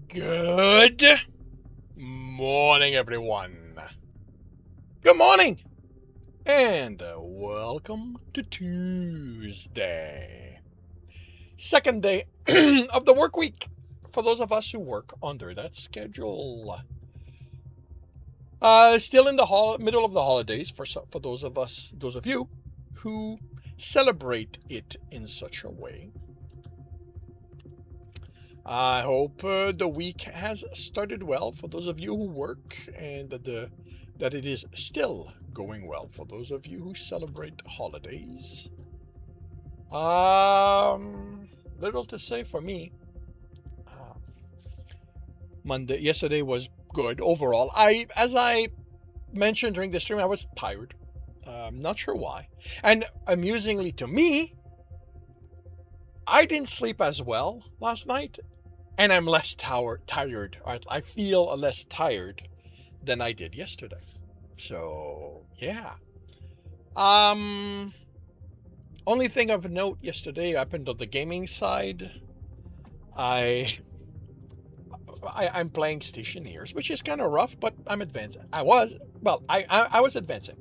Good morning, everyone. Good morning, and welcome to Tuesday, second day of the work week for those of us who work under that schedule. Still in the middle of the holidays for those of you who celebrate it in such a way. I hope the week has started well for those of you who work, and that it is still going well for those of you who celebrate holidays. Little to say for me. Uh, yesterday was good overall. As I mentioned during the stream, I was tired. Not sure why, and amusingly to me, I didn't sleep as well last night, and I'm less tired. I feel less tired than I did yesterday. So yeah. Um. Only thing of note yesterday happened on the gaming side. I, I'm playing Stationeers, which is kind of rough, but I'm advancing. I was advancing,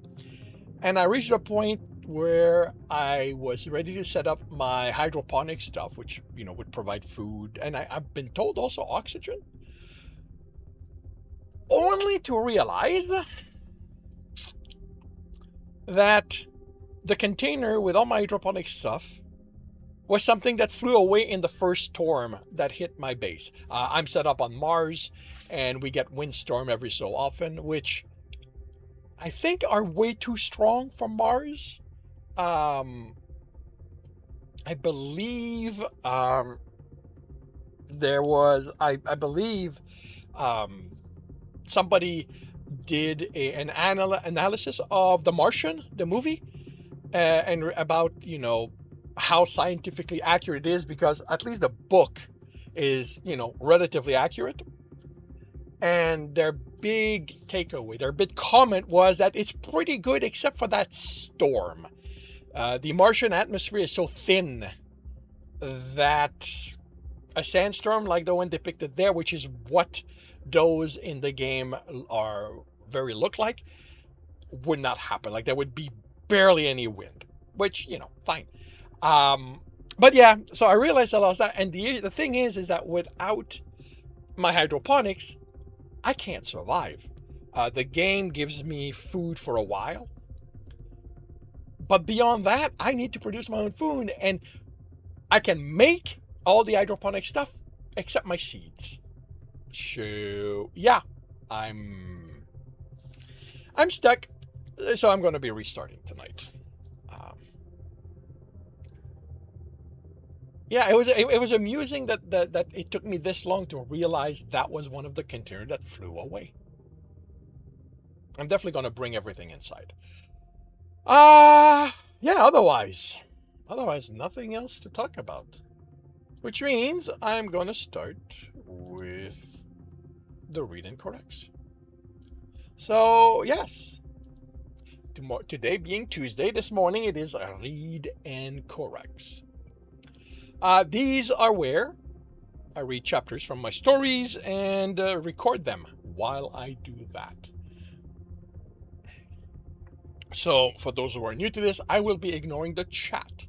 and I reached a point where I was ready to set up my hydroponic stuff, which would provide food, and I've been told also oxygen. Only to realize that the container with all my hydroponic stuff was something that flew away in the first storm that hit my base. I'm set up on Mars, and we get windstorm every so often, which I think are way too strong for Mars. Um, I believe I believe um, somebody did an analysis of The Martian, the movie, and about how scientifically accurate it is, because at least the book is relatively accurate, and their big takeaway, their big comment was that it's pretty good except for that storm. The Martian atmosphere is so thin that a sandstorm like the one depicted there, which is what those in the game are very look like, would not happen. Like there would be barely any wind, which fine. Um, but yeah, so I realized I lost that, and the thing is that without my hydroponics, I can't survive. The game gives me food for a while, but beyond that, I need to produce my own food, and I can make all the hydroponic stuff except my seeds. So yeah, I'm I'm stuck. So I'm going to be restarting tonight. Um, yeah, it was amusing that it took me this long to realize that was one of the containers that flew away. I'm definitely going to bring everything inside. Yeah, otherwise nothing else to talk about. Which means I'm going to start with the read and corrects. So, yes, today being Tuesday, this morning it is read and corrects. These are where I read chapters from my stories and record them while I do that. So, for those who are new to this, I will be ignoring the chat.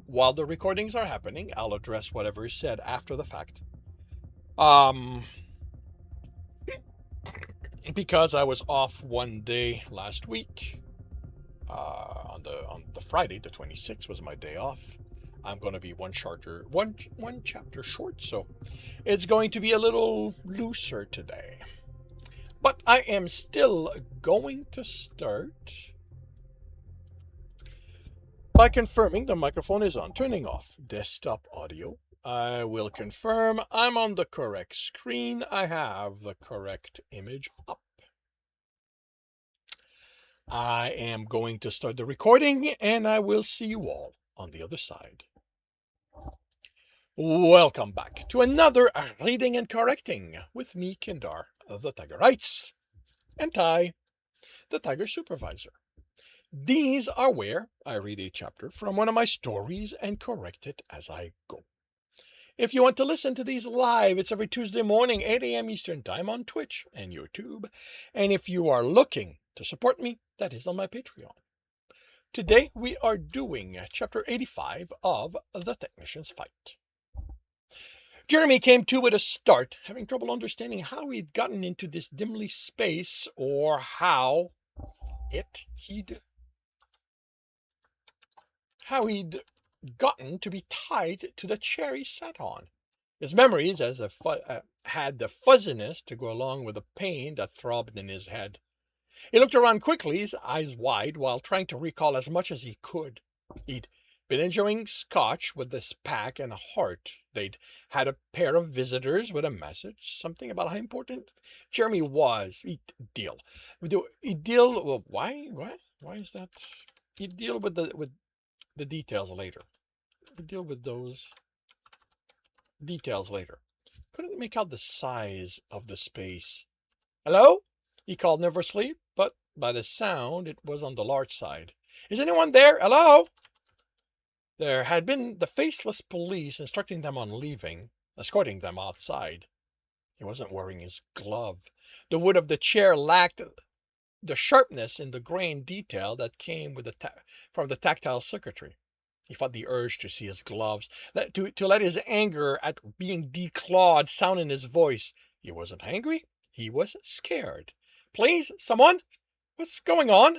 While the recordings are happening, I'll address whatever is said after the fact. Because I was off one day last week, on the Friday, the 26th was my day off. I'm going to be one chapter short, so it's going to be a little looser today. But I am still going to start by confirming the microphone is on, turning off desktop audio. I will confirm I'm on the correct screen. I have the correct image up. I am going to start the recording, and I will see you all on the other side. Welcome back to another reading and correcting with me, Kindar, the Tiger Writes, and Ty, the Tiger Supervisor. These are where I read a chapter from one of my stories and correct it as I go. If you want to listen to these live, it's every Tuesday morning, 8 a.m. Eastern Time on Twitch and YouTube. And if you are looking to support me, that is on my Patreon. Today we are doing chapter 85 of The Technician's Fight. Jeremy came to with a start, having trouble understanding how he'd gotten into this dimly space or how he'd gotten to be tied to the chair he sat on. His memories had the fuzziness to go along with the pain that throbbed in his head. He looked around quickly, his eyes wide, while trying to recall as much as he could. He'd been enjoying scotch with this pack and a heart. They'd had a pair of visitors with a message, something about how important Jeremy was. He'd deal. Well, why? What? Why is that? He'd deal with the details later. We'd deal with those details later. Couldn't make out the size of the space. Hello? He called nervously, but by the sound it was on the large side. Is anyone there? Hello? There had been the faceless police instructing them on leaving, escorting them outside. He wasn't wearing his glove. The wood of the chair lacked the sharpness in the grain detail that came with from the tactile circuitry. He fought the urge to see his gloves, to let his anger at being declawed sound in his voice. He wasn't angry. He was scared. Please, someone? What's going on?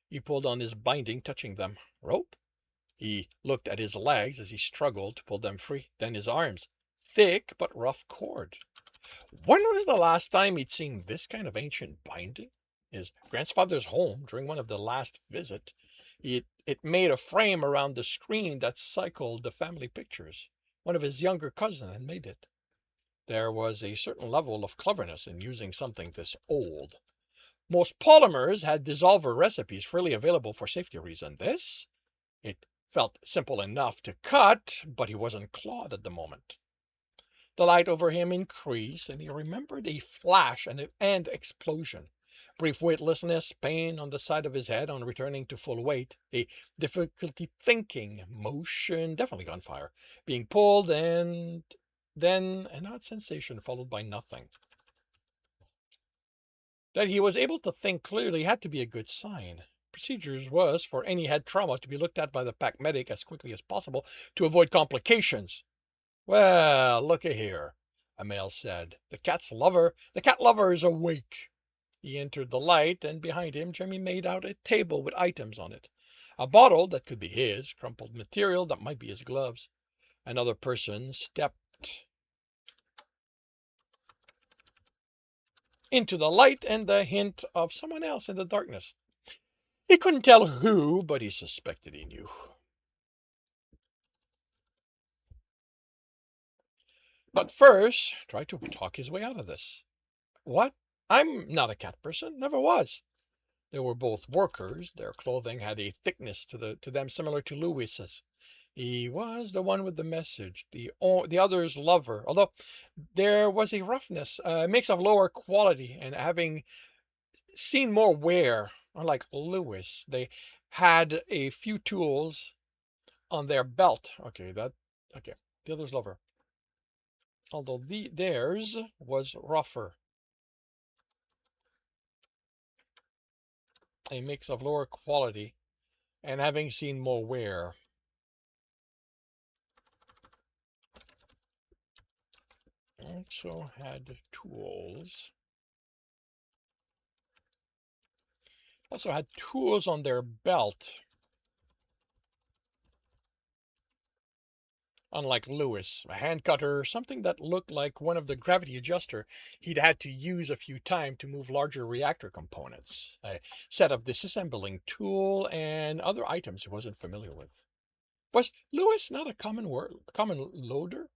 He pulled on his binding, touching them. Rope? He looked at his legs as he struggled to pull them free. Then his arms. Thick but rough cord. When was the last time he'd seen this kind of ancient binding? His grandfather's home during one of the last visit. It made a frame around the screen that cycled the family pictures. One of his younger cousins had made it. There was a certain level of cleverness in using something this old. Most polymers had dissolver recipes freely available for safety reasons. This? It felt simple enough to cut, but he wasn't clawed at the moment. The light over him increased, and he remembered a flash and explosion. Brief weightlessness, pain on the side of his head on returning to full weight, a difficulty thinking, motion, definitely gunfire, being pulled, and then an odd sensation followed by nothing. That he was able to think clearly had to be a good sign. Procedures was for any head trauma to be looked at by the pack medic as quickly as possible to avoid complications. Well, looky here, Emil said. The cat lover is awake. He entered the light, and behind him, Jimmy made out a table with items on it. A bottle that could be his, crumpled material that might be his gloves. Another person stepped into the light, and the hint of someone else in the darkness. He couldn't tell who, but he suspected he knew. But first, try to talk his way out of this. What? I'm not a cat person, never was. They were both workers. Their clothing had a thickness to them similar to Louis's. He was the one with the message, the other's lover. Although there was a roughness, a mix of lower quality, and having seen more wear. Unlike Louis, they had a few tools on their belt. Okay. The other's lover. Although theirs was rougher. A mix of lower quality and having seen more wear. Also had tools. Also had tools on their belt. Unlike Lewis, a hand cutter, something that looked like one of the gravity adjuster he'd had to use a few times to move larger reactor components, a set of disassembling tool, and other items he wasn't familiar with. Was Lewis not a common loader,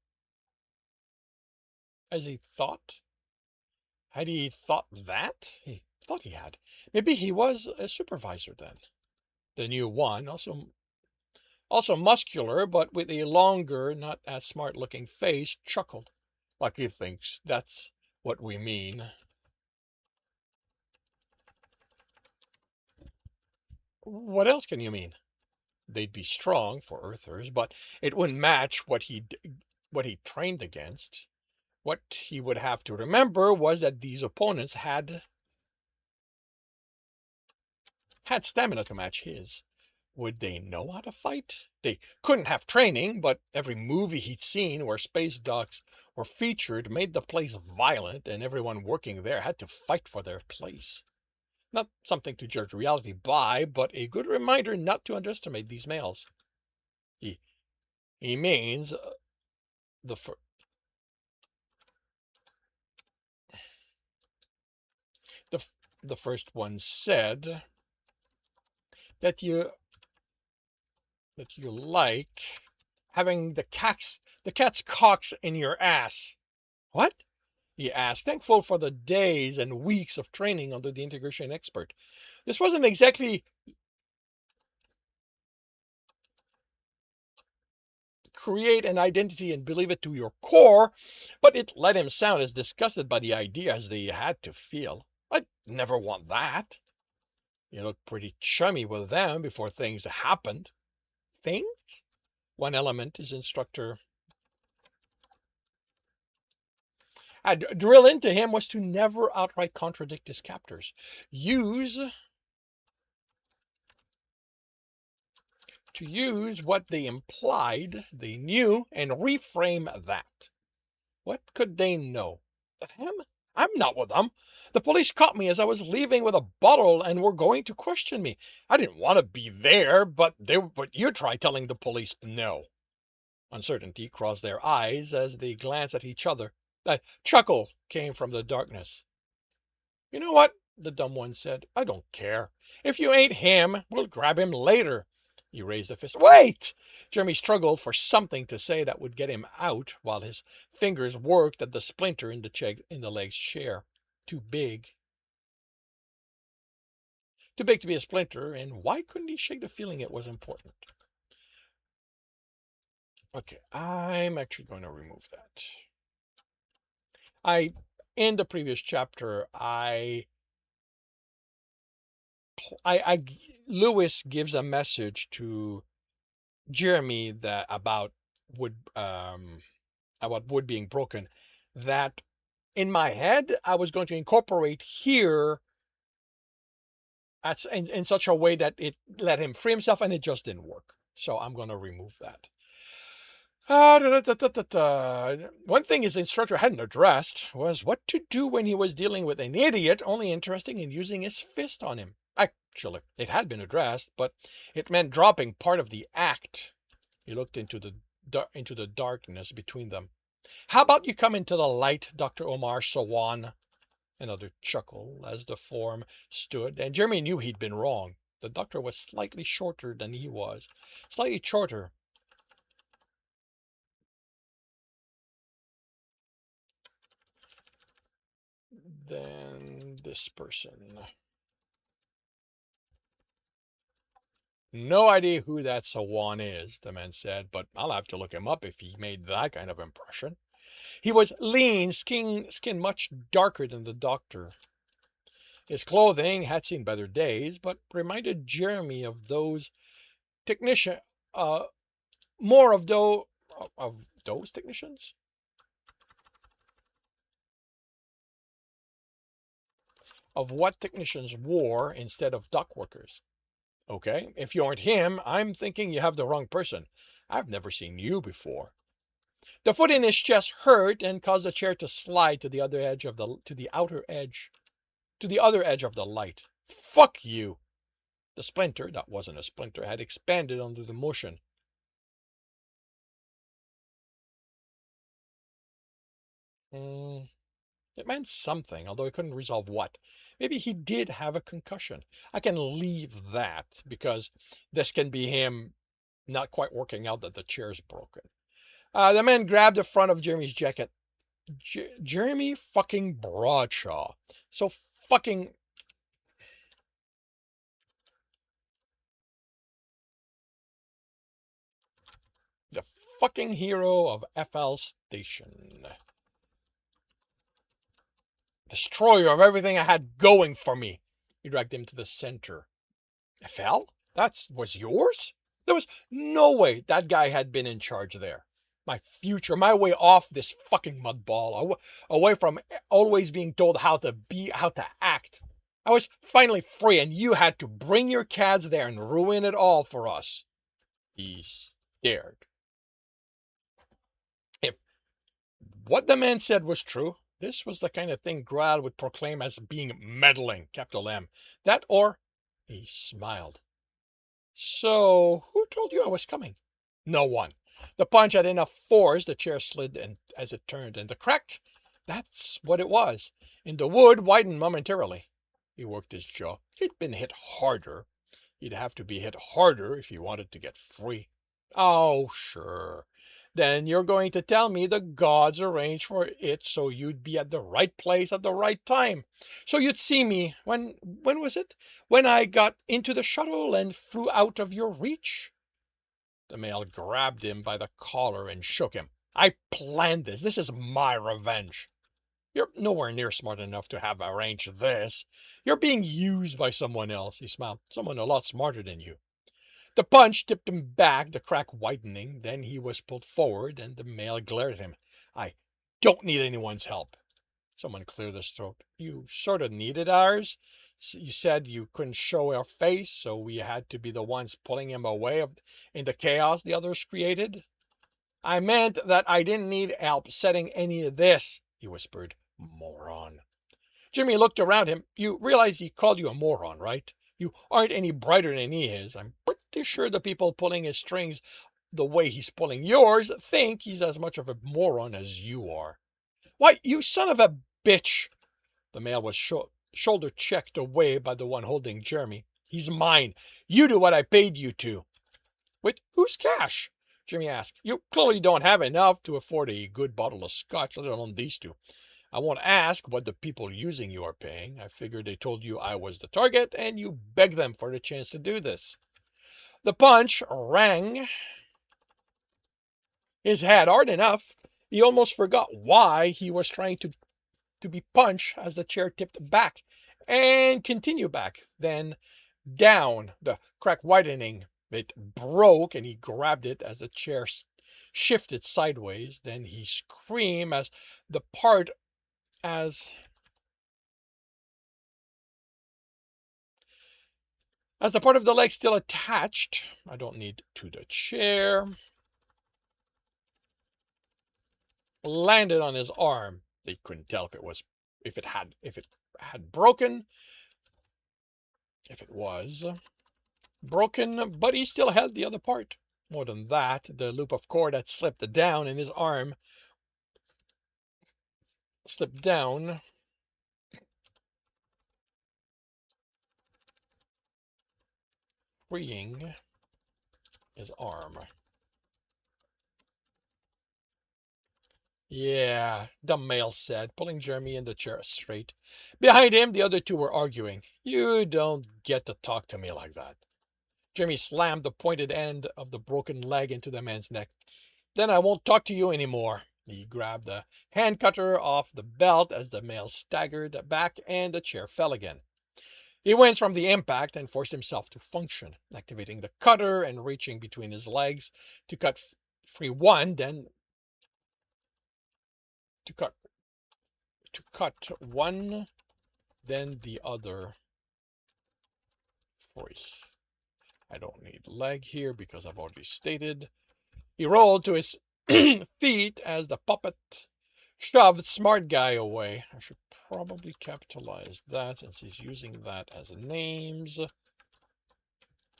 as he thought? Had he thought that? He thought he had. Maybe he was a supervisor then. The new one, also muscular, but with a longer, not as smart-looking face, chuckled. Like he thinks that's what we mean. What else can you mean? They'd be strong for Earthers, but it wouldn't match what what he trained against. What he would have to remember was that these opponents had stamina to match his. Would they know how to fight? They couldn't have training, but every movie he'd seen where space ducks were featured made the place violent, and everyone working there had to fight for their place. Not something to judge reality by, but a good reminder not to underestimate these males. He, he means the fir- the the first one said that you like having the cat's cocks in your ass. What? He asked, thankful for the days and weeks of training under the integration expert. This wasn't exactly create an identity and believe it to your core, but it let him sound as disgusted by the idea as they had to feel. I'd never want that. You look pretty chummy with them before things happened. Things? One element his instructor had drilled into him was to never outright contradict his captors. Use to use what they implied they knew and reframe that. What could they know? Of him? I'm not with them. The police caught me as I was leaving with a bottle and were going to question me. I didn't want to be there, but you try telling the police no. Uncertainty crossed their eyes as they glanced at each other. A chuckle came from the darkness. You know what? The dumb one said. I don't care. If you ain't him, we'll grab him later. He raised a fist. Wait! Jeremy struggled for something to say that would get him out while his fingers worked at the splinter in the leg's chair. Too big. Too big to be a splinter, and why couldn't he shake the feeling it was important? Okay, I'm actually going to remove that. In the previous chapter, Lewis gives a message to Jeremy that about wood being broken, that in my head I was going to incorporate here in such a way that it let him free himself, and it just didn't work. So I'm going to remove that. One thing his instructor hadn't addressed was what to do when he was dealing with an idiot only interested in using his fist on him. Actually, it had been addressed, but it meant dropping part of the act. He looked into the darkness between them. How about you come into the light, Dr. Omar Sawan? Another chuckle as the form stood, and Jeremy knew he'd been wrong. The doctor was slightly shorter than he was. Slightly shorter. Than this person. No idea who that Sawan is, the man said, but I'll have to look him up if he made that kind of impression. He was lean, skin much darker than the doctor. His clothing had seen better days, but reminded Jeremy of those technician, more of those technicians, of what technicians wore instead of dock workers. Okay, if you aren't him, I'm thinking you have the wrong person. I've never seen you before. The foot in his chest hurt and caused the chair to slide to the other edge of the other edge of the light. Fuck you. The splinter, that wasn't a splinter, had expanded under the motion. It meant something, although I couldn't resolve what. Maybe he did have a concussion. I can leave that because this can be him not quite working out that the chair's broken. The man grabbed the front of Jeremy's jacket. Jeremy fucking Bradshaw. So fucking... The fucking hero of FL Station. Destroyer of everything I had going for me. He dragged him to the center. FL? That was yours? There was no way that guy had been in charge there. my future, my way off this fucking mudball, away from always being told how to be, how to act. I was finally free, and you had to bring your cats there and ruin it all for us. He stared. If what the man said was true, this was the kind of thing Graal would proclaim as being meddling, capital M. That or he smiled. So, who told you I was coming? No one. The punch had enough force, the chair slid and as it turned, and the crack, that's what it was. And the wood widened momentarily. He worked his jaw. He'd been hit harder. He'd have to be hit harder if he wanted to get free. Oh, sure. Then you're going to tell me the gods arranged for it so you'd be at the right place at the right time. So you'd see me when was it? When I got into the shuttle and flew out of your reach? The male grabbed him by the collar and shook him. I planned this. This is my revenge. You're nowhere near smart enough to have arranged this. You're being used by someone else, he smiled. Someone a lot smarter than you. The punch tipped him back, the crack widening. Then he was pulled forward, and the male glared at him. I don't need anyone's help. Someone cleared his throat. You sort of needed ours. You said you couldn't show our face, so we had to be the ones pulling him away in the chaos the others created. I meant that I didn't need help setting any of this, he whispered. Moron. Jimmy looked around him. You realize he called you a moron, right? You aren't any brighter than he is. I'm pretty sure the people pulling his strings the way he's pulling yours think he's as much of a moron as you are. Why, you son of a bitch! The male was shoulder checked away by the one holding Jeremy. He's mine. You do what I paid you to. Wait, whose cash? Jimmy asked. You clearly don't have enough to afford a good bottle of scotch, let alone these two. I won't ask what the people using you are paying. I figured they told you I was the target, and you begged them for the chance to do this. The punch rang his head hard enough. He almost forgot why he was trying to be punched as the chair tipped back and continued back, then down, the crack widening. It broke, and he grabbed it as the chair shifted sideways. Then he screamed the part as the part of the leg still attached. I don't need to the chair. Landed on his arm. They couldn't tell if it had broken. If it was broken, but he still held the other part. More than that, the loop of cord had slipped down, and his arm slipped down. Freeing his arm. Yeah, the male said, pulling Jeremy in the chair straight. Behind him, the other two were arguing. You don't get to talk to me like that. Jeremy slammed the pointed end of the broken leg into the man's neck. Then I won't talk to you anymore. He grabbed the hand cutter off the belt as the male staggered back and the chair fell again. He winced from the impact and forced himself to function, activating the cutter and reaching between his legs to cut free one, then to cut one, then the other free. I don't need leg here because I've already stated. He rolled to his feet as the puppet shoved smart guy away. I should probably capitalize that since he's using that as names.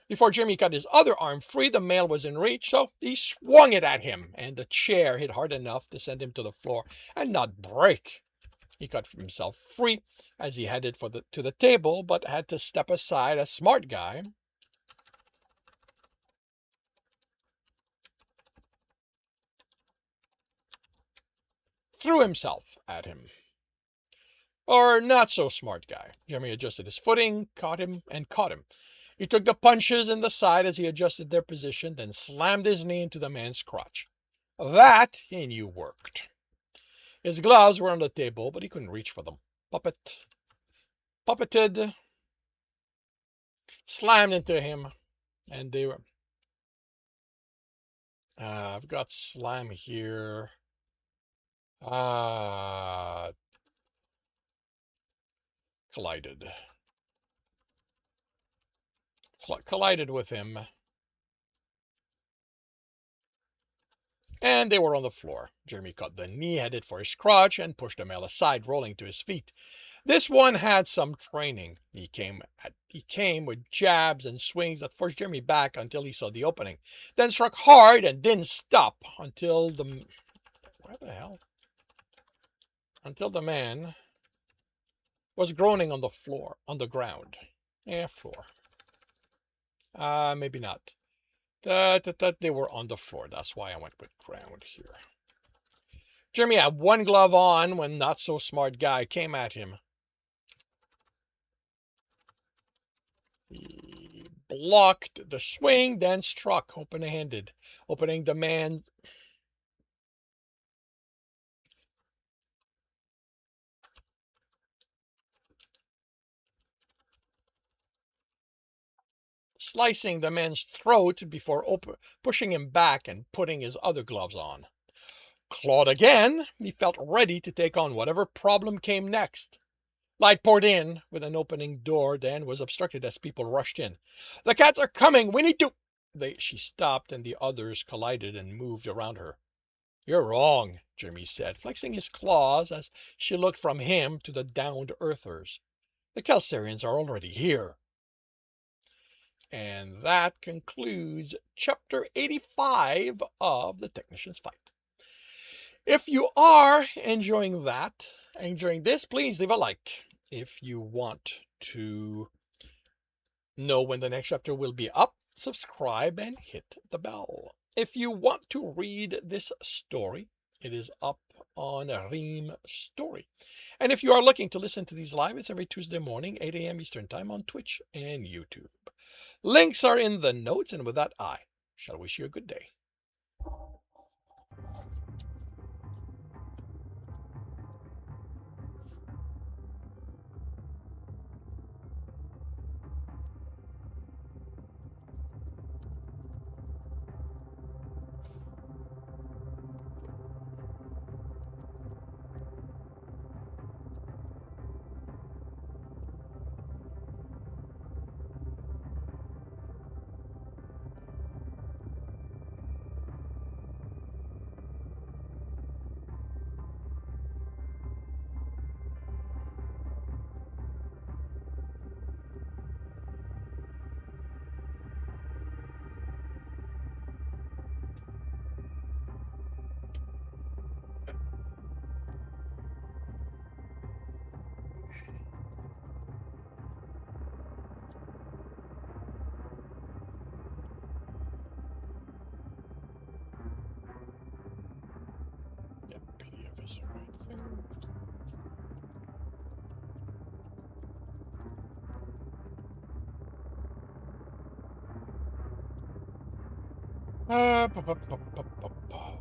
Before Jimmy cut his other arm free, the male was in reach, so he swung it at him, and the chair hit hard enough to send him to the floor and not break. He cut himself free as he headed to the table, but had to step aside. A smart guy threw himself at him. Or not so smart guy. Jimmy adjusted his footing, caught him. He took the punches in the side as he adjusted their position, then slammed his knee into the man's crotch. That, he knew, worked. His gloves were on the table, but he couldn't reach for them. Puppeted, slammed into him, and they were I've got slam here. Uh, collided. Collided with him. And they were on the floor. Jeremy caught the knee, headed for his crotch, and pushed the male aside, rolling to his feet. This one had some training. He came with jabs and swings that forced Jeremy back until he saw the opening, then struck hard and didn't stop until the where the hell? Until the man was groaning on the floor, on the ground. Floor. Maybe not. They were on the floor. That's why I went with ground here. Jeremy had one glove on when not so smart guy came at him. He blocked the swing, then struck open-handed, opening the man. Slicing the man's throat before pushing him back and putting his other gloves on. Clawed again, he felt ready to take on whatever problem came next. Light poured in with an opening door, then was obstructed as people rushed in. The cats are coming! We need to... She stopped and the others collided and moved around her. You're wrong, Jimmy said, flexing his claws as she looked from him to the downed earthers. The Kelsarians are already here. And that concludes chapter 85 of The Technician's Fight. If you are enjoying this, please leave a like. If you want to know when the next chapter will be up, subscribe and hit the bell. If you want to read this story, it is up on Ream Story. And if you are looking to listen to these live, it's every Tuesday morning, 8 a.m. Eastern Time on Twitch and YouTube. Links are in the notes, and with that, I shall wish you a good day. Yeah, PDF is the right thing. Pa, pa, pa, pa, pa, pa.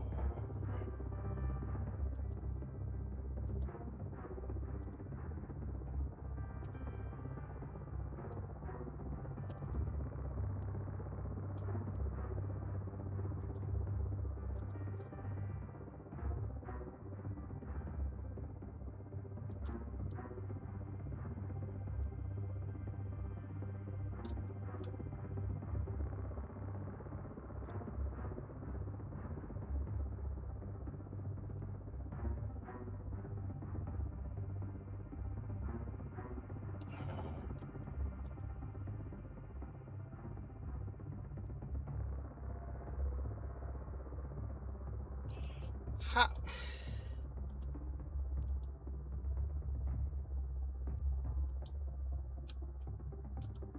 How?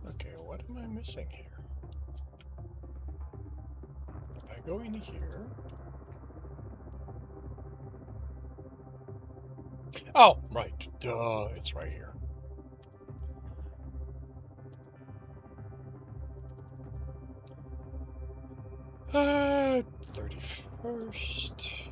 Okay, what am I missing here? If I go in here... Oh, right. Duh, it's right here. Uh, 31st.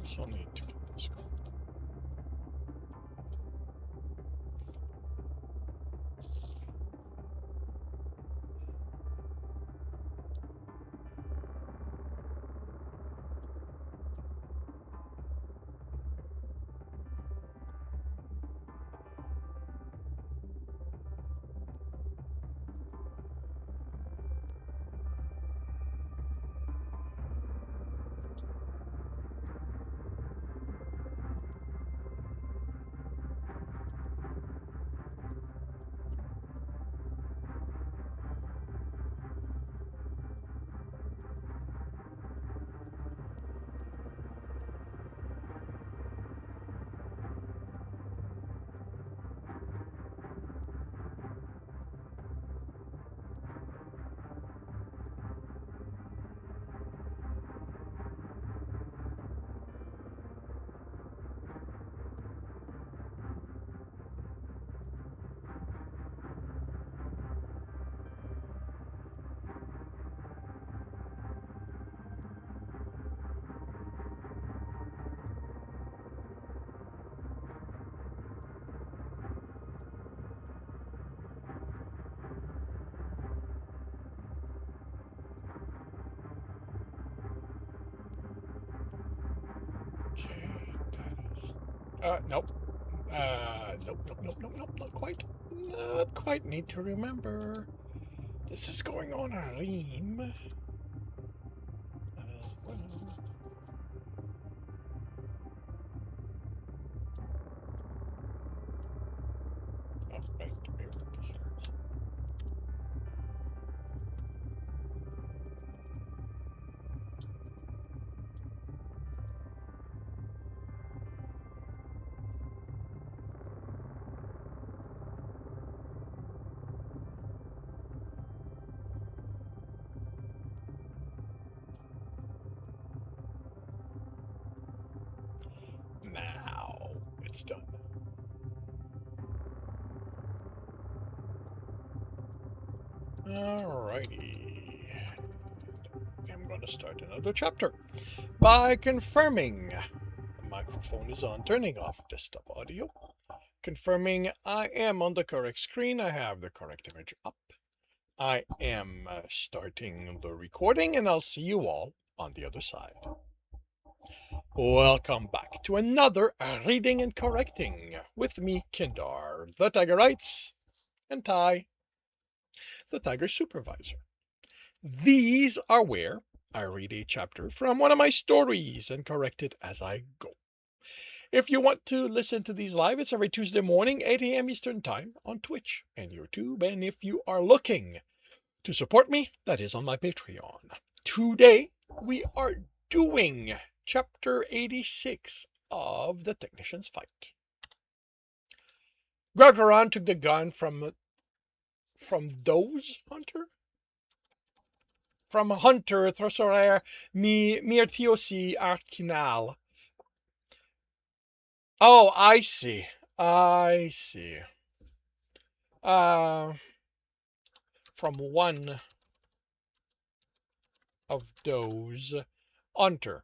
also need to get this going. Okay, that is. Nope. Nope, not quite. Not quite. Need to remember. This is going on a ream. Well. Oh, right. Here would be here. Now it's done. Alrighty. I'm going to start another chapter by confirming the microphone is on, turning off desktop audio, confirming I am on the correct screen, I have the correct image up. I am starting the recording, and I'll see you all on the other side. Welcome back to another Reading and Correcting with me, Kindar, the Tiger Writes, and Ty, the Tiger Supervisor. These are where I read a chapter from one of my stories and correct it as I go. If you want to listen to these live, it's every Tuesday morning, 8 a.m. Eastern Time on Twitch and YouTube. And if you are looking to support me, that is on my Patreon. Today, we are doing Chapter 86 of The Technician's Fight. Gargaran took the gun from Doze Hunter? From Hunter Throsorer Mirtiosi Arkinal. Oh, I see. I see. From one of those Hunter.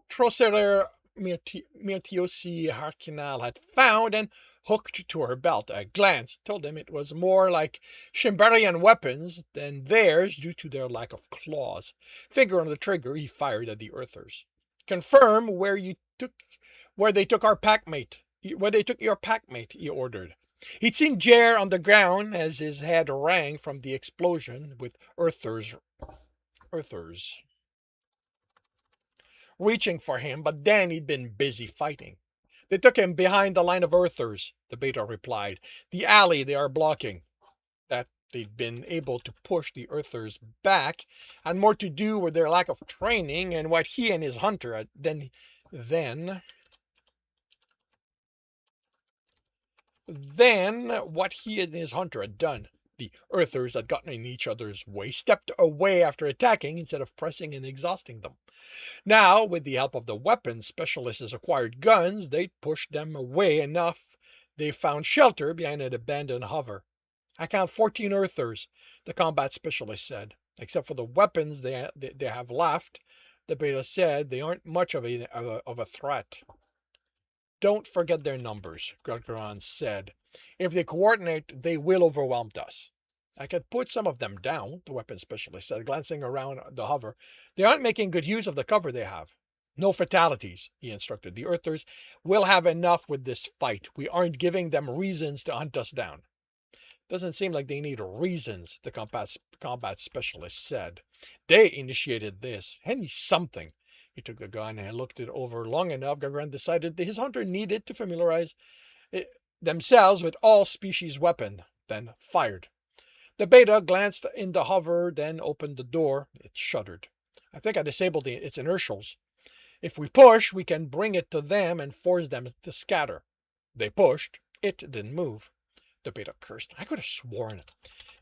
Trocerer Mirtiosi Harkinal had found and hooked to her belt. A glance told him it was more like Shimbarian weapons than theirs due to their lack of claws. Finger on the trigger, he fired at the Earthers. Confirm where they took our packmate. Where they took your packmate, he ordered. He'd seen Jer on the ground as his head rang from the explosion with Earthers reaching for him, but then he'd been busy fighting. They took him behind the line of Earthers, the Beta replied. The alley they are blocking. That they'd been able to push the Earthers back had more to do with their lack of training and what he and his hunter had what he and his hunter had done. The Earthers had gotten in each other's way, stepped away after attacking instead of pressing and exhausting them. Now, with the help of the weapons specialists' acquired guns, they'd pushed them away enough they found shelter behind an abandoned hover. I count 14 Earthers, the combat specialist said. Except for the weapons they have left, The beta said they aren't much of a threat. Don't forget their numbers, Gurgaran said. If they coordinate, they will overwhelm us. I could put some of them down, the weapons specialist said, glancing around the hover. They aren't making good use of the cover they have. No fatalities, he instructed. The Earthers will have enough with this fight. We aren't giving them reasons to hunt us down. Doesn't seem like they need reasons, the combat specialist said. They initiated this. Hand me something. He took the gun and looked it over long enough. Gagarin decided that his hunter needed to familiarize themselves with all species weapon, then fired. The beta glanced in the hover, then opened the door. It shuddered. I think I disabled its inertials. If we push, we can bring it to them and force them to scatter. They pushed. It didn't move. The beta cursed. I could have sworn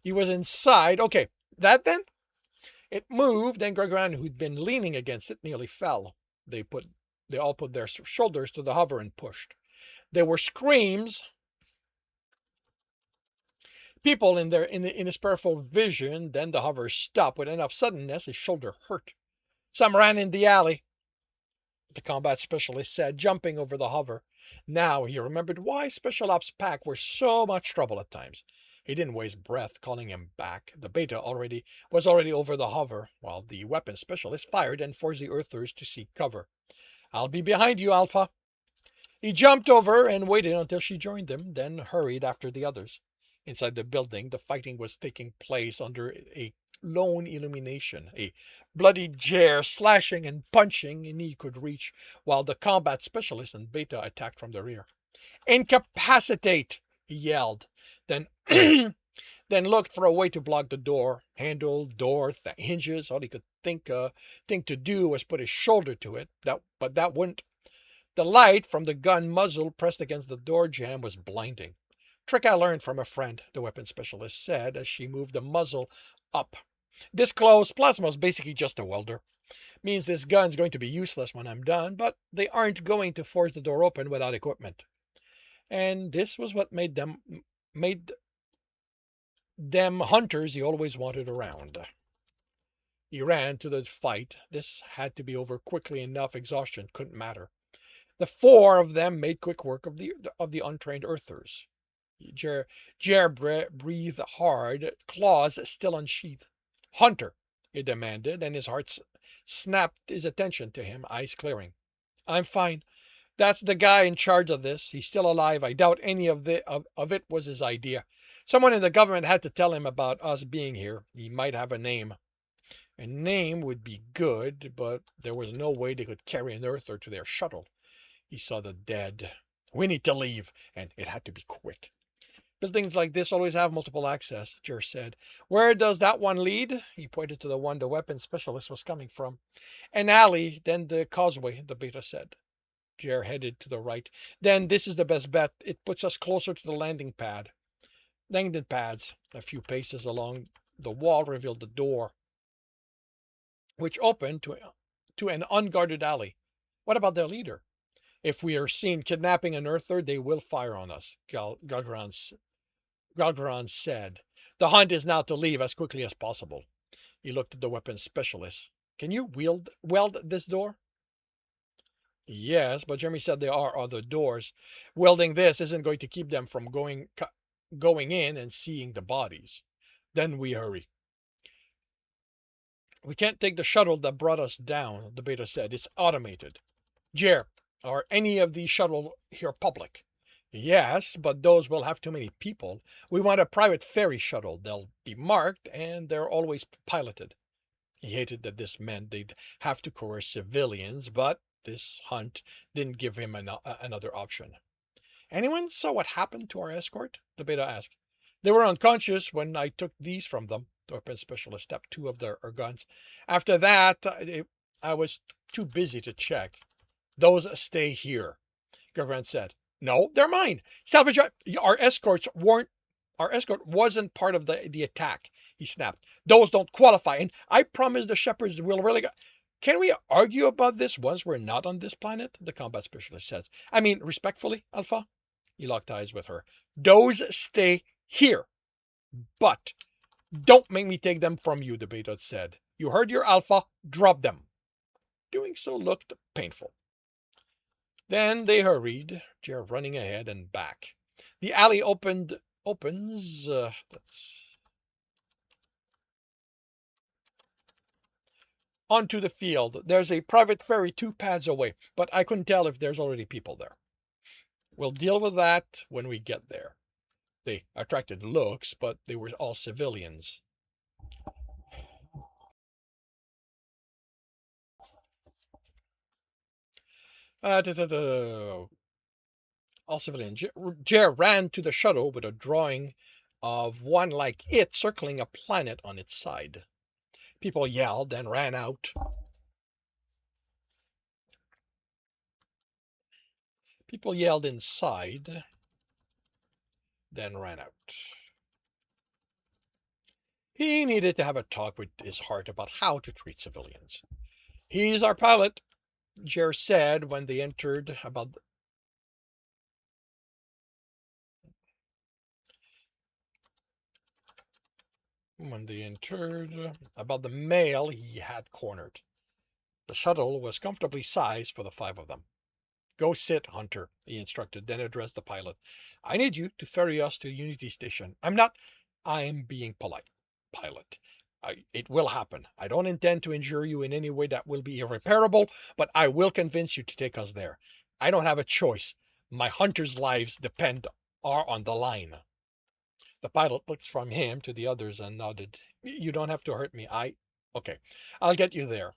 he was inside. Okay, that then? It moved, and Gregoran, who'd been leaning against it, nearly fell. They all put their shoulders to the hover and pushed. There were screams. People in his peripheral vision. Then the hover stopped with enough suddenness his shoulder hurt. Some ran in the alley, the combat specialist said, jumping over the hover. Now he remembered why Special Ops Pack were so much trouble at times. He didn't waste breath calling him back. The beta was already over the hover, while the weapons specialist fired and forced the Earthers to seek cover. I'll be behind you, Alpha. He jumped over and waited until she joined him, then hurried after the others. Inside the building, the fighting was taking place under a lone illumination, a bloody Jer slashing and punching any he could reach, while the combat specialist and beta attacked from the rear. Incapacitate! He yelled, then then looked for a way to block the door. Handle, door, hinges. All he could think to do was put his shoulder to it, but that wouldn't. The light from the gun muzzle pressed against the door jamb was blinding. Trick I learned from a friend, the weapons specialist said as she moved the muzzle up. This close, Plasma's basically just a welder. Means this gun's going to be useless when I'm done, but they aren't going to force the door open without equipment. And this was what made them hunters he always wanted around. He ran to the fight. This had to be over quickly enough. Exhaustion couldn't matter. The four of them made quick work of the untrained Earthers. Jer breathed hard, claws still unsheathed. Hunter, he demanded, and his heart snapped his attention to him, eyes clearing. I'm fine. That's the guy in charge of this. He's still alive. I doubt any of it was his idea. Someone in the government had to tell him about us being here. He might have a name. A name would be good, but there was no way they could carry an Earther to their shuttle. He saw the dead. We need to leave, and it had to be quick. Buildings like this always have multiple access, Jer said. Where does that one lead? He pointed to the one the weapons specialist was coming from. An alley, then the causeway, the beta said. Jer headed to the right. Then this is the best bet. It puts us closer to the landing pads. A few paces along the wall revealed the door, which opened to an unguarded alley. What about their leader? If we are seen kidnapping an Earther, they will fire on us, Galgran said. The hunt is now to leave as quickly as possible. He looked at the weapons specialist. Can you weld this door? Yes, but Jeremy said there are other doors. Welding this isn't going to keep them from going in and seeing the bodies. Then we hurry. We can't take the shuttle that brought us down, the beta said. It's automated. Jer, are any of these shuttles here public? Yes, but those will have too many people. We want a private ferry shuttle. They'll be marked, and they're always piloted. He hated that this meant they'd have to coerce civilians, but this hunt didn't give him another option. Anyone saw what happened to our escort? The beta asked. They were unconscious when I took these from them. The weapons specialist stepped two of their guns. After that, I was too busy to check. Those stay here, Gavran said. No, they're mine. Salvage. Our escort wasn't part of the attack, he snapped. Those don't qualify, and I promise the shepherds will really go. Can we argue about this once we're not on this planet? The combat specialist says. I mean, respectfully, Alpha. He locked eyes with her. Those stay here. But don't make me take them from you, the beta said. You heard your Alpha. Drop them. Doing so looked painful. Then they hurried, Jer running ahead and back. The alley opens. That's onto the field. There's a private ferry 2 pads away, but I couldn't tell if there's already people there. We'll deal with that when we get there. They attracted looks, but they were all civilians. All civilians. Jer ran to the shuttle with a drawing of one like it circling a planet on its side. People yelled and ran out. People yelled inside, then ran out. He needed to have a talk with his heart about how to treat civilians. He's our pilot, Jer said when they entered about the mail he had cornered. The shuttle was comfortably sized for the 5 of them. Go sit, Hunter, he instructed, then addressed the pilot. I need you to ferry us to Unity Station. I'm being polite, pilot. It will happen. I don't intend to injure you in any way that will be irreparable, but I will convince you to take us there. I don't have a choice. My hunters' lives are on the line. The pilot looked from him to the others and nodded. You don't have to hurt me. Okay, I'll get you there.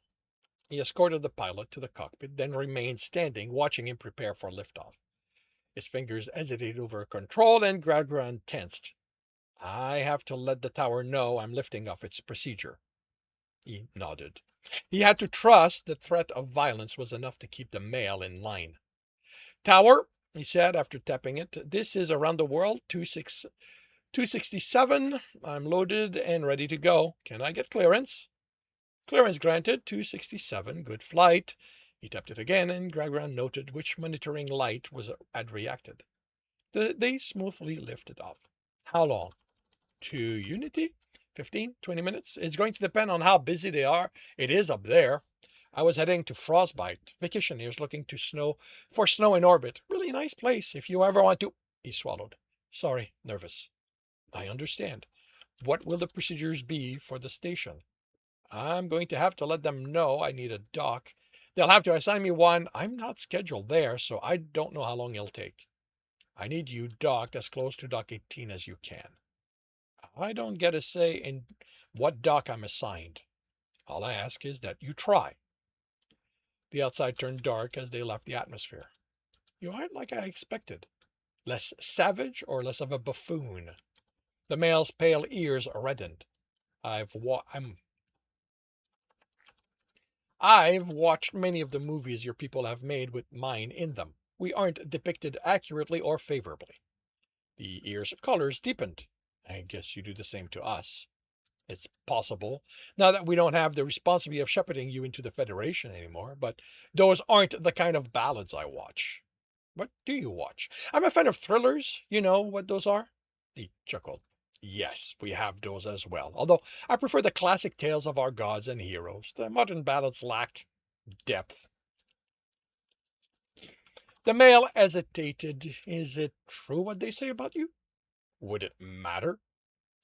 He escorted the pilot to the cockpit, then remained standing, watching him prepare for liftoff. His fingers hesitated over a control, and Gradgran tensed. I have to let the tower know I'm lifting off its procedure. He nodded. He had to trust the threat of violence was enough to keep the mail in line. Tower, he said after tapping it, this is around the world, 267. I'm loaded and ready to go. Can I get clearance? Clearance granted, 267, good flight. He tapped it again, and Gradgran noted which monitoring light had reacted. They smoothly lifted off. How long? To Unity? 15, 20 minutes? It's going to depend on how busy they are. It is up there. I was heading to Frostbite. Vacationers looking for snow in orbit. Really nice place if you ever want to. He swallowed. Sorry, nervous. I understand. What will the procedures be for the station? I'm going to have to let them know I need a dock. They'll have to assign me one. I'm not scheduled there, so I don't know how long it'll take. I need you docked as close to dock 18 as you can. I don't get a say in what dock I'm assigned. All I ask is that you try. The outside turned dark as they left the atmosphere. You aren't like I expected. Less savage or less of a buffoon? The male's pale ears reddened. I've watched many of the movies your people have made with mine in them. We aren't depicted accurately or favorably. The ear's colors deepened. I guess you do the same to us. It's possible, now that we don't have the responsibility of shepherding you into the Federation anymore, but those aren't the kind of ballads I watch. What do you watch? I'm a fan of thrillers. You know what those are? He chuckled. Yes, we have those as well, although I prefer the classic tales of our gods and heroes. The modern ballads lack depth. The male hesitated. Is it true what they say about you? Would it matter?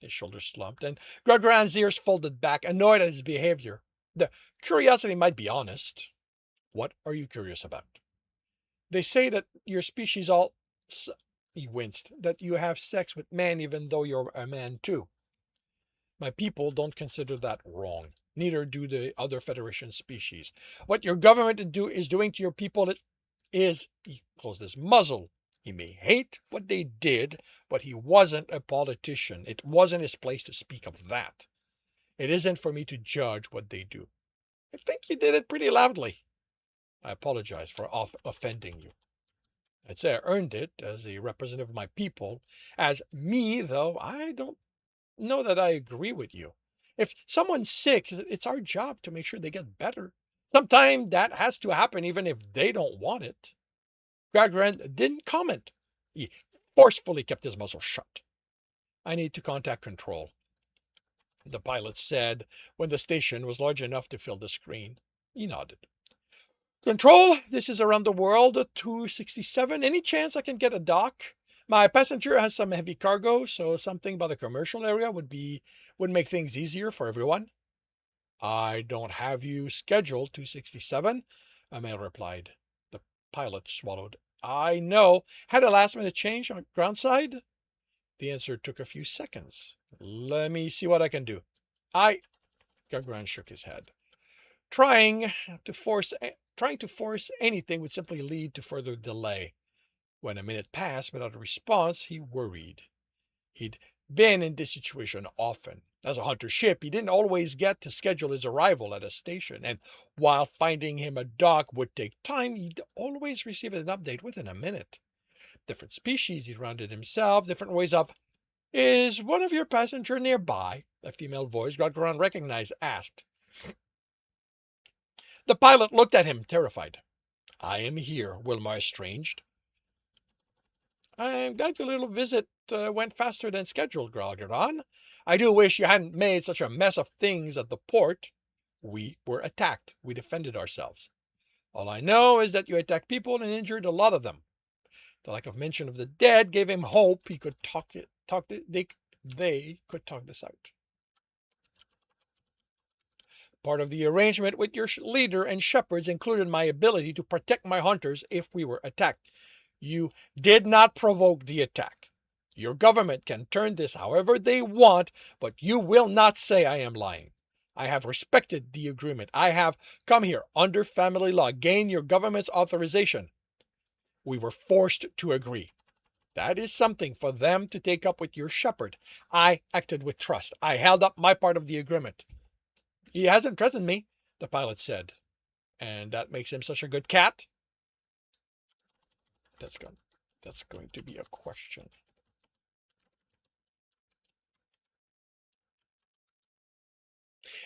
His shoulders slumped, and Gradgran's ears folded back, annoyed at his behavior. The curiosity might be honest. What are you curious about? They say that your species he winced, that you have sex with men even though you're a man too. My people don't consider that wrong. Neither do the other Federation species. What your government is doing to your people he closed his muzzle. He may hate what they did, but he wasn't a politician. It wasn't his place to speak of that. It isn't for me to judge what they do. I think you did it pretty loudly. I apologize for offending you. I'd say I earned it as a representative of my people. As me, though, I don't know that I agree with you. If someone's sick, it's our job to make sure they get better. Sometimes that has to happen even if they don't want it. Gradgran didn't comment. He forcefully kept his muzzle shut. I need to contact control, the pilot said when the station was large enough to fill the screen. He nodded. Control, this is around the world 267. Any chance I can get a dock? My passenger has some heavy cargo, so something by the commercial area would make things easier for everyone. I don't have you scheduled 267, a male replied. The pilot swallowed. I know. Had a last minute change on ground side? The answer took a few seconds. Let me see what I can do. Gagran shook his head. Trying to force anything would simply lead to further delay. When a minute passed without a response, he worried. He'd been in this situation often. As a hunter ship, he didn't always get to schedule his arrival at a station, and while finding him a dock would take time, he'd always receive an update within a minute. Different species, he rounded himself, different ways of. Is one of your passengers nearby? A female voice Gradgron recognized asked. The pilot looked at him, terrified. I am here, Wilmar estranged. I'm glad your little visit went faster than scheduled, Gradgron. I do wish you hadn't made such a mess of things at the port. We were attacked. We defended ourselves. All I know is that you attacked people and injured a lot of them. The lack of mention of the dead gave him hope he could they could talk this out. Part of the arrangement with your leader and shepherds included my ability to protect my hunters if we were attacked. You did not provoke the attack. Your government can turn this however they want, but you will not say I am lying. I have respected the agreement. I have come here under family law, gained your government's authorization. We were forced to agree. That is something for them to take up with your shepherd. I acted with trust. I held up my part of the agreement. He hasn't threatened me, the pilot said. And that makes him such a good cat? That's going to be a question.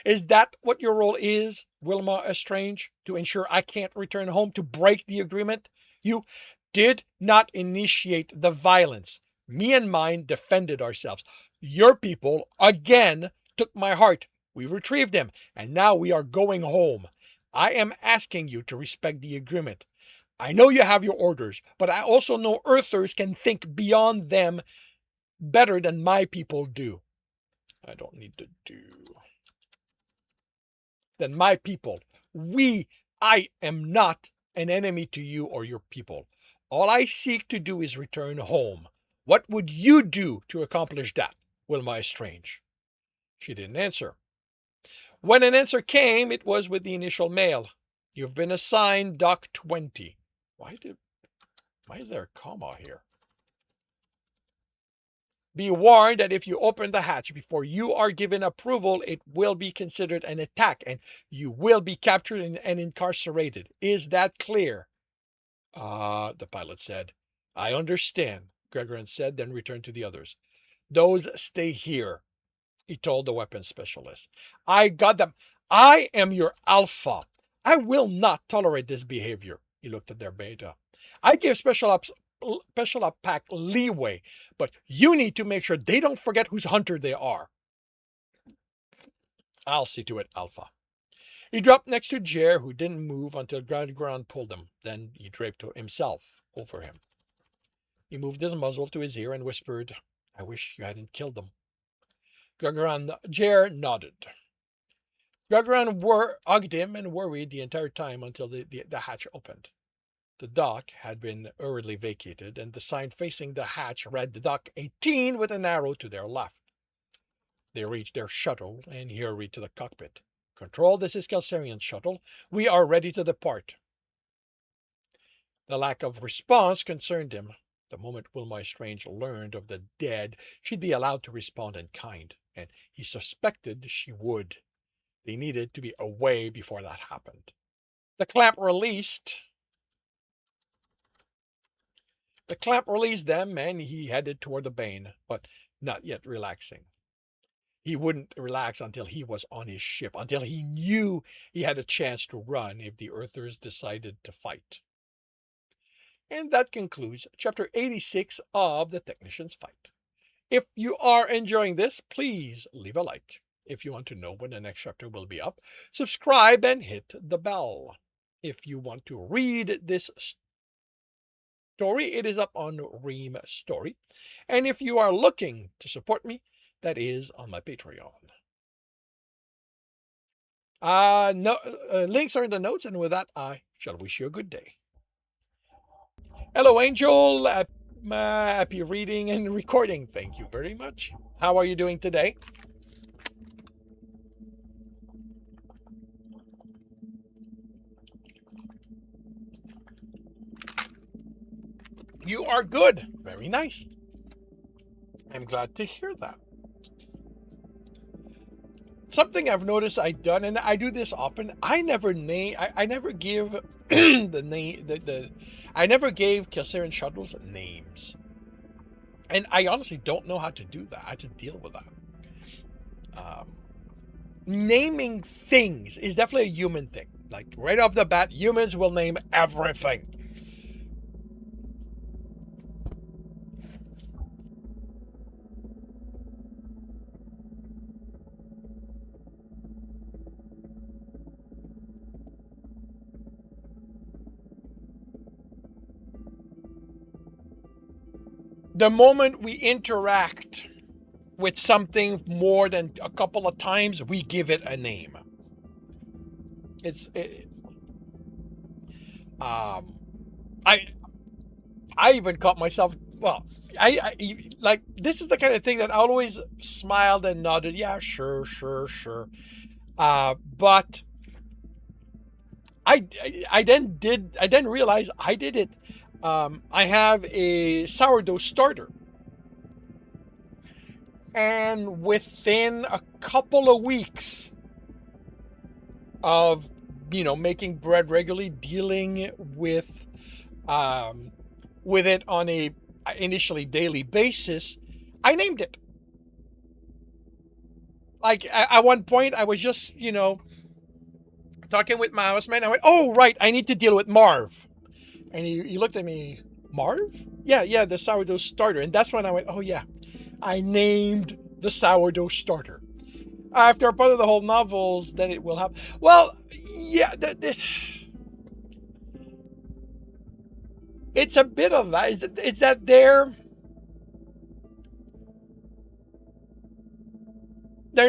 Is that what your role is, Wilma Estrange? To ensure I can't return home, to break the agreement? You did not initiate the violence. Me and mine defended ourselves. Your people, again, took my heart. We retrieved him, and now we are going home. I am asking you to respect the agreement. I know you have your orders, but I also know Earthers can think beyond them better than my people do. I don't need to do. Than my people. I am not an enemy to you or your people. All I seek to do is return home. What would you do to accomplish that, Wilma Estrange? She didn't answer. When an answer came, it was with the initial mail. You've been assigned Dock 20. Why is there a comma here? Be warned that if you open the hatch before you are given approval, it will be considered an attack and you will be captured and incarcerated. Is that clear? The pilot said. I understand, Gregorin said, then returned to the others. Those stay here, he told the weapons specialist. I got them. I am your alpha. I will not tolerate this behavior. He looked at their beta. I give Special Op Pack leeway, but you need to make sure they don't forget whose hunter they are. I'll see to it, Alpha. He dropped next to Jer, who didn't move until Ground pulled him. Then he draped himself over him. He moved his muzzle to his ear and whispered, I wish you hadn't killed them. Jer nodded. Gagran hugged him and worried the entire time until the hatch opened. The dock had been hurriedly vacated, and the sign facing the hatch read the Dock 18 with an arrow to their left. They reached their shuttle and hurried to the cockpit. Control, this is Kelsarian's shuttle. We are ready to depart. The lack of response concerned him. The moment Wilma Strange learned of the dead, she'd be allowed to respond in kind, and he suspected she would. They needed to be away before that happened. The clamp released them, and he headed toward the Bane, but not yet relaxing. He wouldn't relax until he was on his ship, until he knew he had a chance to run if the Earthers decided to fight. And that concludes Chapter 86 of The Technician's Fight. If you are enjoying this, please leave a like. If you want to know when the next chapter will be up, subscribe and hit the bell. If you want to read this story, it is up on Ream Story. And if you are looking to support me, that is on my Patreon. No, links are in the notes, and with that, I shall wish you a good day. Hello, Angel. Happy reading and recording. Thank you very much. How are you doing today? You are good. Very nice. I'm glad to hear that. Something I've noticed I've done, and I do this often. I never name. I never give the name. I never gave Kilsarian shuttles names, and I honestly don't know how to do that. How to deal with that. Um, Naming things is definitely a human thing. Like right off the bat, humans will name everything. The moment we interact with something more than a couple of times, we give it a name. It's um, I I even caught myself. Well, like this is the kind of thing that I always smiled and nodded. Yeah, sure, sure, sure. But I then realize I did it. I have a sourdough starter, and within a couple of weeks of making bread regularly, dealing um, with it on a initially daily basis, I named it. Like at one point, I was just talking with my housemate. I went, "Oh right, I need to deal with Marv," and he looked at me, "Marv? Yeah, yeah, the sourdough starter." And that's when I went, "Oh yeah, I named the sourdough starter." After part of the whole novels, then it will have. Well, yeah, it's a bit of that. It's that they're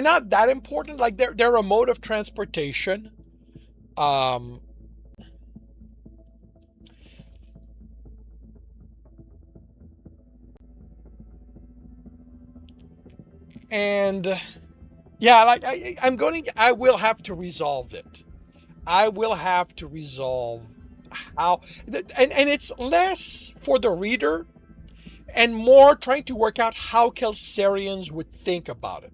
not that important. Like they're a mode of transportation. Um, and yeah, like I will have to resolve it. I will have to resolve how, and it's less for the reader and more trying to work out how Kelsarians would think about it.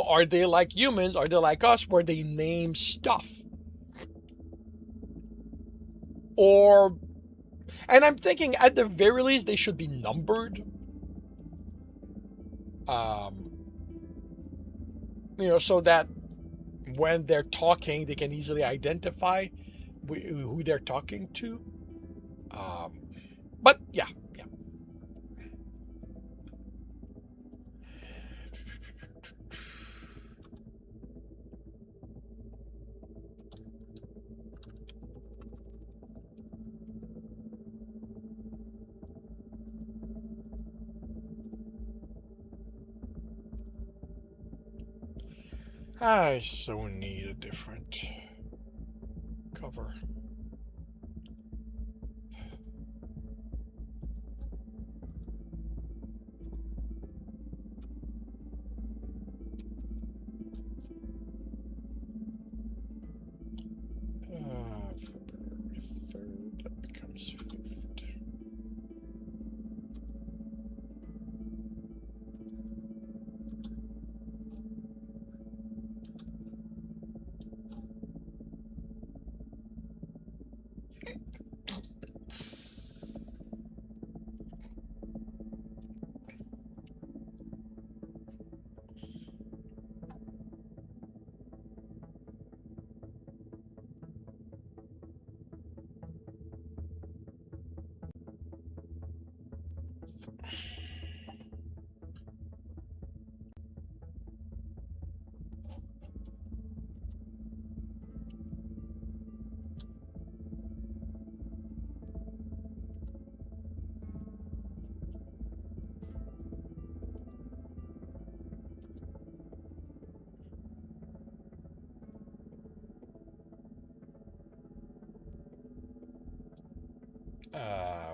Are they like humans? Are they like us where they name stuff? Or, and I'm thinking at the very least, they should be numbered. Um, so that when they're talking, they can easily identify who they're talking to. Um, but yeah, yeah. I so need a different cover. February 3rd, that becomes 5th.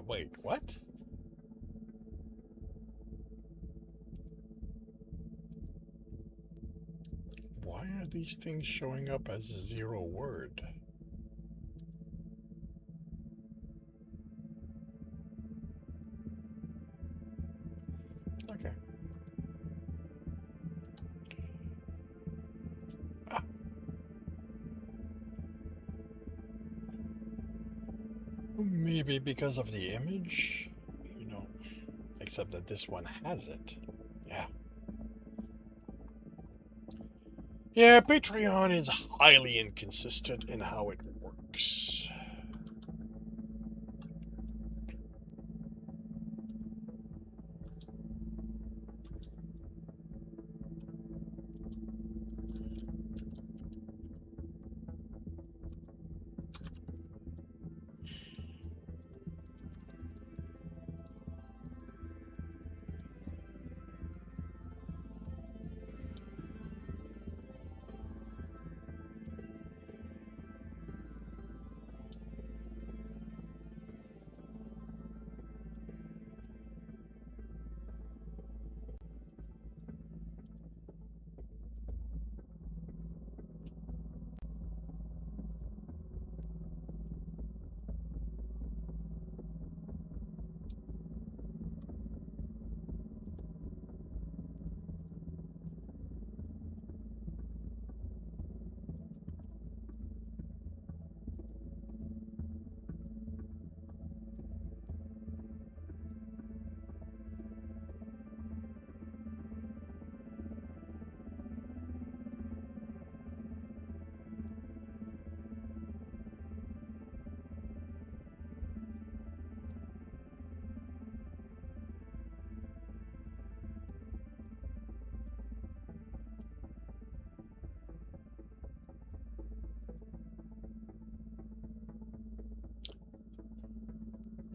Wait, what? Why are these things showing up as 0 word? Okay. Ah, maybe because of the image? You know, except that this one has it. Yeah. Yeah, Patreon is highly inconsistent in how it works.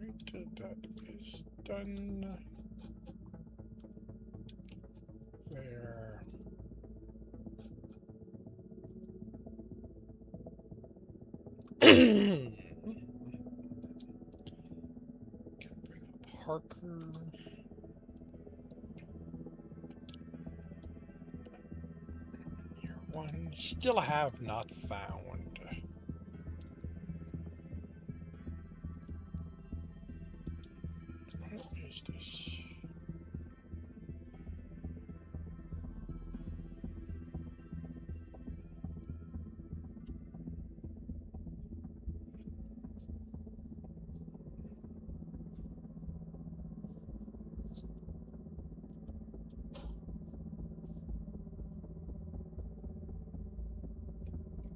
Right, that is done. There. Can bring up Harker. Year one. Still have not found. What is this?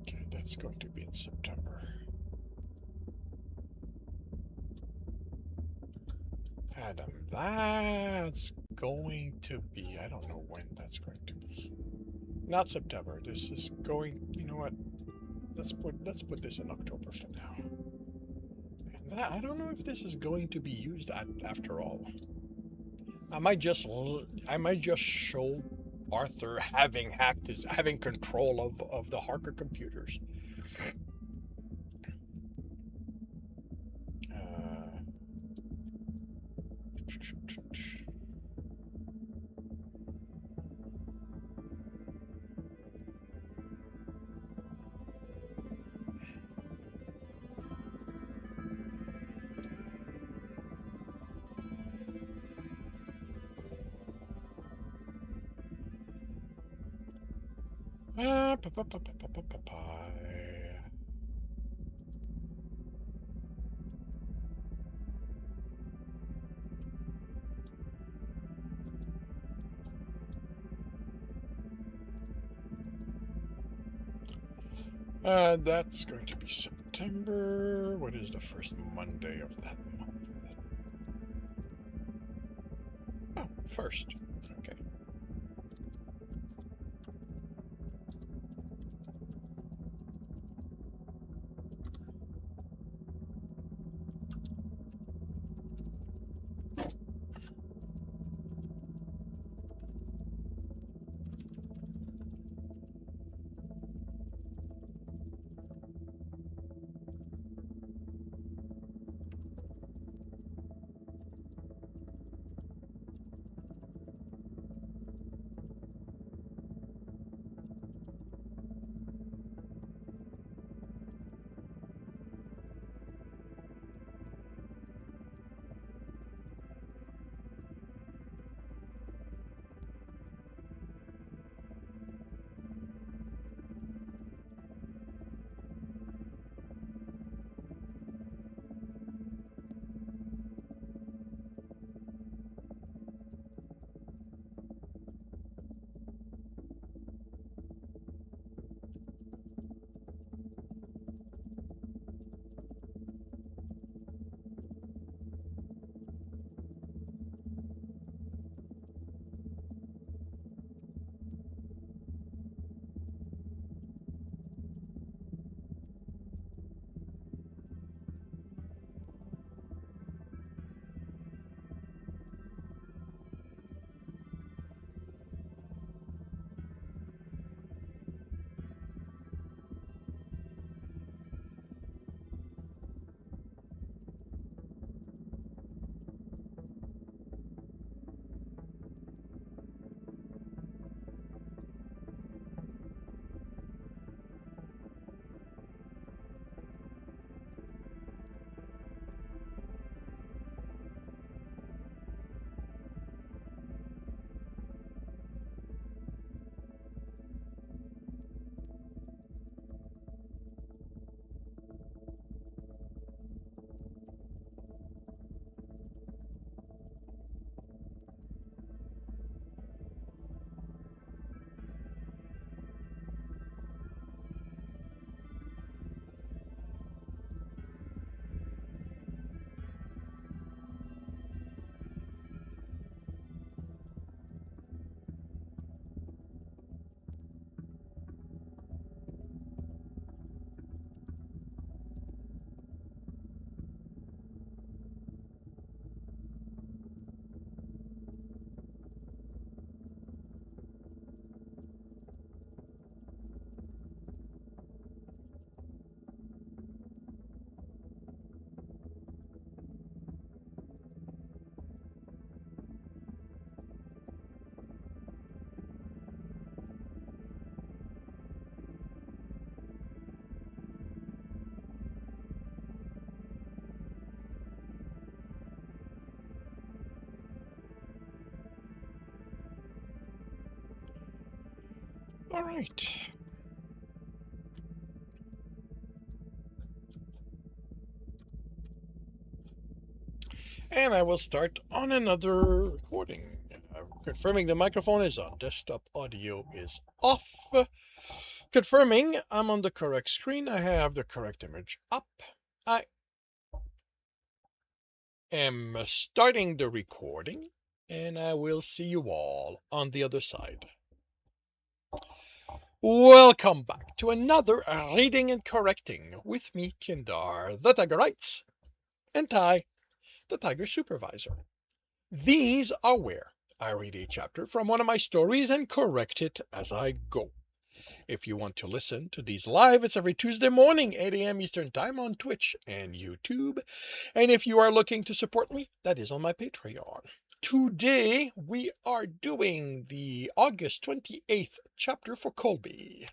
Okay, that's going to be in September. Adam, that's going to be, I don't know when that's going to be. Not September. This is going, you know what? Let's put this in October for now. And I don't know if this is going to be used after all. I might just show Arthur having control of the Harker computers. Uh, pa, pa, pa, pa, pa, pa, pa, pa. That's going to be September. What is the first Monday of that month? Oh, first. Okay. All right. And I will start on another recording. Confirming the microphone is on. Desktop audio is off. Confirming I'm on the correct screen. I have the correct image up. I am starting the recording, and I will see you all on the other side. Welcome back to another Reading and Correcting with me, Kindar, the Tiger Writes, and Ty, the Tiger Supervisor. These are where I read a chapter from one of my stories and correct it as I go. If you want to listen to these live, it's every Tuesday morning, 8 a.m. Eastern Time on Twitch and YouTube. And if you are looking to support me, that is on my Patreon. Today, we are doing the August 28th chapter for Colby.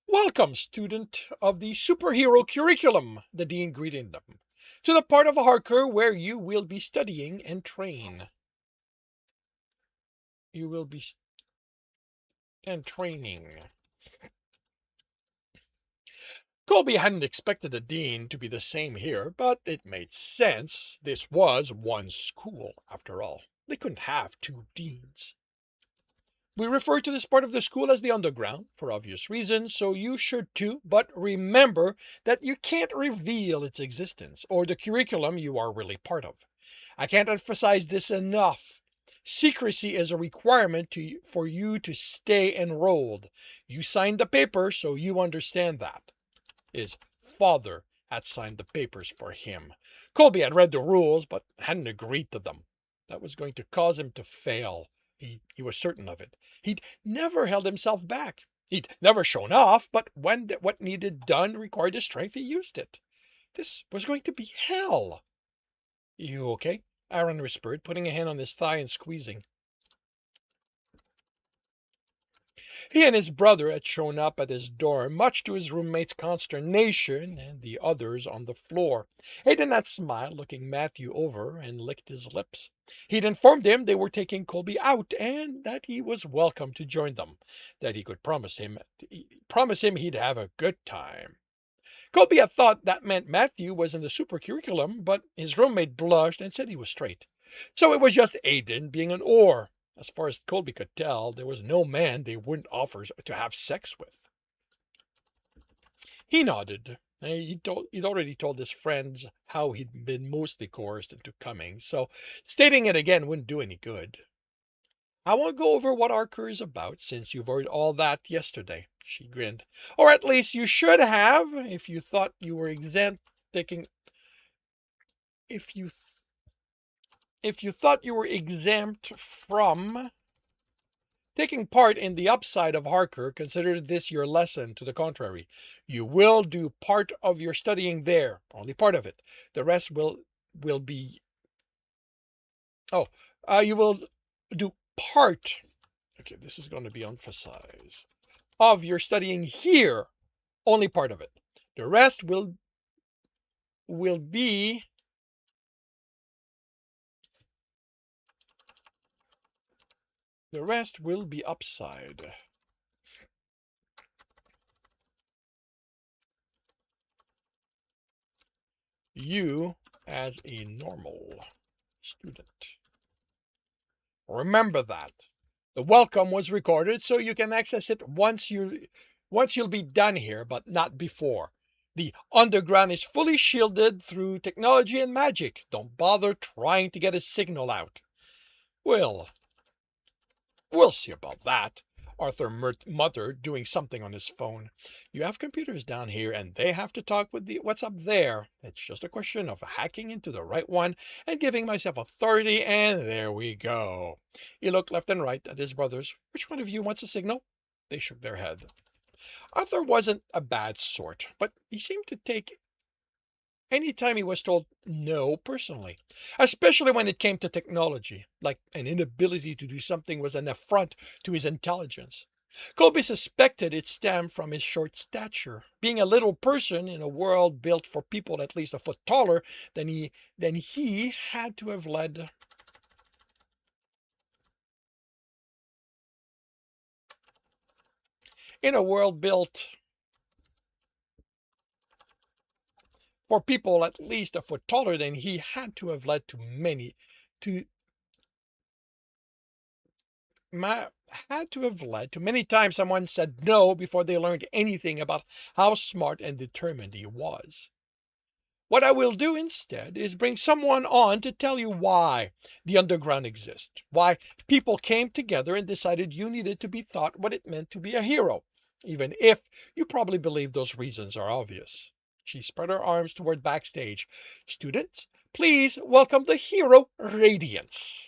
Welcome, student of the superhero curriculum, the dean greeted them, to the part of Harker where you will be studying and train. You will be training. Colby hadn't expected the dean to be the same here, but it made sense. This was one school, after all. They couldn't have two deans. We refer to this part of the school as the underground, for obvious reasons, so you should too, but remember that you can't reveal its existence, or the curriculum you are really part of. I can't emphasize this enough. Secrecy is a requirement for you to stay enrolled. You signed the paper, so you understand that. His father had signed the papers for him. Colby had read the rules, but hadn't agreed to them. That was going to cause him to fail. He was certain of it. He'd never held himself back. He'd never shown off, but when what needed done required his strength, he used it. This was going to be hell. You okay? Aaron whispered, putting a hand on his thigh and squeezing. He and his brother had shown up at his door, much to his roommate's consternation and the others on the floor. He did not smile, looking Matthew over, and licked his lips. He'd informed him they were taking Colby out, and that he was welcome to join them, that he could promise him he'd have a good time. Colby had thought that meant Matthew was in the super curriculum, but his roommate blushed and said he was straight. So it was just Aiden being an oar. As far as Colby could tell, there was no man they wouldn't offer to have sex with. He nodded. He'd already told his friends how he'd been mostly coerced into coming, so stating it again wouldn't do any good. I won't go over what Archer is about, since you've heard all that yesterday, she grinned. Or at least you should have, if you thought you were exempt taking... If you thought you were exempt from taking part in the upside of Harker, consider this your lesson. To the contrary, you will do part of your studying there, only part of it. The rest will be... you will do part... Okay, this is going to be emphasized. Of your studying here, only part of it. The rest will be... The rest will be upside. You as a normal student. Remember that. The welcome was recorded so you can access it once you'll be done here, but not before. The underground is fully shielded through technology and magic. Don't bother trying to get a signal out. We'll see about that, Arthur muttered, doing something on his phone. You have computers down here, and they have to talk with what's up there. It's just a question of hacking into the right one and giving myself authority, and there we go. He looked left and right at his brothers. Which one of you wants a signal? They shook their head. Arthur wasn't a bad sort, but he seemed to take any time he was told no personally, especially when it came to technology, like an inability to do something was an affront to his intelligence. Colby suspected it stemmed from his short stature. Being a little person in a world built for people at least a foot taller than he had to have led In a world built for people at least a foot taller than he, had to have led to many to ma- had to have led to many times someone said no before they learned anything about how smart and determined he was. What I will do instead is bring someone on to tell you why the underground exists, why people came together and decided you needed to be taught what it meant to be a hero, even if you probably believe those reasons are obvious. She spread her arms toward backstage. Students, please welcome the hero Radiance.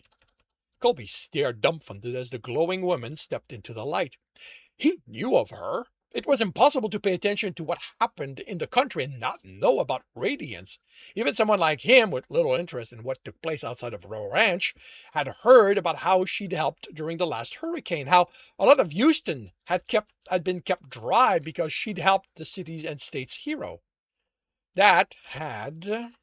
Colby stared dumbfounded as the glowing woman stepped into the light. He knew of her. It was impossible to pay attention to what happened in the country and not know about Radiance. Even someone like him, with little interest in what took place outside of Row Ranch, had heard about how she'd helped during the last hurricane, how a lot of Houston had been kept dry because she'd helped the city's and state's hero. That had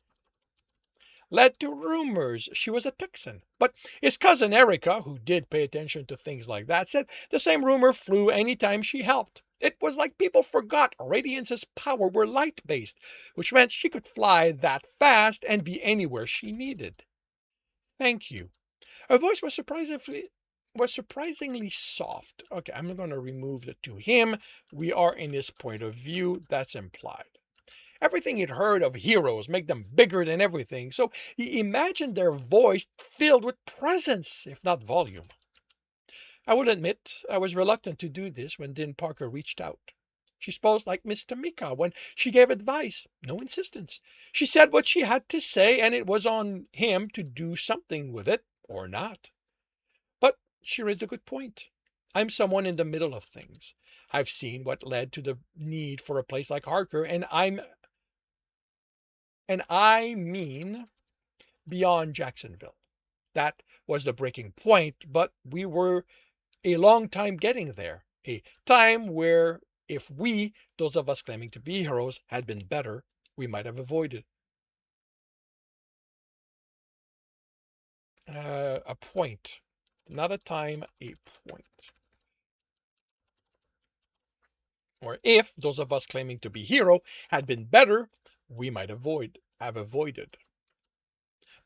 led to rumors she was a Texan. But his cousin Erica, who did pay attention to things like that, said the same rumor flew anytime she helped. It was like people forgot Radiance's power were light based, which meant she could fly that fast and be anywhere she needed. Thank you. Her voice was surprisingly soft. Okay, I'm going to remove the to him. We are in his point of view. That's implied. Everything he'd heard of heroes make them bigger than everything, so he imagined their voice filled with presence, if not volume. I will admit I was reluctant to do this when Din Parker reached out. She spoke like Miss Tamika when she gave advice, no insistence. She said what she had to say, and it was on him to do something with it or not. But she raised a good point. I'm someone in the middle of things. I've seen what led to the need for a place like Harker, and I mean beyond Jacksonville. That was the breaking point, but we were a long time getting there. A time where if we, those of us claiming to be heroes, had been better, we might have avoided. A point. Not a time, a point. Or if those of us claiming to be hero had been better, we might have avoided.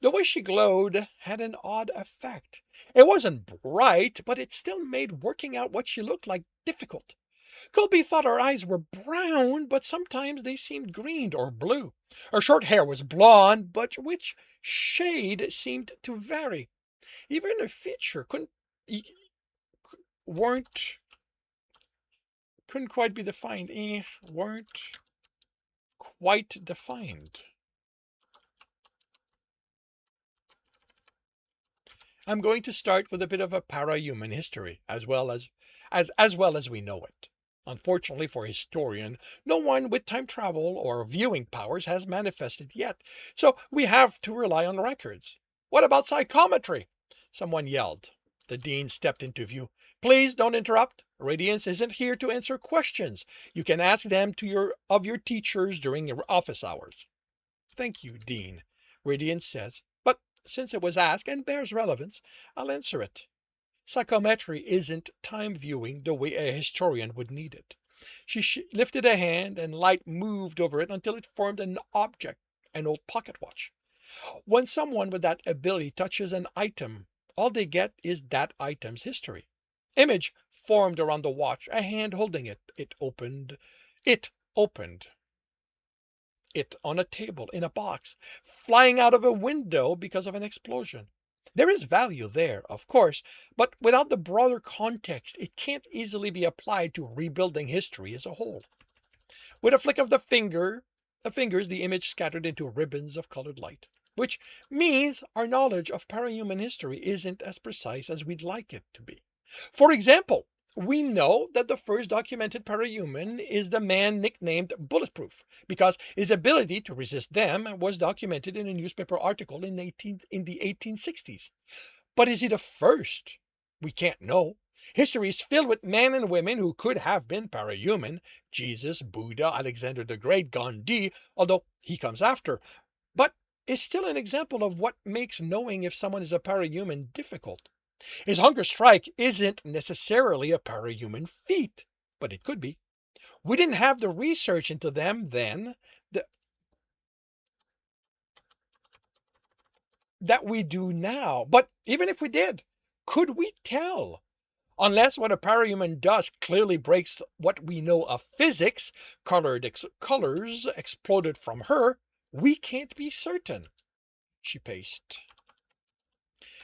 The way she glowed had an odd effect. It wasn't bright, but it still made working out what she looked like difficult. Colby thought her eyes were brown, but sometimes they seemed green or blue. Her short hair was blonde, but which shade seemed to vary. Even her feature weren't couldn't quite be defined. Weren't quite defined. I'm going to start with a bit of a para-human history, as well as we know it. Unfortunately for a historian, no one with time travel or viewing powers has manifested yet, so we have to rely on records. What about psychometry? Someone yelled. The dean stepped into view. Please don't interrupt. Radiance isn't here to answer questions. You can ask them of your teachers during your office hours. Thank you, Dean, Radiance says, but since it was asked and bears relevance, I'll answer it. Psychometry isn't time viewing the way a historian would need it. She lifted a hand and light moved over it until it formed an object, an old pocket watch. When someone with that ability touches an item, all they get is that item's history. Image formed around the watch, a hand holding it. It opened it on a table, in a box, flying out of a window because of an explosion. There is value there, of course, but without the broader context, it can't easily be applied to rebuilding history as a whole. With a flick of the fingers, the image scattered into ribbons of colored light, which means our knowledge of parahuman history isn't as precise as we'd like it to be. For example, we know that the first documented parahuman is the man nicknamed Bulletproof, because his ability to resist them was documented in a newspaper article in the 1860s. But is he the first? We can't know. History is filled with men and women who could have been parahuman: Jesus, Buddha, Alexander the Great, Gandhi, although he comes after, but is still an example of what makes knowing if someone is a parahuman difficult. His hunger strike isn't necessarily a parahuman feat. but it could be. We didn't have the research into them then that, that we do now. But even if we did, could we tell? Unless what a parahuman does clearly breaks what we know of physics, colors exploded from her, we can't be certain. She paced.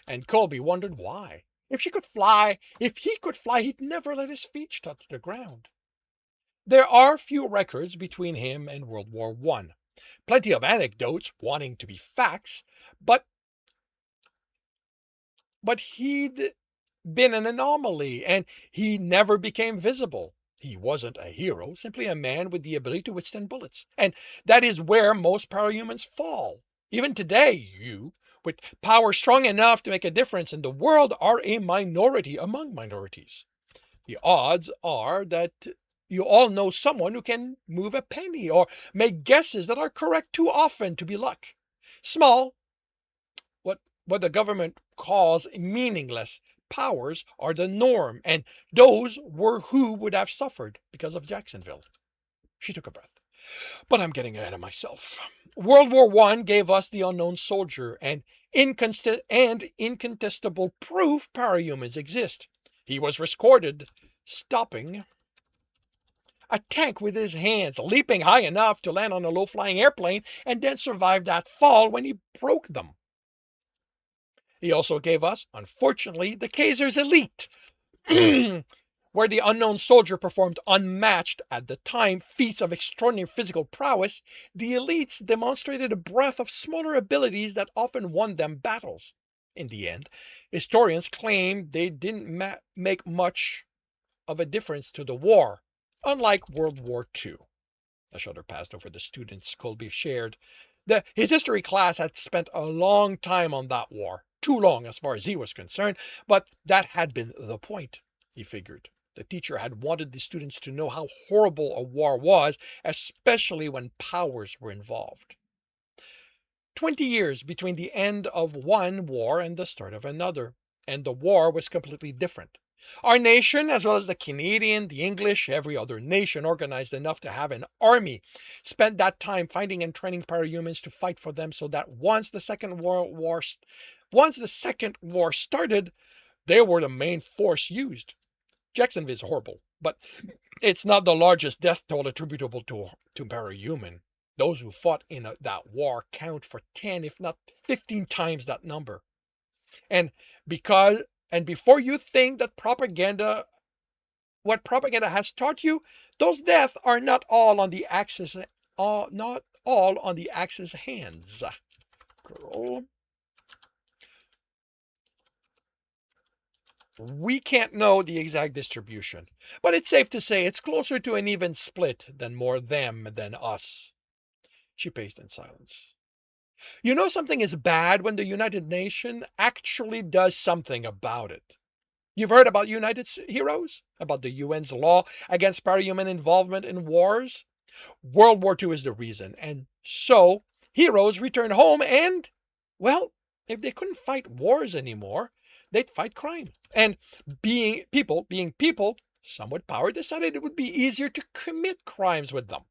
And Colby wondered why. If she could fly, if he could fly, he'd never let his feet touch the ground. There are few records between him and World War I. Plenty of anecdotes wanting to be facts, but he'd been an anomaly and he never became visible. He wasn't a hero, simply a man with the ability to withstand bullets. And that is where most parahumans fall. Even today, you, with power strong enough to make a difference in the world, are a minority among minorities. The odds are that you all know someone who can move a penny or make guesses that are correct too often to be luck. Small, what the government calls meaningless powers are the norm, and those were who would have suffered because of Jacksonville. She took a breath. But I'm getting ahead of myself. World War I gave us the unknown soldier and incontestable proof parahumans exist. He was recorded stopping a tank with his hands, leaping high enough to land on a low-flying airplane, and then survived that fall when he broke them. He also gave us, unfortunately, the Kaiser's Elite, where the unknown soldier performed unmatched at the time feats of extraordinary physical prowess. The elites demonstrated a breadth of smaller abilities that often won them battles. In the end, historians claim they didn't make much of a difference to the war, unlike World War II. A shudder passed over the students Colby shared. His history class had spent a long time on that war. Too long as far as he was concerned, but that had been the point, he figured. The teacher had wanted the students to know how horrible a war was, especially when powers were involved. 20 years between the end of one war and the start of another, and the war was completely different. Our nation, as well as the Canadian, the English, every other nation organized enough to have an army, spent that time finding and training parahumans to fight for them so that once the Second War started, they were the main force used. Jacksonville is horrible, but it's not the largest death toll attributable to parahuman. Those who fought in that war count for 10, if not 15 times that number. And before you think that what propaganda has taught you, those deaths are not all on the Axis, hands. Girl. We can't know the exact distribution, but it's safe to say it's closer to an even split than more them than us. She paced in silence. You know something is bad when the United Nations actually does something about it. You've heard about United Heroes? About the UN's law against parahuman involvement in wars? World War II is the reason, and so heroes return home and, well, if they couldn't fight wars anymore, they'd fight crime. And being people, some with power decided it would be easier to commit crimes with them.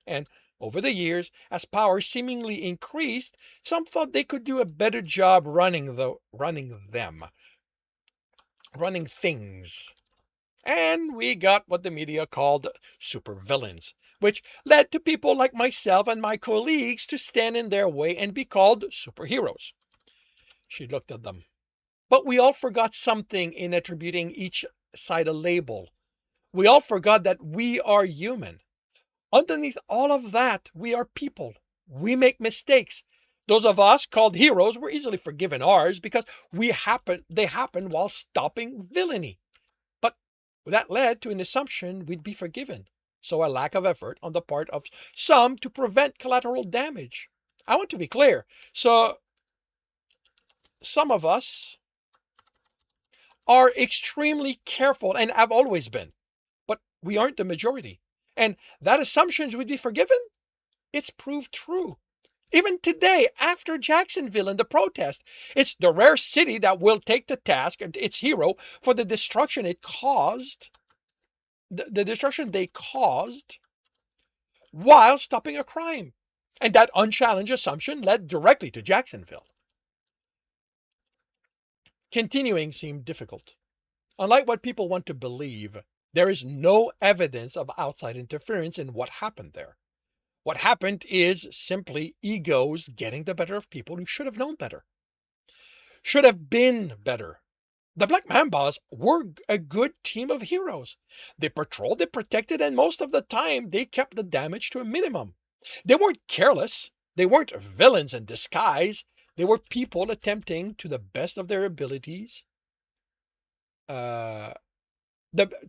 And over the years, as power seemingly increased, some thought they could do a better job running things. And we got what the media called supervillains, which led to people like myself and my colleagues to stand in their way and be called superheroes. She looked at them. But we all forgot something in attributing each side a label. We all forgot that we are human. Underneath all of that, we are people. We make mistakes. Those of us called heroes were easily forgiven ours because they happened while stopping villainy. But that led to an assumption we'd be forgiven. So a lack of effort on the part of some to prevent collateral damage. I want to be clear. So some of us are extremely careful and have always been, but we aren't the majority. And that assumptions would be forgiven, it's proved true. Even today, after Jacksonville and the protest, it's the rare city that will take to task its hero for the destruction it caused. the destruction they caused while stopping a crime. And that unchallenged assumption led directly to Jacksonville. Continuing seemed difficult. Unlike what people want to believe, there is no evidence of outside interference in what happened there. What happened is simply egos getting the better of people who should have known better, should have been better. The Black Mambas were a good team of heroes. They patrolled, they protected, and most of the time they kept the damage to a minimum. They weren't careless. They weren't villains in disguise. They were people attempting to the best of their abilities uh,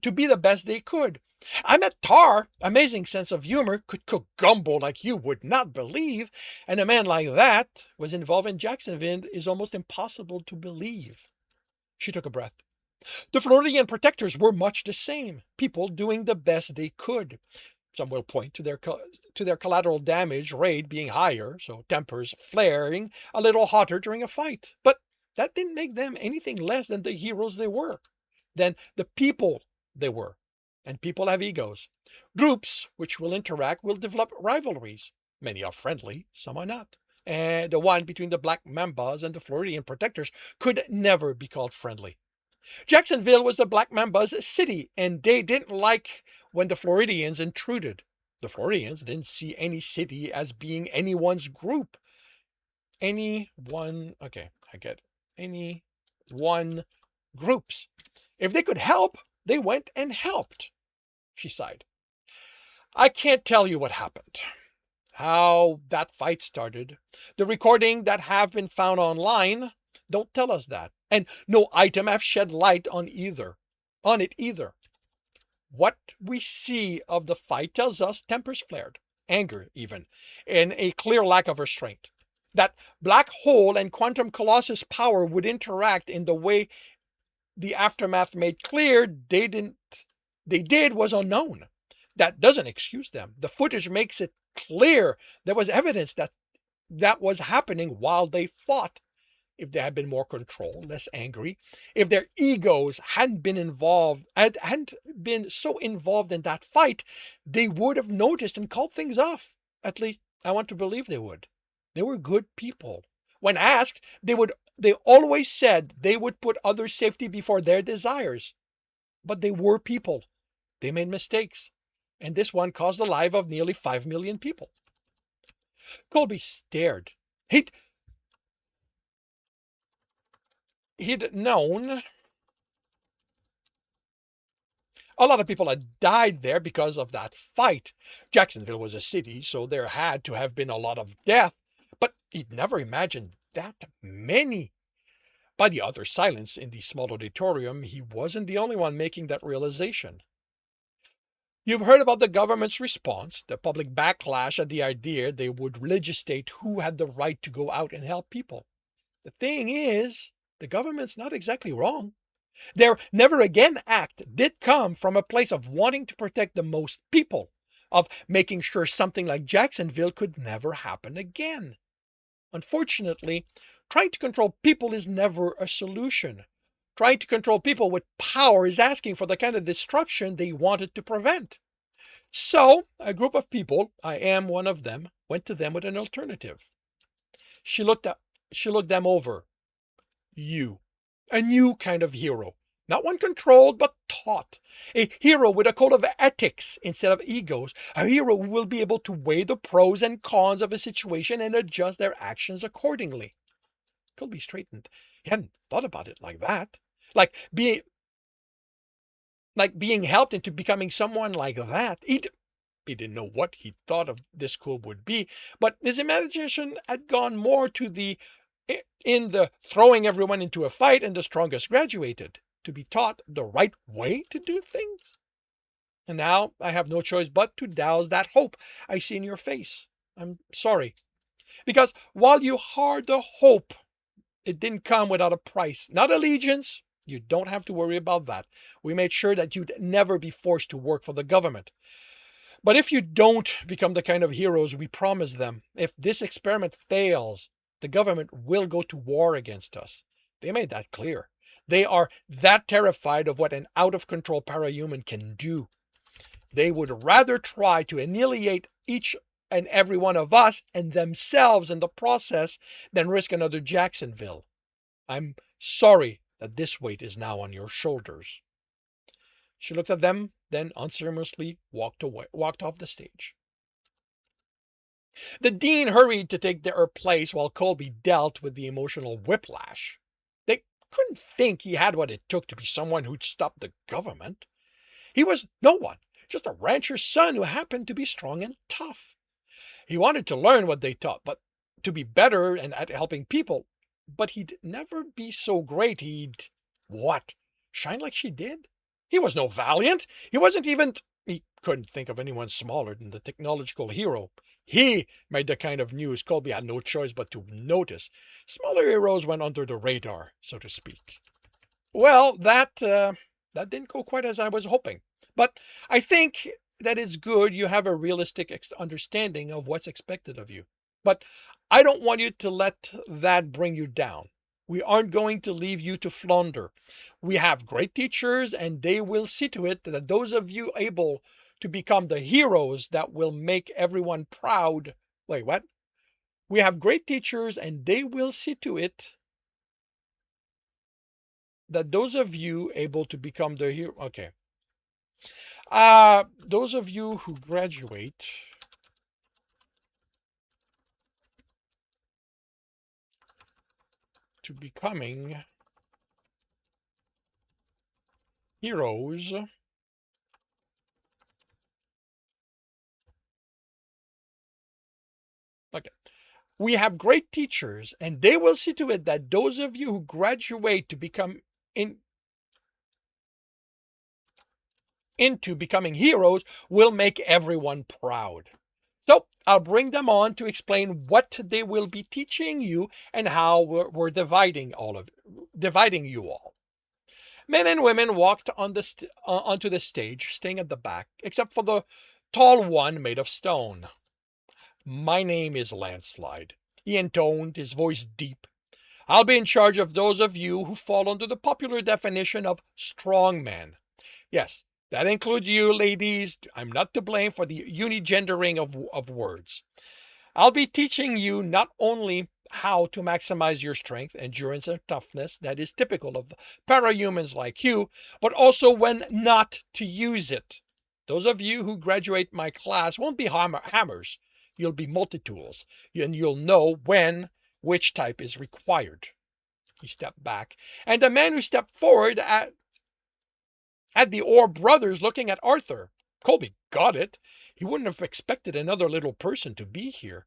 to be the best they could. I met Tar, amazing sense of humor, could cook gumbo like you would not believe, and a man like that was involved in Jacksonville is almost impossible to believe. She took a breath. The Floridian protectors were much the same, people doing the best they could. Some will point to their collateral damage rate being higher, so tempers flaring a little hotter during a fight. But that didn't make them anything less than the heroes they were, than the people they were. And people have egos. Groups which will interact will develop rivalries. Many are friendly, some are not. And the one between the Black Mambas and the Floridian protectors could never be called friendly. Jacksonville was the Black Mamba's city, and they didn't like when the Floridians intruded. The Floridians didn't see any city as being anyone's group. Any one, okay, I get it. Any one groups. If they could help, they went and helped. She sighed. I can't tell you what happened, how that fight started. The recording that have been found online don't tell us that. And no item have shed light on it either. What we see of the fight tells us tempers flared, anger even, and a clear lack of restraint. That black hole and quantum colossus power would interact in the way the aftermath made clear they did was unknown. That doesn't excuse them. The footage makes it clear there was evidence that was happening while they fought. If they had been more controlled, less angry, if their egos hadn't been so involved in that fight, they would have noticed and called things off. At least I want to believe they would. They were good people. When asked, they always said they would put others' safety before their desires. But they were people. They made mistakes. And this one caused the life of nearly 5 million people. Colby stared. He'd known a lot of people had died there because of that fight. Jacksonville was a city, so there had to have been a lot of death, but he'd never imagined that many. By the other silence in the small auditorium, he wasn't the only one making that realization. You've heard about the government's response, the public backlash at the idea they would legislate who had the right to go out and help people. The thing is, the government's not exactly wrong. Their Never Again Act did come from a place of wanting to protect the most people, of making sure something like Jacksonville could never happen again. Unfortunately, trying to control people is never a solution. Trying to control people with power is asking for the kind of destruction they wanted to prevent. So, a group of people, I am one of them, went to them with an alternative. She looked them over. You. A new kind of hero. Not one controlled, but taught. A hero with a code of ethics instead of egos. A hero who will be able to weigh the pros and cons of a situation and adjust their actions accordingly. Colby straightened. He hadn't thought about it like that. Like being helped into becoming someone like that. He didn't know what he thought of this school would be, but his imagination had gone more to the throwing everyone into a fight and the strongest graduated, to be taught the right way to do things. And now I have no choice but to douse that hope I see in your face. I'm sorry. Because while you had the hope, it didn't come without a price. Not allegiance. You don't have to worry about that. We made sure that you'd never be forced to work for the government. But if you don't become the kind of heroes we promised them, if this experiment fails, the government will go to war against us. They made that clear. They are that terrified of what an out-of-control parahuman can do. They would rather try to annihilate each and every one of us and themselves in the process than risk another Jacksonville. I'm sorry that this weight is now on your shoulders. She looked at them, then unceremoniously walked off the stage. The dean hurried to take their place while Colby dealt with the emotional whiplash. They couldn't think he had what it took to be someone who'd stop the government. He was no one, just a rancher's son who happened to be strong and tough. He wanted to learn what they taught, but to be better and at helping people. But he'd never be so great he'd what? Shine like she did? He was no valiant. He wasn't even he couldn't think of anyone smaller than the technological hero. He made the kind of news Colby had no choice but to notice. Smaller heroes went under the radar, so to speak. Well, that didn't go quite as I was hoping. But I think that it's good you have a realistic understanding of what's expected of you. But I don't want you to let that bring you down. We aren't going to leave you to flounder. We have great teachers, and they will see to it that those of you able to become the heroes that will make everyone proud. Wait, what? We have great teachers, and they will see to it that those of you able to become the hero. Okay. Those of you who graduate to becoming heroes. Okay. We have great teachers, and they will see to it that those of you who graduate to become into becoming heroes will make everyone proud. So I'll bring them on to explain what they will be teaching you and how we're dividing you all. Men and women walked onto the stage, staying at the back, except for the tall one made of stone. My name is Landslide. He intoned, his voice deep. I'll be in charge of those of you who fall under the popular definition of strong men. Yes, that includes you, ladies. I'm not to blame for the unigendering of words. I'll be teaching you not only how to maximize your strength, endurance, and toughness that is typical of parahumans like you, but also when not to use it. Those of you who graduate my class won't be hammers. You'll be multi-tools, and you'll know when which type is required. He stepped back, and the man who stepped forward had the Orr brothers looking at Arthur. Colby got it. He wouldn't have expected another little person to be here.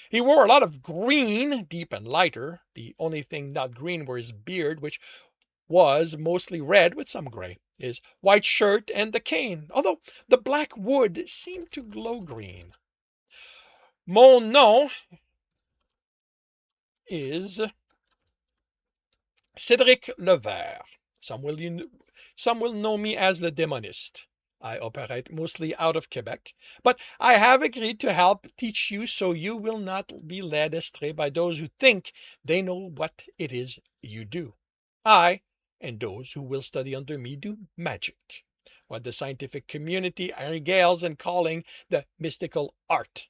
He wore a lot of green, deep and lighter. The only thing not green were his beard, which was mostly red with some gray, his white shirt, and the cane, although the black wood seemed to glow green. Mon nom is Cédric Levert. Some will know me as Le Démoniste. I operate mostly out of Quebec, but I have agreed to help teach you so you will not be led astray by those who think they know what it is you do. I and those who will study under me do magic, what the scientific community regales in calling the mystical art.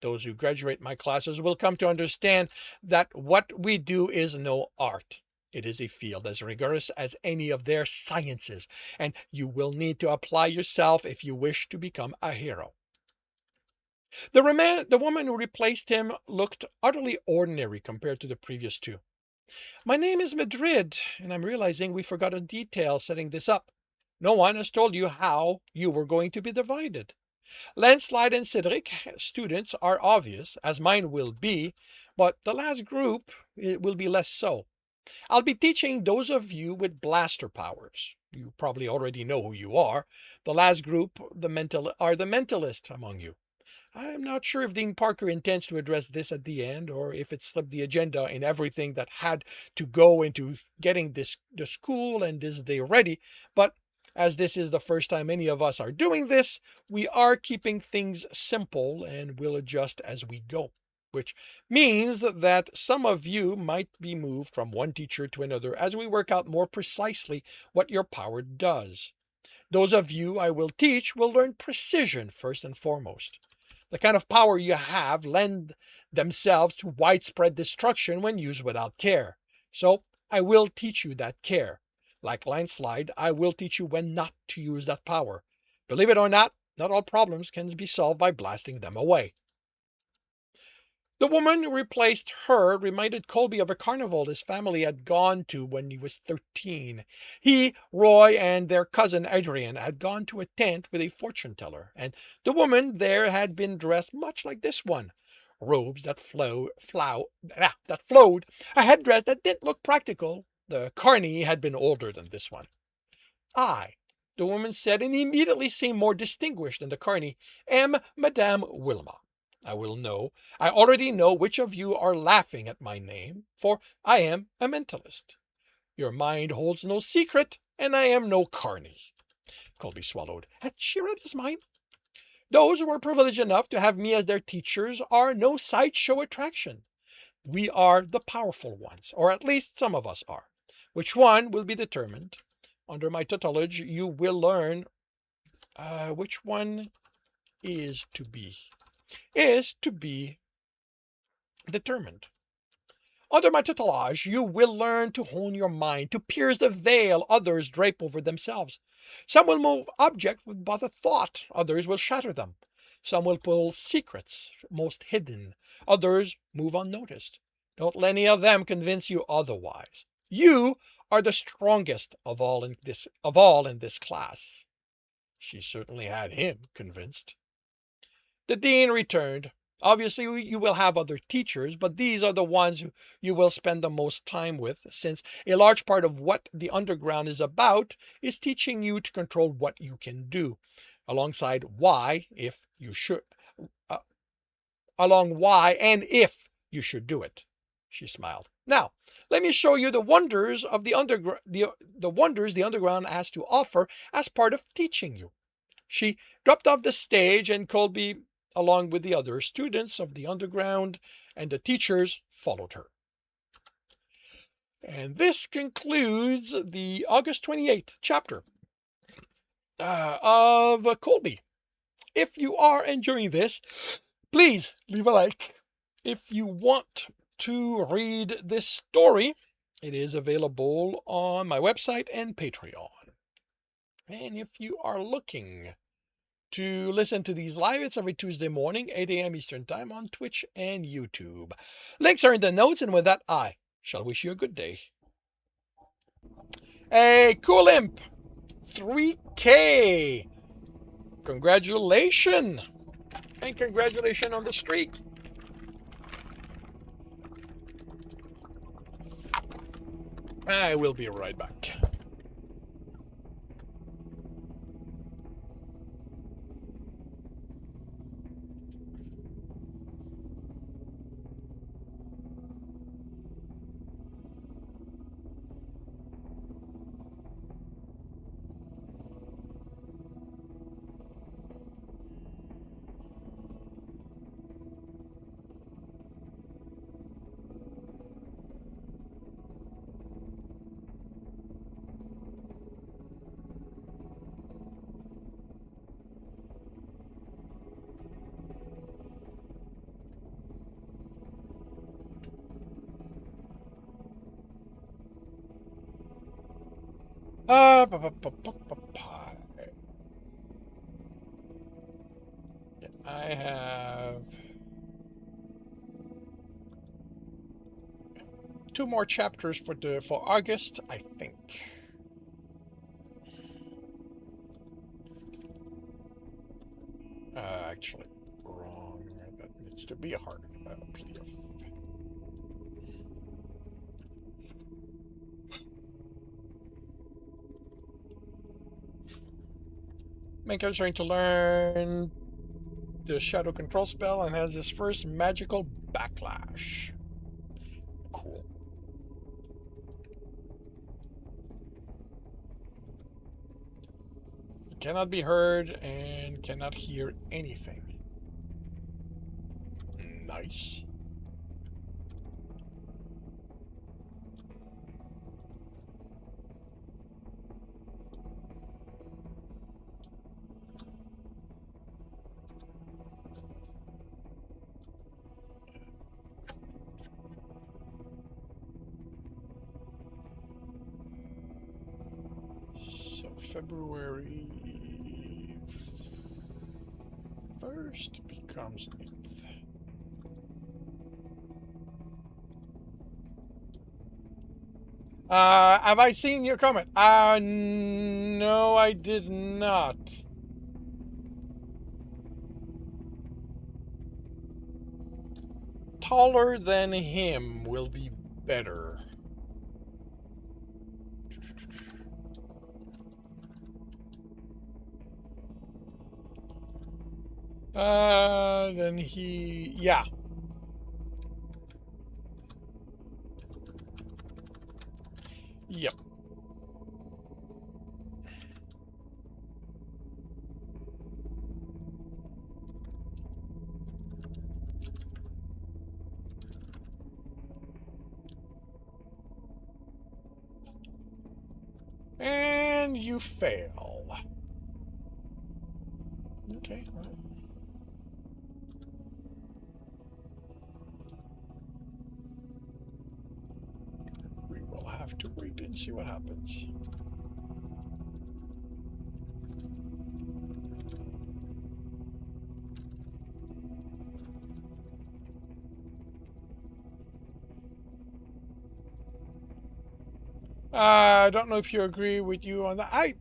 Those who graduate my classes will come to understand that what we do is no art. It is a field as rigorous as any of their sciences, and you will need to apply yourself if you wish to become a hero. The woman who replaced him looked utterly ordinary compared to the previous two. My name is Madrid, and I'm realizing we forgot a detail setting this up. No one has told you how you were going to be divided. Landslide and Cedric students are obvious, as mine will be, but the last group will be less so. I'll be teaching those of you with blaster powers. You probably already know who you are. The last group are the mentalists among you. I'm not sure if Dean Parker intends to address this at the end or if it slipped the agenda in everything that had to go into getting the school and this day ready, but as this is the first time any of us are doing this, we are keeping things simple and will adjust as we go, which means that some of you might be moved from one teacher to another as we work out more precisely what your power does. Those of you I will teach will learn precision first and foremost. The kind of power you have lend themselves to widespread destruction when used without care. So I will teach you that care. Like landslide, I will teach you when not to use that power. Believe it or not all problems can be solved by blasting them away. The woman who replaced her reminded Colby of a carnival his family had gone to when he was 13. He, Roy, and their cousin Adrian had gone to a tent with a fortune teller, and the woman there had been dressed much like this one. Robes that flowed, a headdress that didn't look practical. The carney had been older than this one. I, the woman said, and immediately seemed more distinguished than the carney, am Madame Wilma. I already know which of you are laughing at my name, for I am a mentalist. Your mind holds no secret, and I am no carney. Colby swallowed. Had she read his mind? Those who are privileged enough to have me as their teachers are no sideshow attraction. We are the powerful ones, or at least some of us are. Which one will be determined. Under my tutelage, you will learn which one is to be determined. Under my tutelage, you will learn to hone your mind, to pierce the veil others drape over themselves. Some will move objects with but a thought, others will shatter them. Some will pull secrets most hidden, others move unnoticed. Don't let any of them convince you otherwise. You are the strongest of all in this class. She certainly had him convinced. The dean returned. Obviously, you will have other teachers, but these are the ones who you will spend the most time with, since a large part of what the underground is about is teaching you to control what you can do, alongside why, if you should, uh, along why and if you should do it. She smiled. Now, let me show you the wonders of the underground, the wonders the underground has to offer as part of teaching you. She dropped off the stage, and Colby, along with the other students of the underground and the teachers, followed her. And this concludes the August 28th chapter of Colby. If you are enjoying this, please leave a like. If you want to read this story, it is available on my website and Patreon. And if you are looking to listen to these live, it's every Tuesday morning, 8 a.m. Eastern Time on Twitch and YouTube. Links are in the notes, and with that, I shall wish you a good day. Hey, Cool Imp, 3K. Congratulations. And congratulations on the streak. I will be right back. I have 2 more chapters for August, I think. Actually, wrong. That needs to be a hard PDF. Main character trying to learn the shadow control spell and has his first magical backlash. Cool. He cannot be heard and cannot hear anything. Nice. February 1st becomes 8th. Have I seen your comment? No, I did not. Taller than him will be better. Then he, yeah. Yep. And you fail. Okay, well. We will have to wait and see what happens. I don't know if you agree with you on that.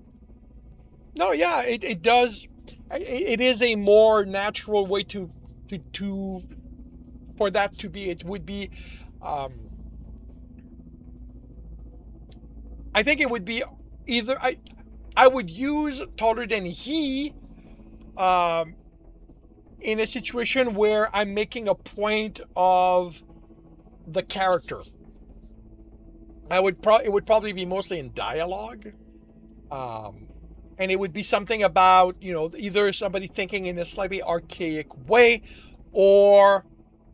No, yeah, it does. It is a more natural way to for that to be. It would be. I think it would be either I would use taller than he um, in a situation where I'm making a point of the character. It would probably be mostly in dialogue. Um, and it would be something about, either somebody thinking in a slightly archaic way or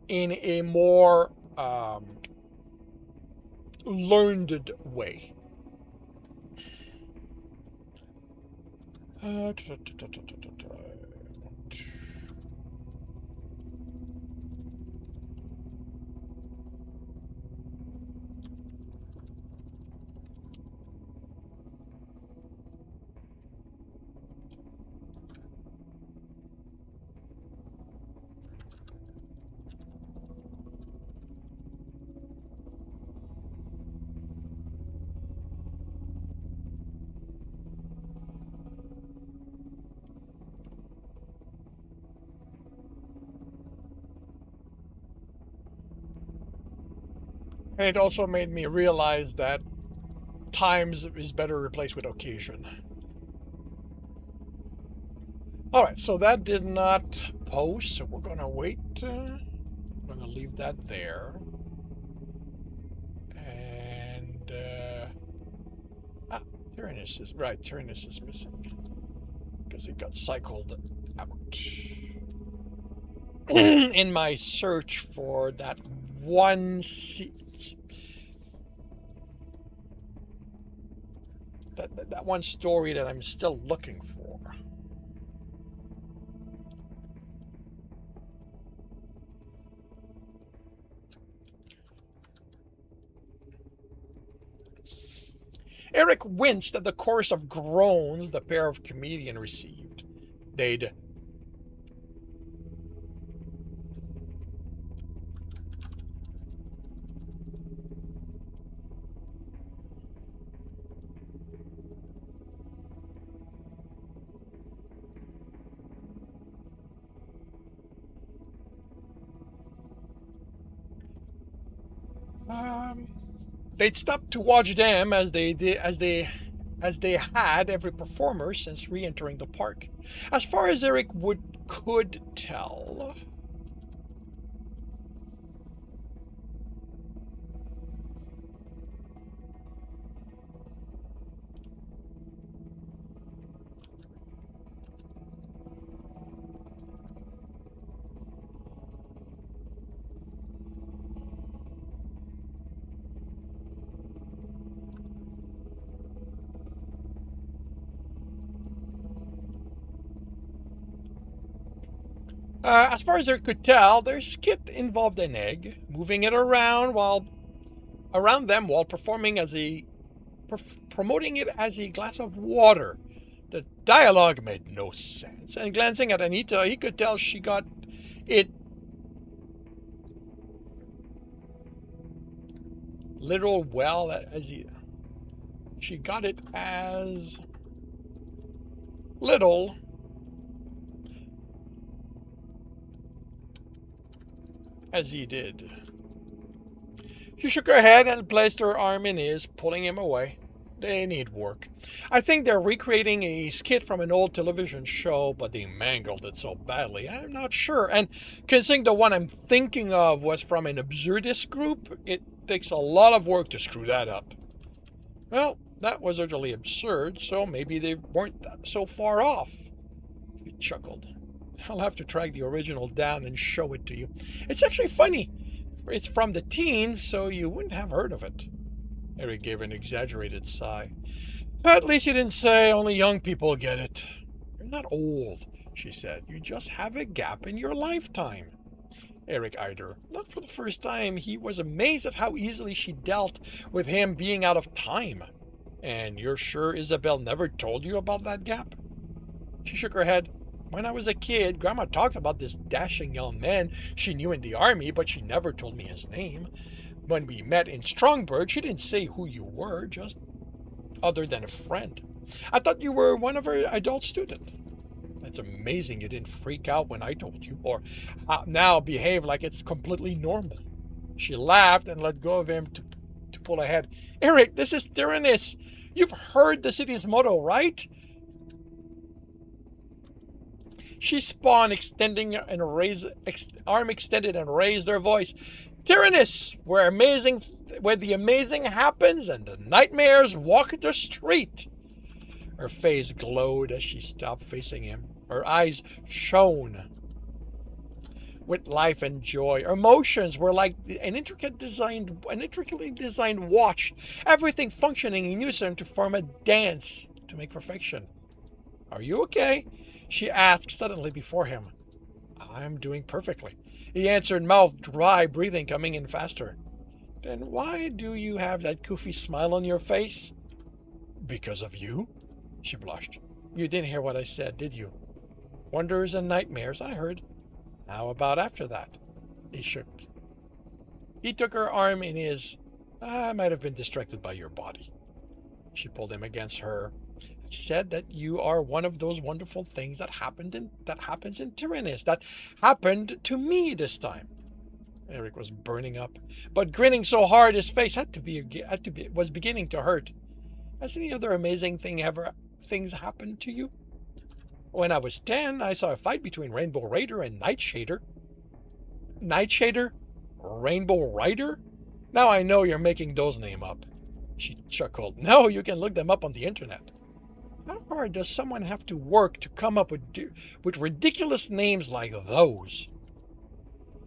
in a more learned way. And it also made me realize that times is better replaced with occasion. All right, so that did not post, so we're going to wait. I'm going to leave that there. And, Tyrannus is, right, Tyrannus is missing. Because it got cycled out. In my search for that one that one story that I'm still looking for. Eric winced at the chorus of groans the pair of comedian received. They'd they'd stopped to watch them as they had every performer since re-entering the park. As far as Eric could tell. As far as Eric could tell, their skit involved an egg, moving it around them while performing as a promoting it as a glass of water. The dialogue made no sense, and glancing at Anita, he could tell she got it literal well as she got it as little as he did. She shook her head and placed her arm in his, pulling him away. They need work. I think they're recreating a skit from an old television show, but they mangled it so badly. I'm not sure. And considering the one I'm thinking of was from an absurdist group, it takes a lot of work to screw that up. Well, that was utterly absurd, so maybe they weren't so far off. He chuckled. I'll have to track the original down and show it to you. It's actually funny. It's from the teens, so you wouldn't have heard of it. Eric gave an exaggerated sigh. At least you didn't say only young people get it. You're not old, she said. You just have a gap in your lifetime. Eric eyed her. Not for the first time. He was amazed at how easily she dealt with him being out of time. And you're sure Isabel never told you about that gap? She shook her head. When I was a kid, Grandma talked about this dashing young man she knew in the army, but she never told me his name. When we met in Strongburg, she didn't say who you were, just other than a friend. I thought you were one of her adult students. It's amazing you didn't freak out when I told you, or now behave like it's completely normal. She laughed and let go of him to pull ahead. Eric, this is Tyrannus. You've heard the city's motto, right? She spun, arm extended and raised her voice. Tyrannus, where the amazing happens and the nightmares walk the street. Her face glowed as she stopped facing him. Her eyes shone with life and joy. Her motions were like an intricately designed watch, everything functioning in unison to form a dance to make perfection. Are you okay? She asked suddenly before him. I'm doing perfectly, he answered, mouth dry, breathing coming in faster. Then why do you have that goofy smile on your face? Because of you? She blushed. You didn't hear what I said, did you? Wonders and nightmares, I heard. How about after that? He shook. He took her arm in his. I might have been distracted by your body. She pulled him against her. Said that you are one of those wonderful things that happens in Tyrannus, that happened to me this time. Eric was burning up, but grinning so hard his face was beginning to hurt. Has any other amazing things happened to you? When I was 10, I saw a fight between Rainbow Raider and Nightshader. Nightshader? Rainbow Rider? Now I know you're making those names up. She chuckled. No, you can look them up on the internet. How hard does someone have to work to come up with ridiculous names like those?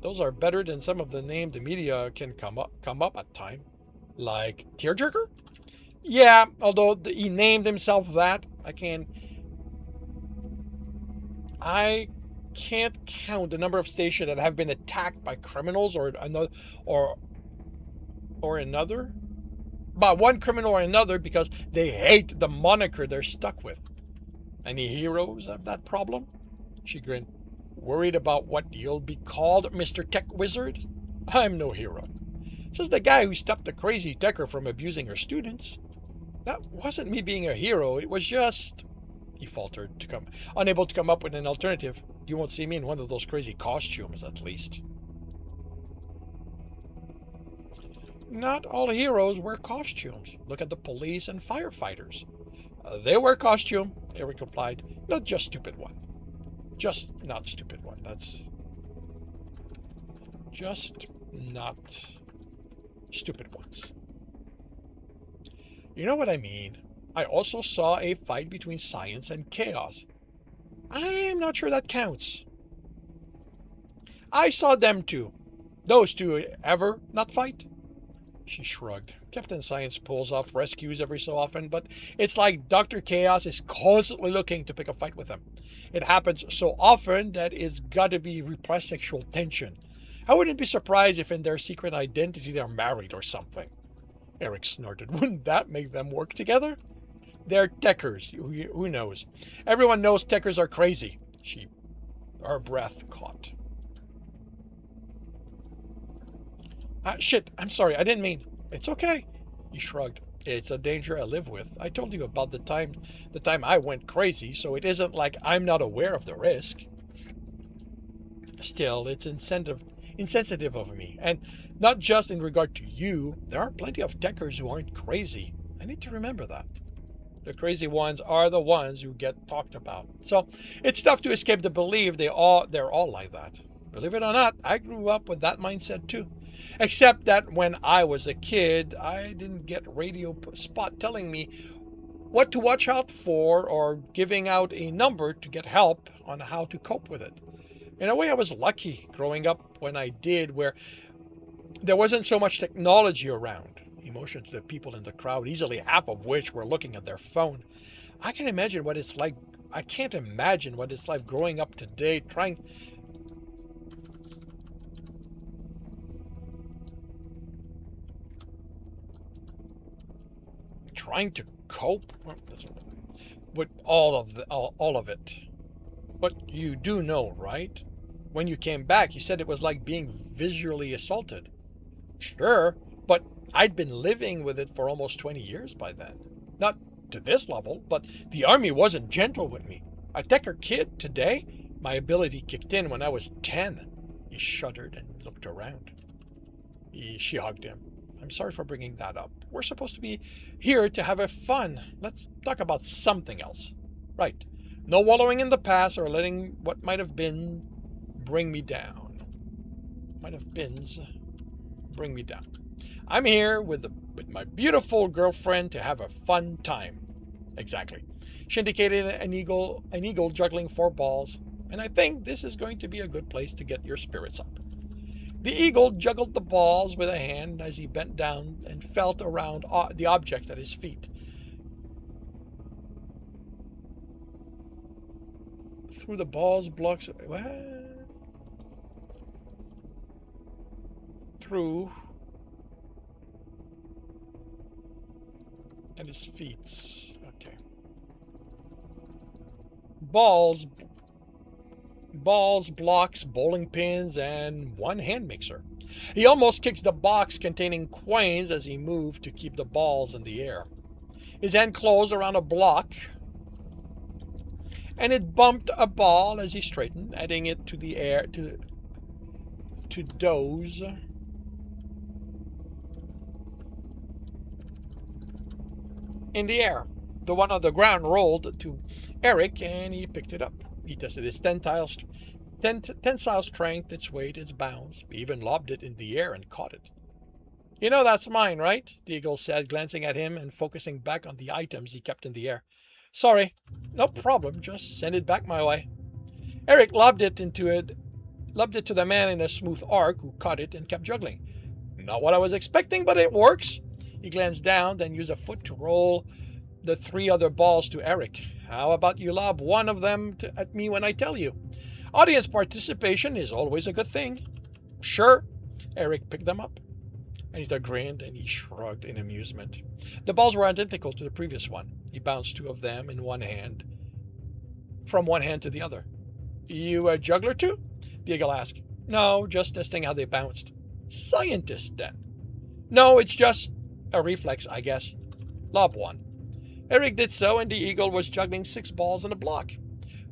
Those are better than some of the names the media can come up at time. Like Tearjerker? Yeah, although he named himself that, I can't count the number of stations that have been attacked by criminals or another. By one criminal or another because they hate the moniker they're stuck with. Any heroes of that problem? She grinned. Worried about what you'll be called, Mr. Tech Wizard? I'm no hero. Says the guy who stopped the crazy techer from abusing her students. That wasn't me being a hero, it was just... He faltered, unable to come up with an alternative. You won't see me in one of those crazy costumes, at least. Not all heroes wear costumes. Look at the police and firefighters. They wear costume, Eric replied. Not just stupid one. Just not stupid one. That's... Just not stupid ones. You know what I mean? I also saw a fight between science and chaos. I'm not sure that counts. I saw them too. Those two ever not fight? She shrugged. Captain Science pulls off rescues every so often, but it's like Dr. Chaos is constantly looking to pick a fight with him. It happens so often that it's got to be repressed sexual tension. I wouldn't be surprised if in their secret identity they're married or something. Eric snorted. Wouldn't that make them work together? They're techers. Who knows? Everyone knows techers are crazy. Her breath caught. Shit, I'm sorry, I didn't mean. It's okay. He shrugged. It's a danger I live with. I told you about the time I went crazy, so it isn't like I'm not aware of the risk. Still, it's insensitive of me. And not just in regard to you. There are plenty of techers who aren't crazy. I need to remember that. The crazy ones are the ones who get talked about. So it's tough to escape the belief they're all like that. Believe it or not, I grew up with that mindset too. Except that when I was a kid, I didn't get radio spot telling me what to watch out for or giving out a number to get help on how to cope with it. In a way, I was lucky growing up when I did, where there wasn't so much technology around. Emotion to the people in the crowd, easily half of which were looking at their phone. I can't imagine what it's like. I can't imagine what it's like growing up today, trying to cope with all of it. But you do know, right? When you came back, you said it was like being visually assaulted. Sure, but I'd been living with it for almost 20 years by then. Not to this level, but the army wasn't gentle with me. A Tecker kid today, my ability kicked in when I was 10. He shuddered and looked around. She hugged him. I'm sorry for bringing that up. We're supposed to be here to have a fun. Let's talk about something else. Right. No wallowing in the past or letting what might have been bring me down. Might have beens bring me down. I'm here with my beautiful girlfriend to have a fun time. Exactly. She indicated an eagle juggling 4 balls, and I think this is going to be a good place to get your spirits up. The eagle juggled the balls with a hand as he bent down and felt around the object at his feet. Through the balls blocks. What? Through. At his feet. Okay. Balls, blocks, bowling pins, and one hand mixer. He almost kicks the box containing coins as he moved to keep the balls in the air. His hand closed around a block, and it bumped a ball as he straightened, adding it to the air to doze. In the air. The one on the ground rolled to Eric, and he picked it up. He tested his tensile strength, its weight, its bounce. He even lobbed it in the air and caught it. You know that's mine, right? The eagle said, glancing at him and focusing back on the items he kept in the air. Sorry. No problem. Just send it back my way. Eric lobbed it to the man in a smooth arc, who caught it and kept juggling. Not what I was expecting, but it works. He glanced down, then used a foot to roll the 3 other balls to Eric. How about you lob one of them at me when I tell you? Audience participation is always a good thing. Sure. Eric picked them up. Anita grinned and he shrugged in amusement. The balls were identical to the previous one. He bounced 2 of them in one hand, from one hand to the other. You a juggler too? The eagle asked. No, just testing how they bounced. Scientist, then. No, it's just a reflex, I guess. Lob one. Eric did so, and the eagle was juggling 6 balls in a block.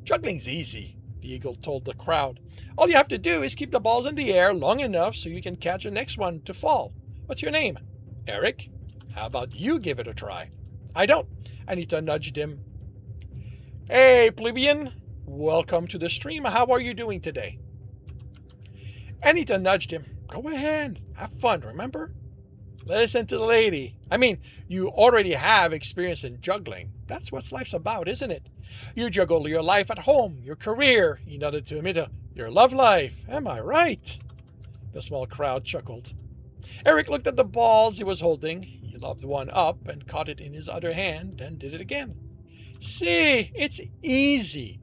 Juggling's easy, the eagle told the crowd. All you have to do is keep the balls in the air long enough so you can catch the next one to fall. What's your name? Eric? How about you give it a try? I don't. Anita nudged him. Hey, plebeian. Welcome to the stream. How are you doing today? Anita nudged him. Go ahead. Have fun, remember? Listen to the lady. I mean, you already have experience in juggling. That's what life's about, isn't it? You juggle your life at home, your career. He nodded to Amita. Your love life. Am I right? The small crowd chuckled. Eric looked at the balls he was holding. He lobbed one up and caught it in his other hand, then did it again. See, it's easy.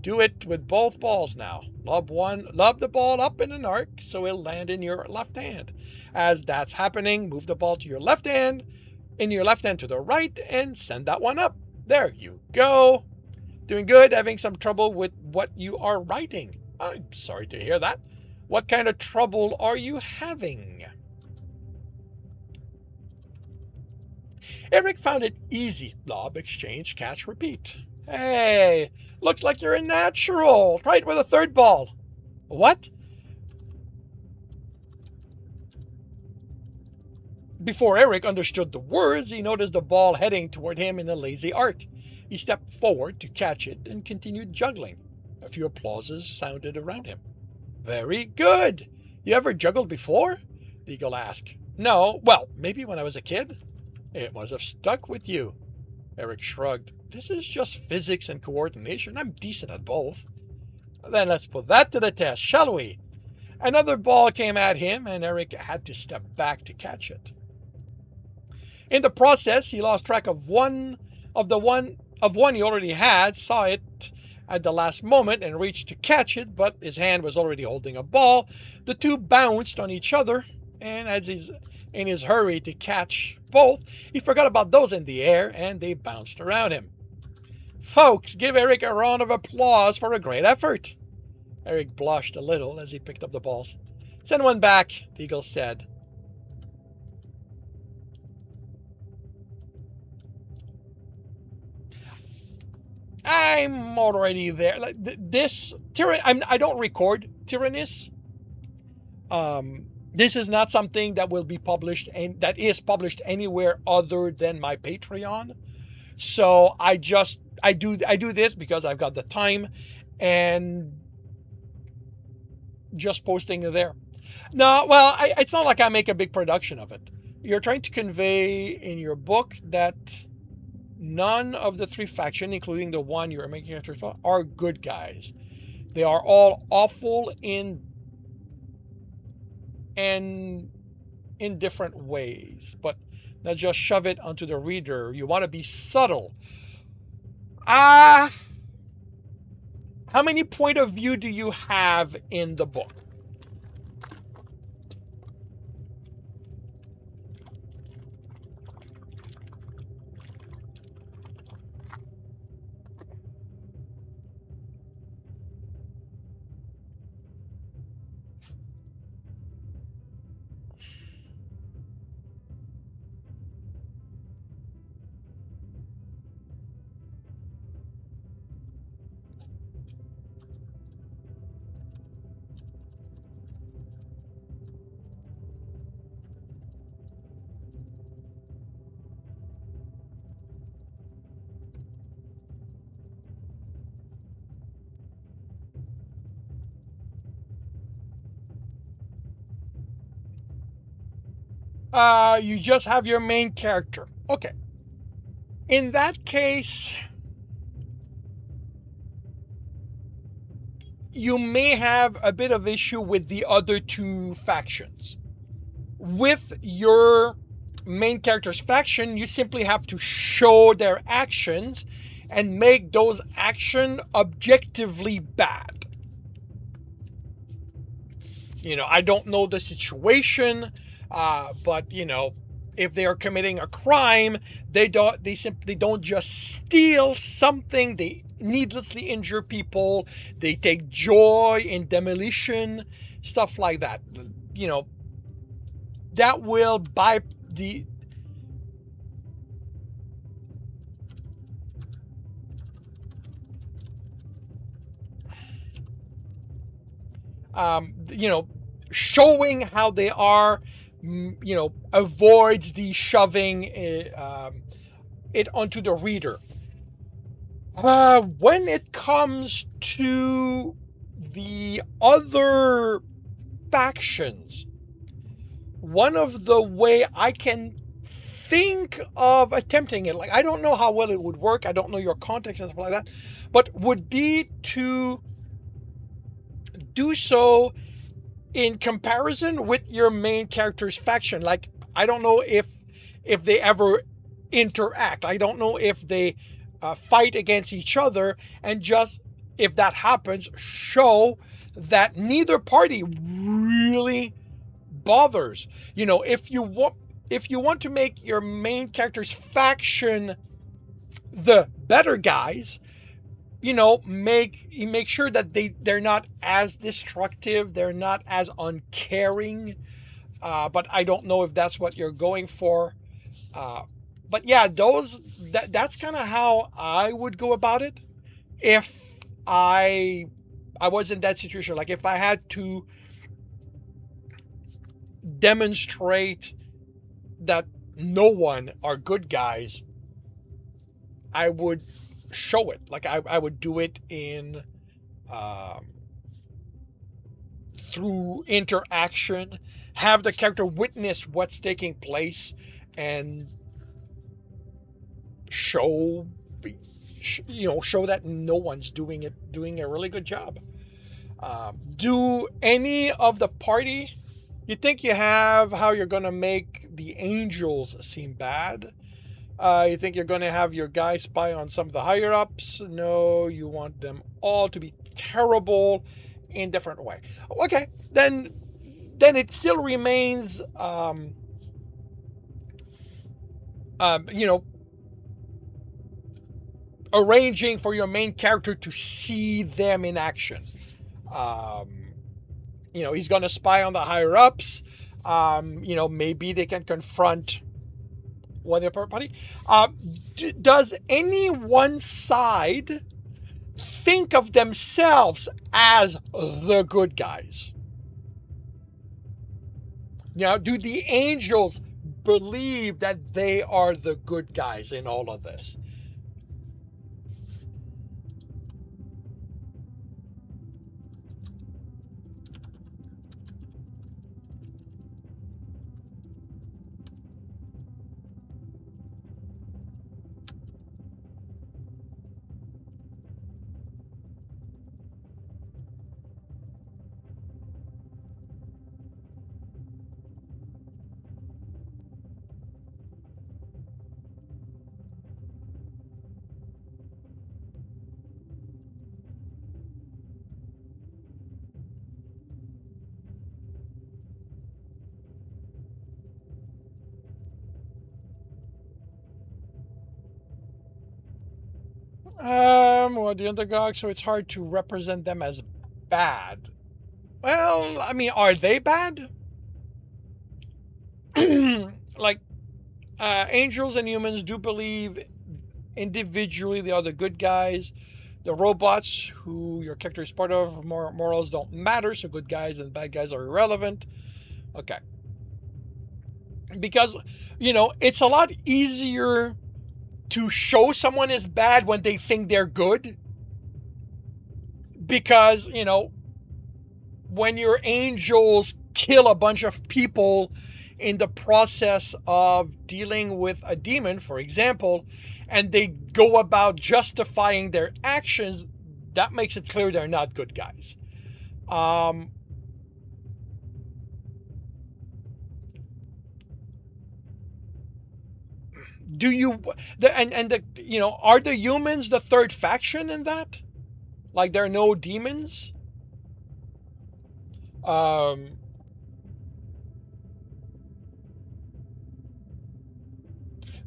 Do it with both balls now. Lob the ball up in an arc so it'll land in your left hand. As that's happening, move the ball to your left hand, in your left hand to the right, and send that one up. There you go. Doing good, having some trouble with what you are writing. I'm sorry to hear that. What kind of trouble are you having? Eric found it easy. Lob, exchange, catch, repeat. Hey, looks like you're a natural. Try it with a third ball. What? Before Eric understood the words, he noticed the ball heading toward him in a lazy arc. He stepped forward to catch it and continued juggling. A few applauses sounded around him. Very good. You ever juggled before? The eagle asked. No, well, maybe when I was a kid. It must have stuck with you. Eric shrugged. This is just physics and coordination. I'm decent at both. Then let's put that to the test, shall we? Another ball came at him, and Eric had to step back to catch it. In the process, he lost track of one he already had, saw it at the last moment and reached to catch it, but his hand was already holding a ball. The two bounced on each other, and as he's in his hurry to catch both, he forgot about those in the air, and they bounced around him. Folks, give Eric a round of applause for a great effort. Eric blushed a little as he picked up the balls. Send one back, the eagle said. I'm already there. Like I don't record Tyrannus. This is not something that will be published and that is published anywhere other than my Patreon. So I do this because I've got the time and just posting it there. No, well, it's not like I make a big production of it. You're trying to convey in your book that none of the three factions, including the one you're making characters for, are good guys. They are all awful in different ways, but not just shove it onto the reader. You want to be subtle. How many point of view do you have in the book? You just have your main character. Okay. In that case, you may have a bit of issue with the other two factions. With your main character's faction, you simply have to show their actions and make those actions objectively bad. I don't know the situation, but if they are committing a crime, they simply don't just steal something. They needlessly injure people. They take joy in demolition, stuff like that. That will buy the showing how they are, avoids the shoving it onto the reader. When it comes to the other factions, one of the way I can think of attempting it, like I don't know how well it would work, I don't know your context and stuff like that, but would be to do so in comparison with your main character's faction. Like, I don't know if they ever interact. I don't know if they fight against each other, and just if that happens, show that neither party really bothers. If you want to make your main character's faction the better guys, make sure that they're not as destructive, they're not as uncaring. But I don't know if that's what you're going for. Uh, but yeah, that's kind of how I would go about it if I was in that situation. Like if I had to demonstrate that no one are good guys, I would show it. Like I would do it in um, through interaction, have the character witness what's taking place, and show show that no one's doing a really good job. Do any of the party you think you have how you're going to make the angels seem bad? You think you're going to have your guy spy on some of the higher ups? No, you want them all to be terrible in different way. Okay, then it still remains, you know, arranging for your main character to see them in action. Um, he's going to spy on the higher ups. Maybe they can confront one other party. Does any one side think of themselves as the good guys? Do the angels believe that they are the good guys in all of this? Well, the underdog, so it's hard to represent them as bad. Well, I mean, are they bad? Like, angels and humans do believe individually they are the good guys. The robots, who your character is part of, morals don't matter, so good guys and bad guys are irrelevant. Okay. Because, it's a lot easier to show someone is bad when they think they're good. Because, when your angels kill a bunch of people in the process of dealing with a demon, for example, and they go about justifying their actions, that makes it clear they're not good guys. Do you are the humans the third faction in that? Like there are no demons? Um,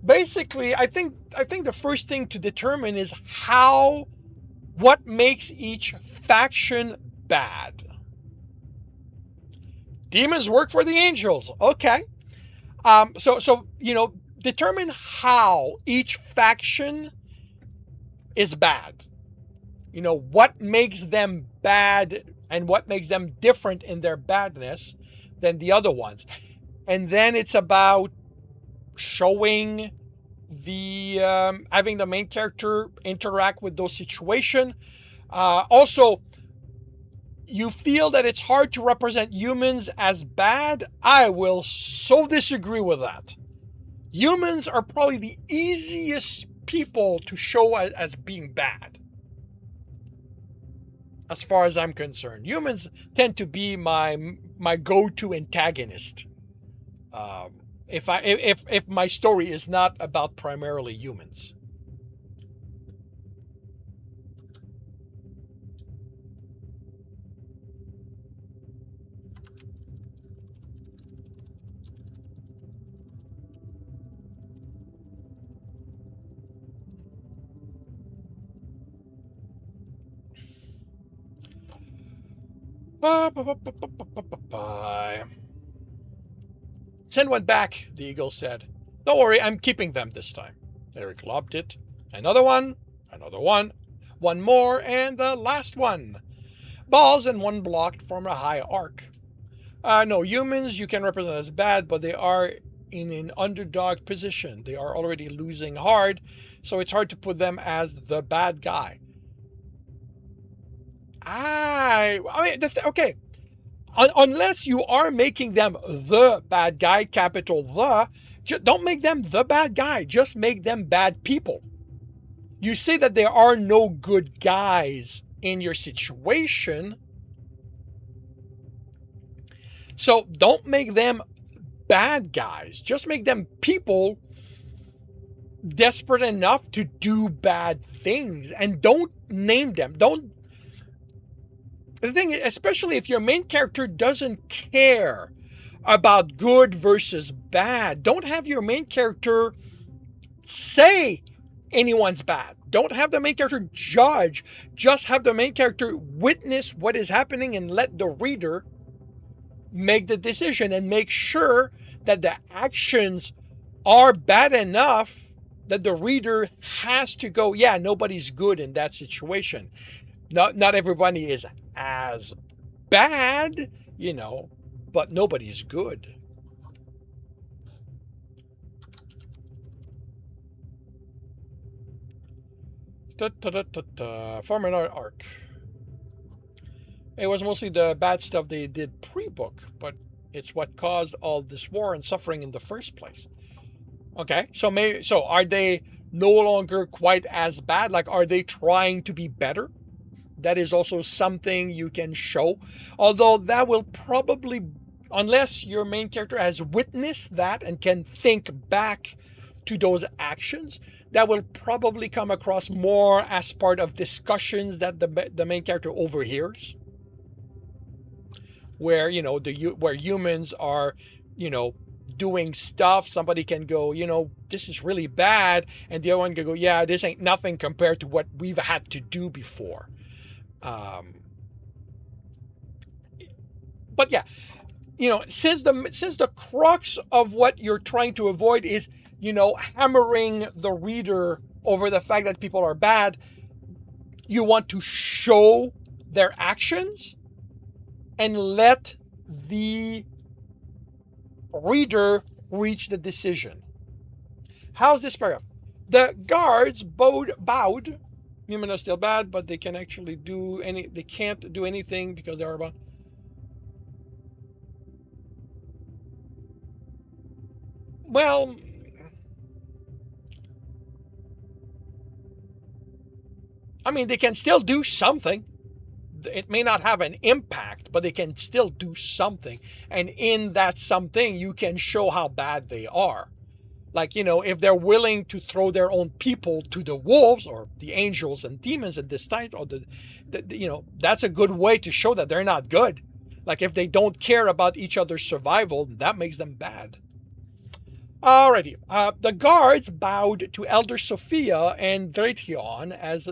Basically, I think the first thing to determine is what makes each faction bad. Demons work for the angels. Okay. So determine how each faction is bad. What makes them bad and what makes them different in their badness than the other ones. And then it's about showing having the main character interact with those situations. Also, you feel that it's hard to represent humans as bad. I will so disagree with that. Humans are probably the easiest people to show as being bad, as far as I'm concerned. Humans tend to be my go-to antagonist. If my story is not about primarily humans. Send one back, the eagle said. Don't worry, I'm keeping them this time. Eric lobbed it. Another one, one more, and the last one. Balls and one blocked from a high arc. No, humans you can represent as bad, but they are in an underdog position. They are already losing hard, so it's hard to put them as the bad guy. Okay. Unless you are making them the bad guy, capital the, don't make them the bad guy. Just make them bad people. You say that there are no good guys in your situation, so don't make them bad guys. Just make them people desperate enough to do bad things, and don't name them. Don't. The thing is, especially if your main character doesn't care about good versus bad, don't have your main character say anyone's bad. Don't have the main character judge. Just have the main character witness what is happening and let the reader make the decision and make sure that the actions are bad enough that the reader has to go, yeah, nobody's good in that situation. Not everybody is as bad, but nobody's good. Former arc. It was mostly the bad stuff they did pre-book, but it's what caused all this war and suffering in the first place. Okay, so are they no longer quite as bad? Like, are they trying to be better? That is also something you can show. Although that will probably, unless your main character has witnessed that and can think back to those actions, that will probably come across more as part of discussions that the main character overhears. Where, where humans are, doing stuff, somebody can go, this is really bad, and the other one can go, yeah, this ain't nothing compared to what we've had to do before. But yeah, since the crux of what you're trying to avoid is, hammering the reader over the fact that people are bad, you want to show their actions and let the reader reach the decision. How's this paragraph? The guards bowed. Women are still bad, but they can actually they can't do anything because they are about. Well, I mean, they can still do something. It may not have an impact, but they can still do something. And in that something, you can show how bad they are. Like, if they're willing to throw their own people to the wolves or the angels and demons at this time, or that's a good way to show that they're not good. Like, if they don't care about each other's survival, that makes them bad. Alrighty. The guards bowed to Elder Sophia and Dration as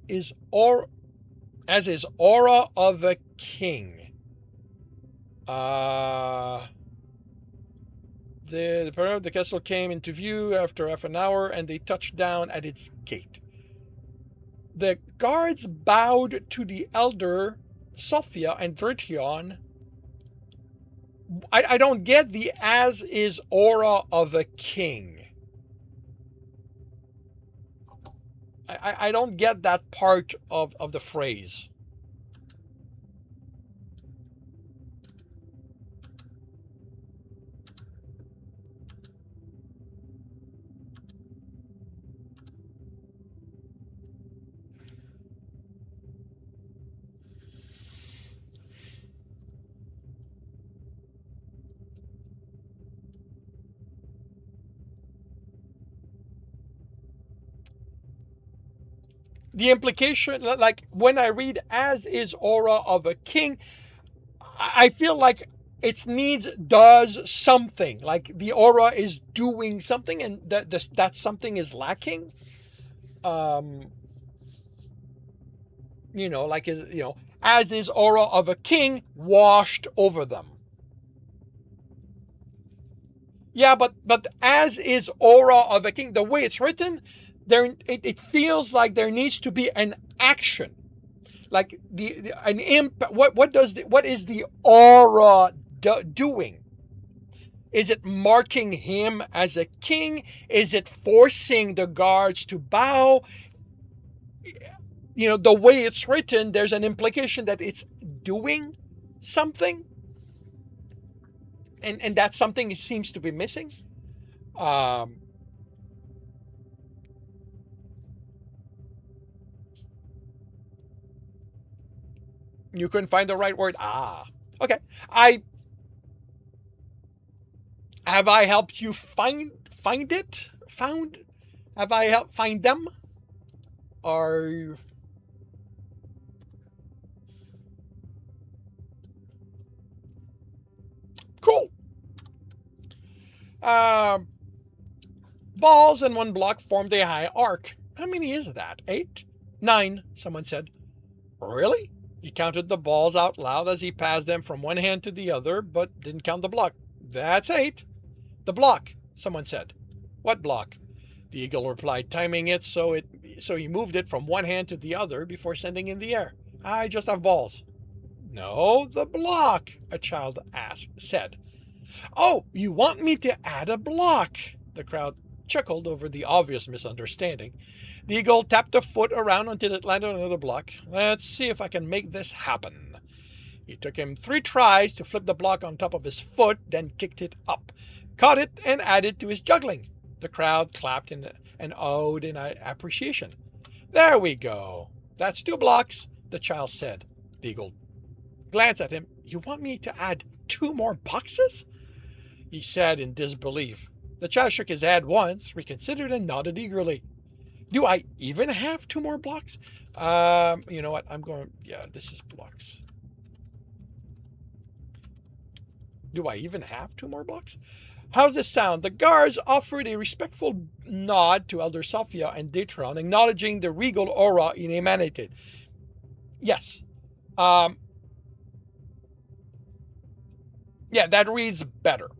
is aura of a king. The castle came into view after half an hour, and they touched down at its gate. The guards bowed to the elder Sophia and Dration. I don't get the as is aura of a king. I don't get that part of the phrase. The implication, like when I read as is aura of a king, I feel like its needs does something. Like the aura is doing something, and that something is lacking. Like as is aura of a king washed over them. Yeah, but as is aura of a king, the way it's written, it feels like there needs to be an action, like an imp. What is the aura doing? Is it marking him as a king? Is it forcing the guards to bow? The way it's written, there's an implication that it's doing something, and that something seems to be missing. You couldn't find the right word. Okay. Have I helped you find it? Found? Have I helped find them? Or cool. Balls in one block formed a high arc. How many is that? 8? 9, someone said. Really? He counted the balls out loud as he passed them from one hand to the other, but didn't count the block. That's 8. The block, someone said. What block? The eagle replied, timing it so he moved it from one hand to the other before sending in the air. I just have balls. No, the block, a child said. Oh, you want me to add a block? The crowd chuckled over the obvious misunderstanding. The eagle tapped a foot around until it landed on another block. Let's see if I can make this happen. It took him 3 tries to flip the block on top of his foot, then kicked it up, caught it, and added to his juggling. The crowd clapped and owed in appreciation. There we go. That's 2 blocks, the child said. The eagle glanced at him. You want me to add 2 more boxes? He said in disbelief. The child shook his head once, reconsidered, and nodded eagerly. Do I even have 2 more blocks? You know what? This is blocks. Do I even have 2 more blocks? How's this sound? The guards offered a respectful nod to Elder Sophia and Datron, acknowledging the regal aura in emanated. Yes. Yeah, that reads better.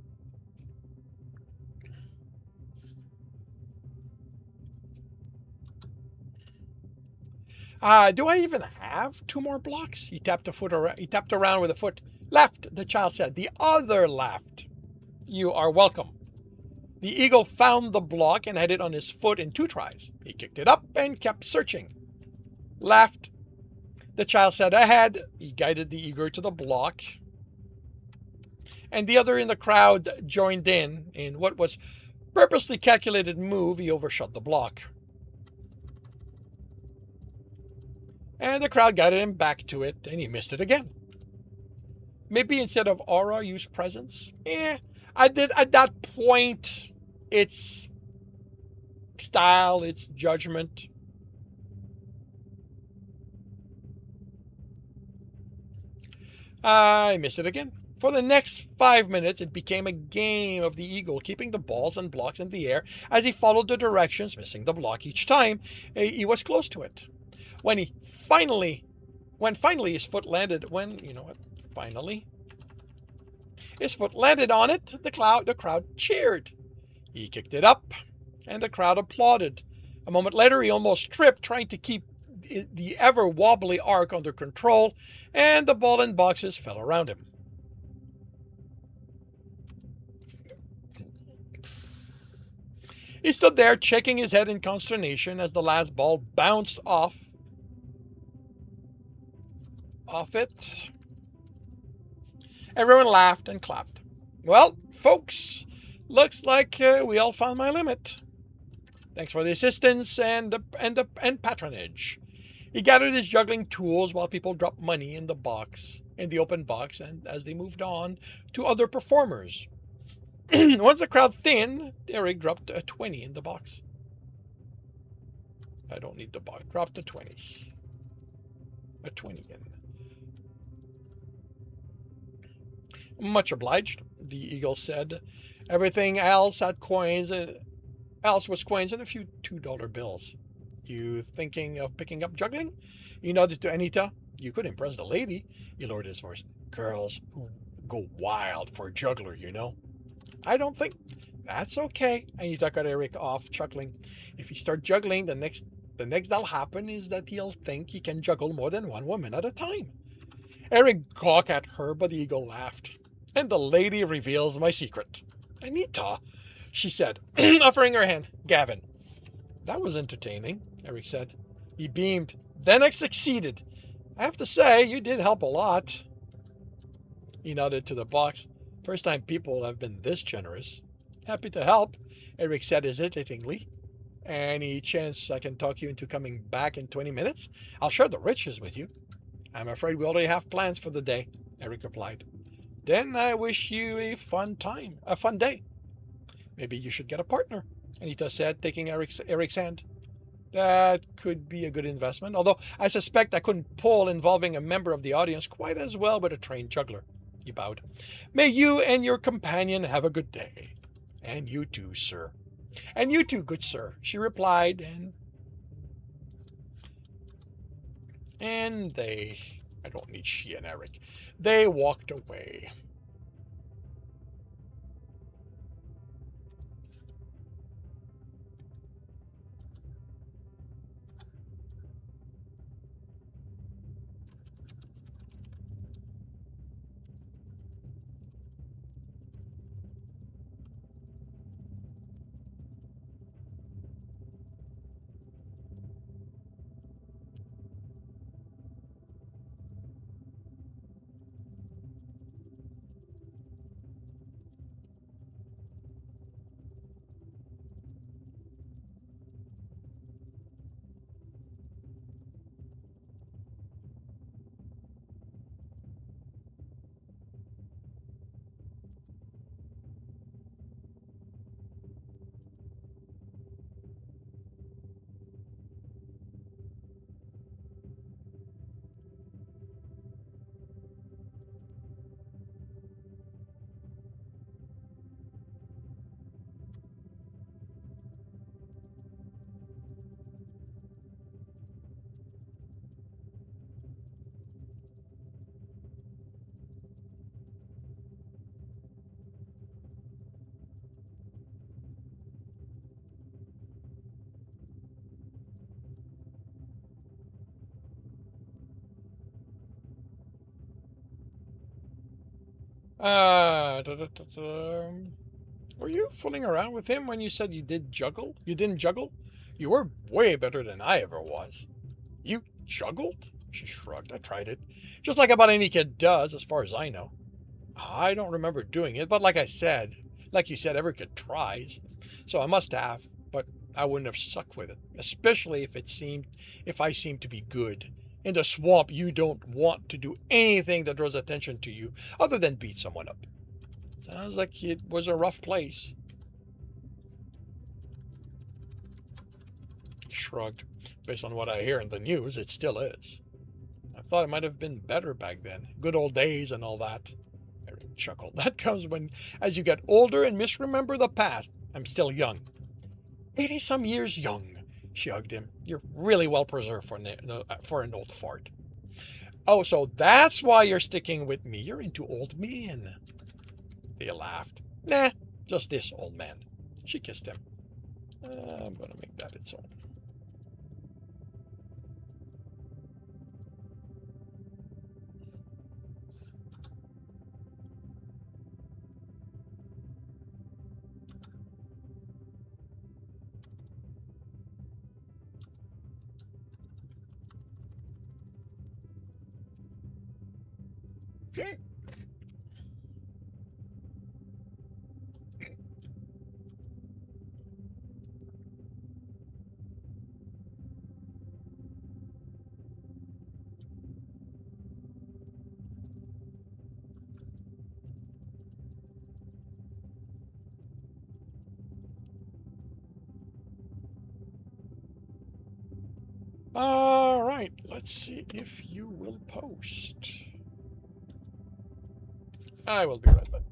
Do I even have 2 more blocks? He tapped around with a foot. Left, the child said. The other left. You are welcome. The eagle found the block and had it on his foot in 2 tries. He kicked it up and kept searching. Left. The child said ahead. He guided the eagle to the block. And the other in the crowd joined in what was purposely calculated move. He overshot the block. And the crowd guided him back to it, and he missed it again. Maybe instead of aura, use presence? At that point, it's style, it's judgment. I missed it again. For the next 5 minutes, it became a game of the eagle, keeping the balls and blocks in the air as he followed the directions, missing the block each time he was close to it. When finally his foot landed, his foot landed on it, the crowd cheered. He kicked it up, and the crowd applauded. A moment later, he almost tripped, trying to keep the ever-wobbly arc under control, and the ball and boxes fell around him. He stood there, shaking his head in consternation as the last ball bounced off it. Everyone laughed and clapped. Well, folks, looks like we all found my limit. Thanks for the assistance and patronage. He gathered his juggling tools while people dropped money in the open box, and as they moved on to other performers. Once the crowd thinned, Eric dropped a 20 in the box. I don't need the box. Dropped a 20. A 20 in. Much obliged, the eagle said. Everything else was coins and a few $2 bills. You thinking of picking up juggling? He nodded to Anita. You could impress the lady. He lowered his voice. Girls who go wild for a juggler, you know. I don't think that's okay. And he took Eric off, chuckling. If he starts juggling, the next that'll happen is that he'll think he can juggle more than one woman at a time. Eric gawked at her, but the eagle laughed. And the lady reveals my secret. Anita, she said, offering her hand. Gavin. That was entertaining, Eric said. He beamed. Then I succeeded. I have to say, you did help a lot. He nodded to the box. First time people have been this generous. Happy to help, Eric said hesitatingly. Any chance I can talk you into coming back in 20 minutes? I'll share the riches with you. I'm afraid we already have plans for the day, Eric replied. Then I wish you a fun day. Maybe you should get a partner, Anita said, taking Eric's hand. That could be a good investment, although I suspect I couldn't pull involving a member of the audience quite as well with a trained juggler. He bowed. May you and your companion have a good day. And you too, sir. And you too, good sir, she replied, and I don't need she and Eric, they walked away. Were you fooling around with him when you said you did juggle? You didn't juggle? You were way better than I ever was. You juggled? She shrugged. I tried it. Just like about any kid does, as far as I know. I don't remember doing it, but like you said, every kid tries. So I must have, but I wouldn't have stuck with it, especially if I seemed to be good. In the swamp, you don't want to do anything that draws attention to you other than beat someone up. Sounds like it was a rough place. He shrugged. Based on what I hear in the news, it still is. I thought it might have been better back then. Good old days and all that. Eric chuckled. That comes as you get older and misremember the past. I'm still young. 80 some years young, she hugged him. You're really well preserved for an old fart. Oh, so that's why you're sticking with me. You're into old men. They laughed. Nah, just this old man. She kissed him. I'm gonna make that its own. Okay. All right, let's see if you will post. I will be right back.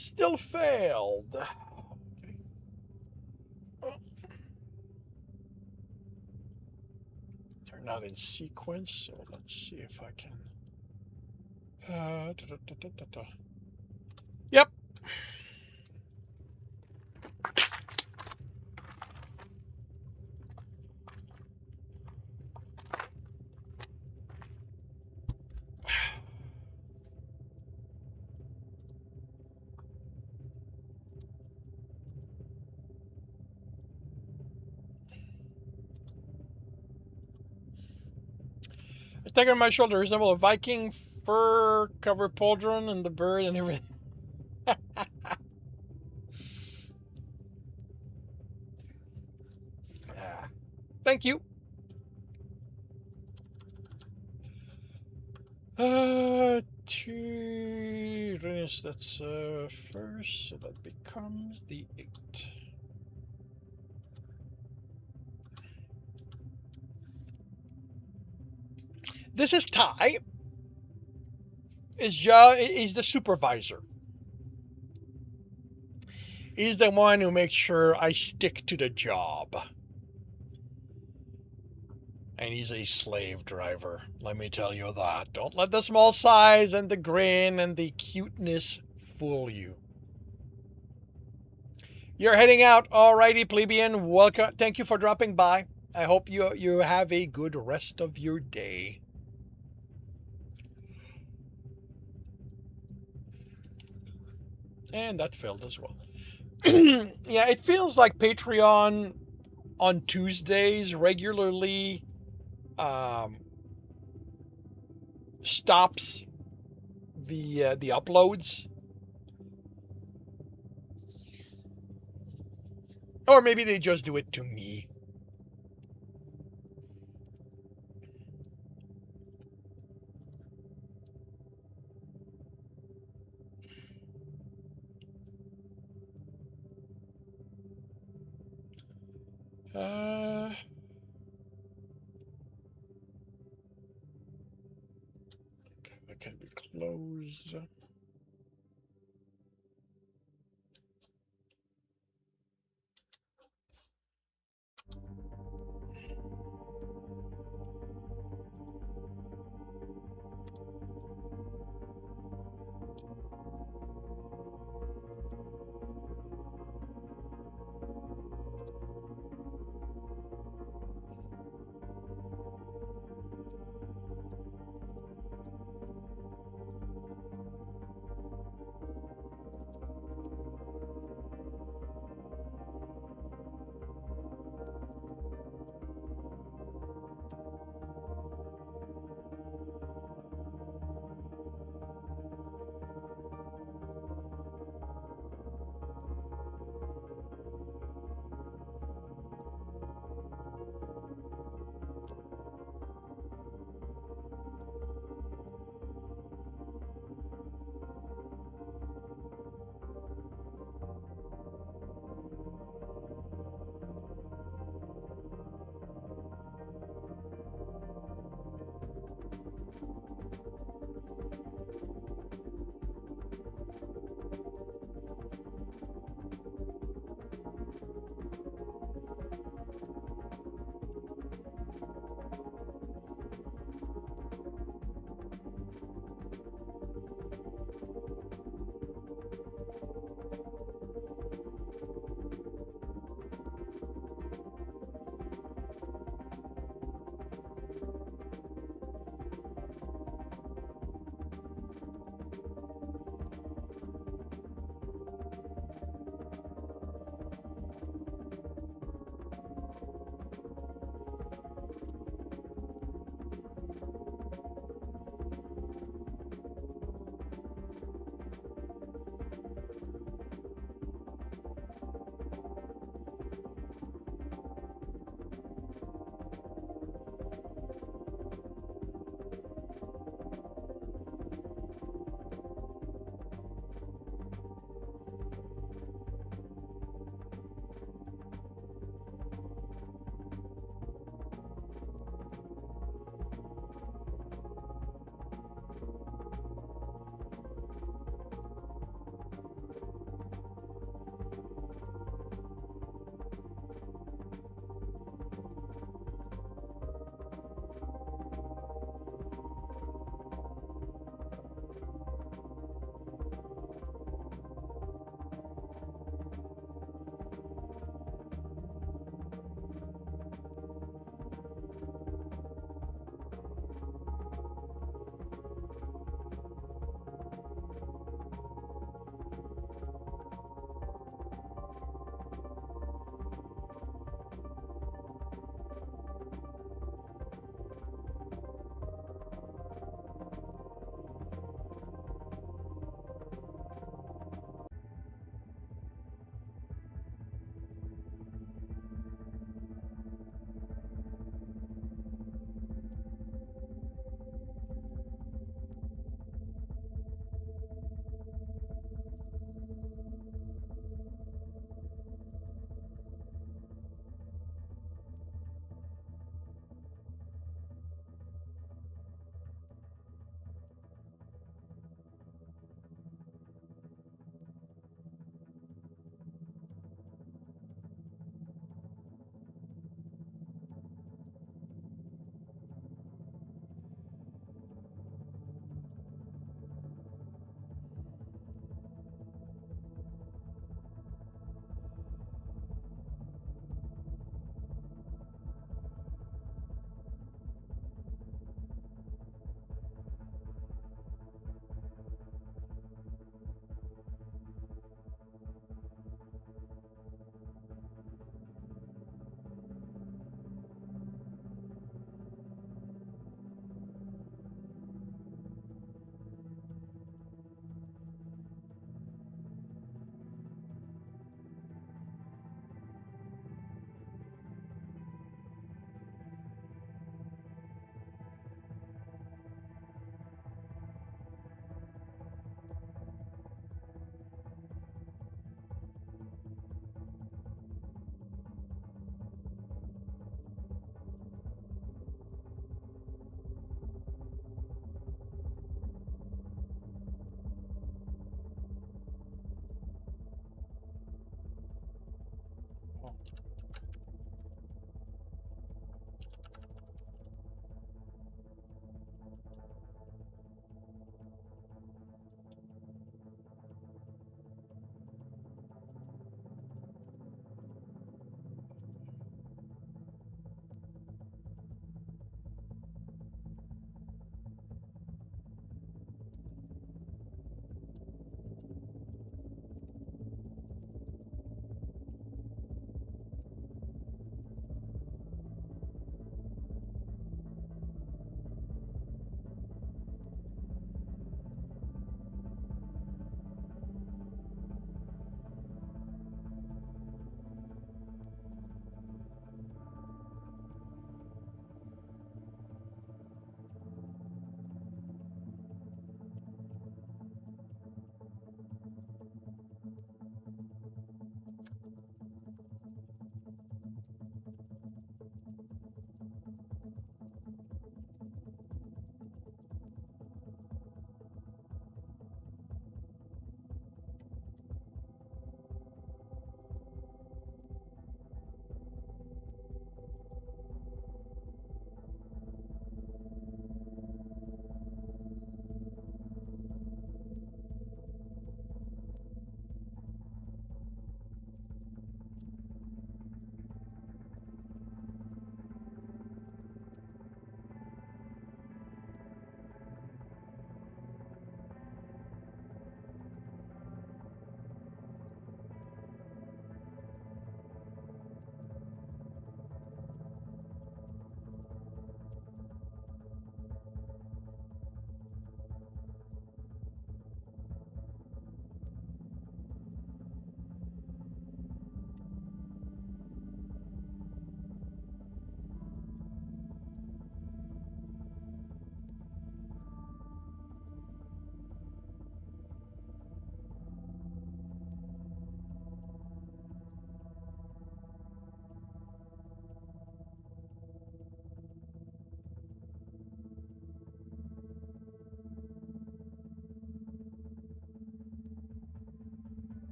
Still failed. They're not in sequence, so let's see if I can. Yep. The tiger on my shoulder resemble a Viking fur covered pauldron and the bird and everything. Ah, thank you. Two. That's first, so that becomes the 8. This is Ty. Is the supervisor. He's the one who makes sure I stick to the job. And he's a slave driver, let me tell you that. Don't let the small size and the grin and the cuteness fool you. You're heading out. Alrighty, plebeian. Welcome. Thank you for dropping by. I hope you have a good rest of your day. And that failed as well. Yeah, it feels like Patreon on Tuesdays regularly stops the uploads, or maybe they just do it to me. That can be closed.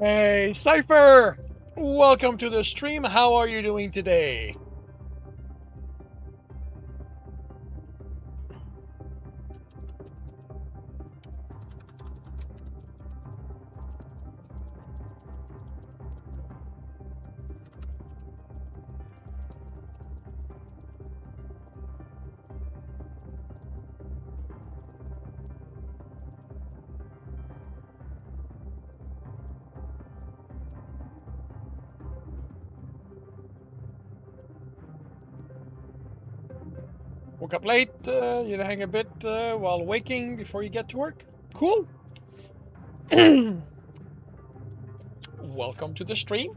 Hey, Cypher! Welcome to the stream. How are you doing today? Woke up late, you hang a bit while waking before you get to work. Cool. Welcome to the stream.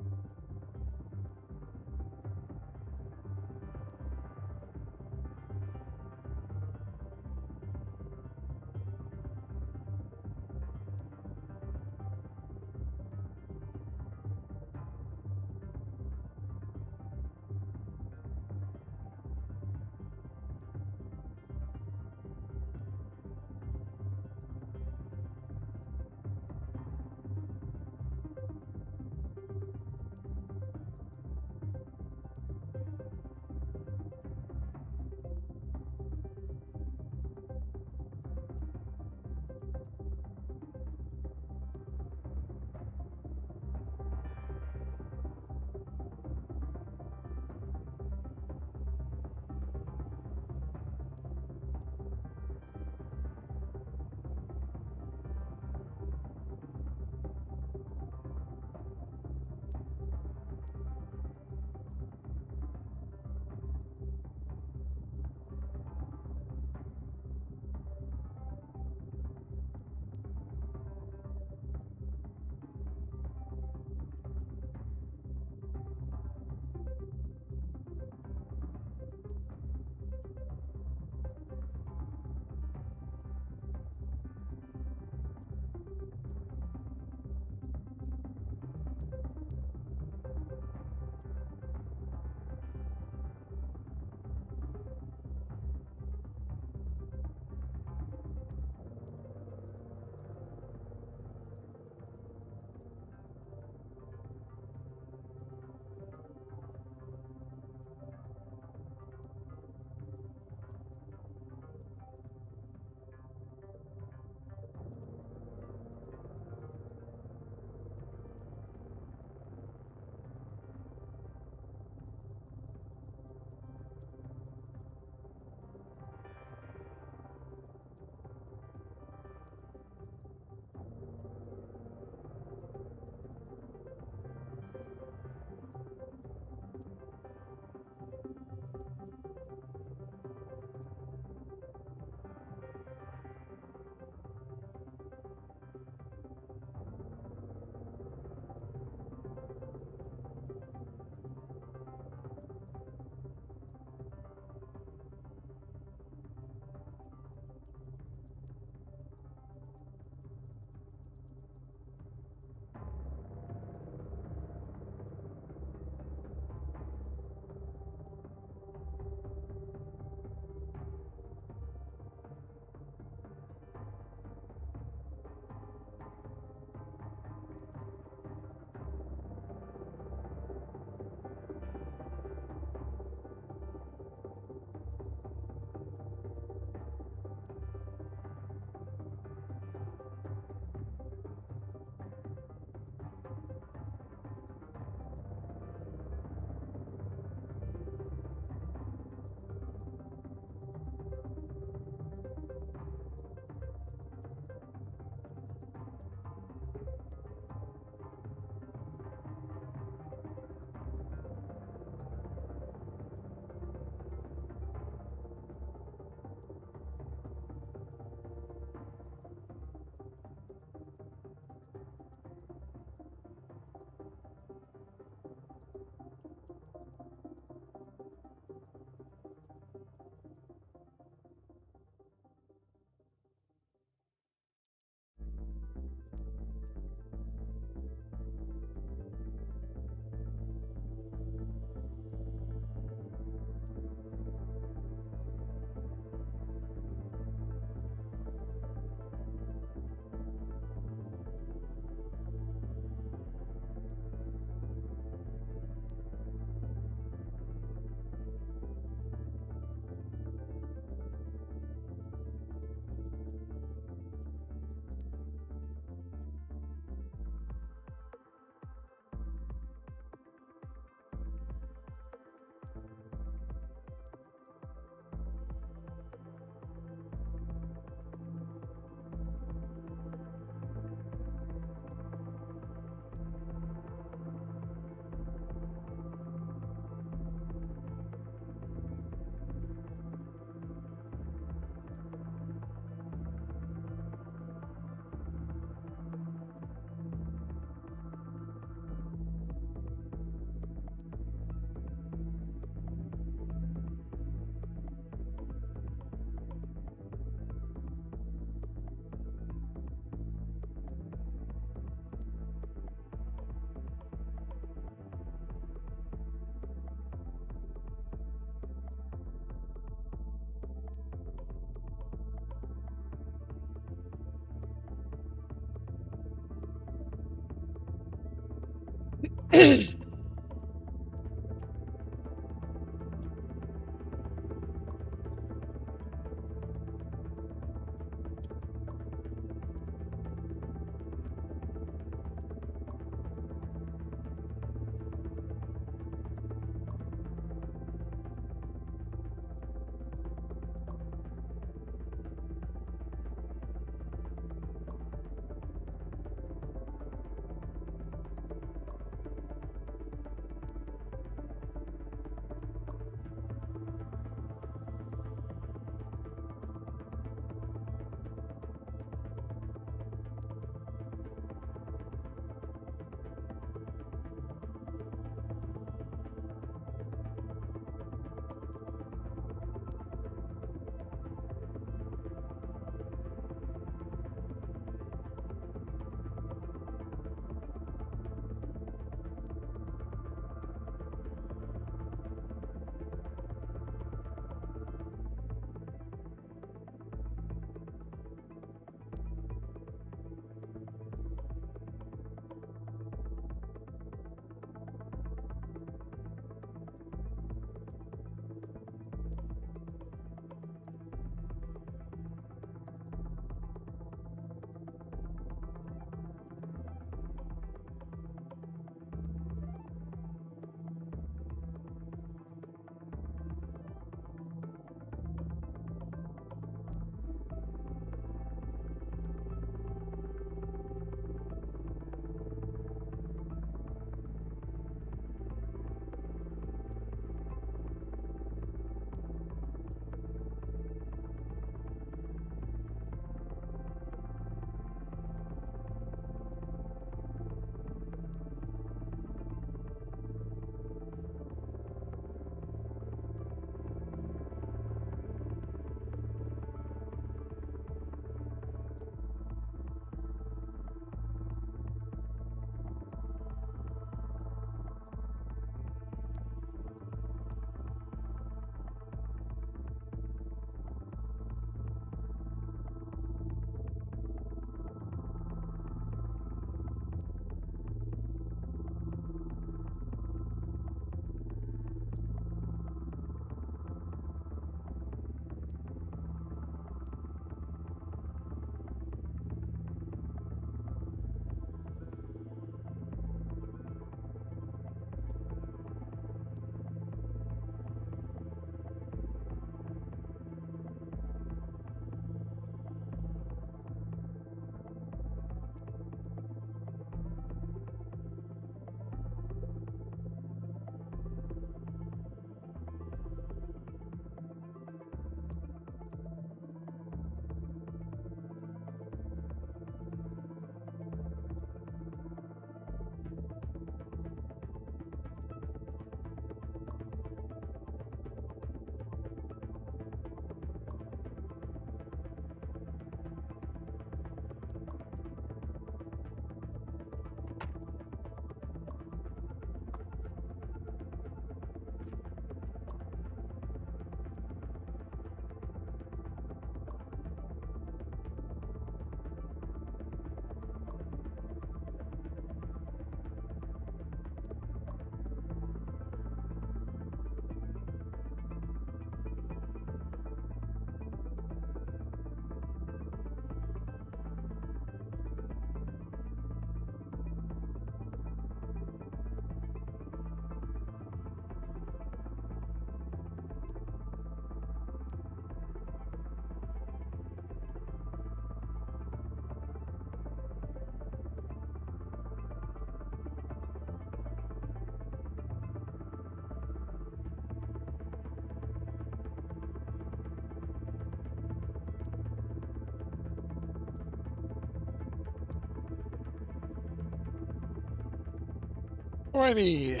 Alrighty,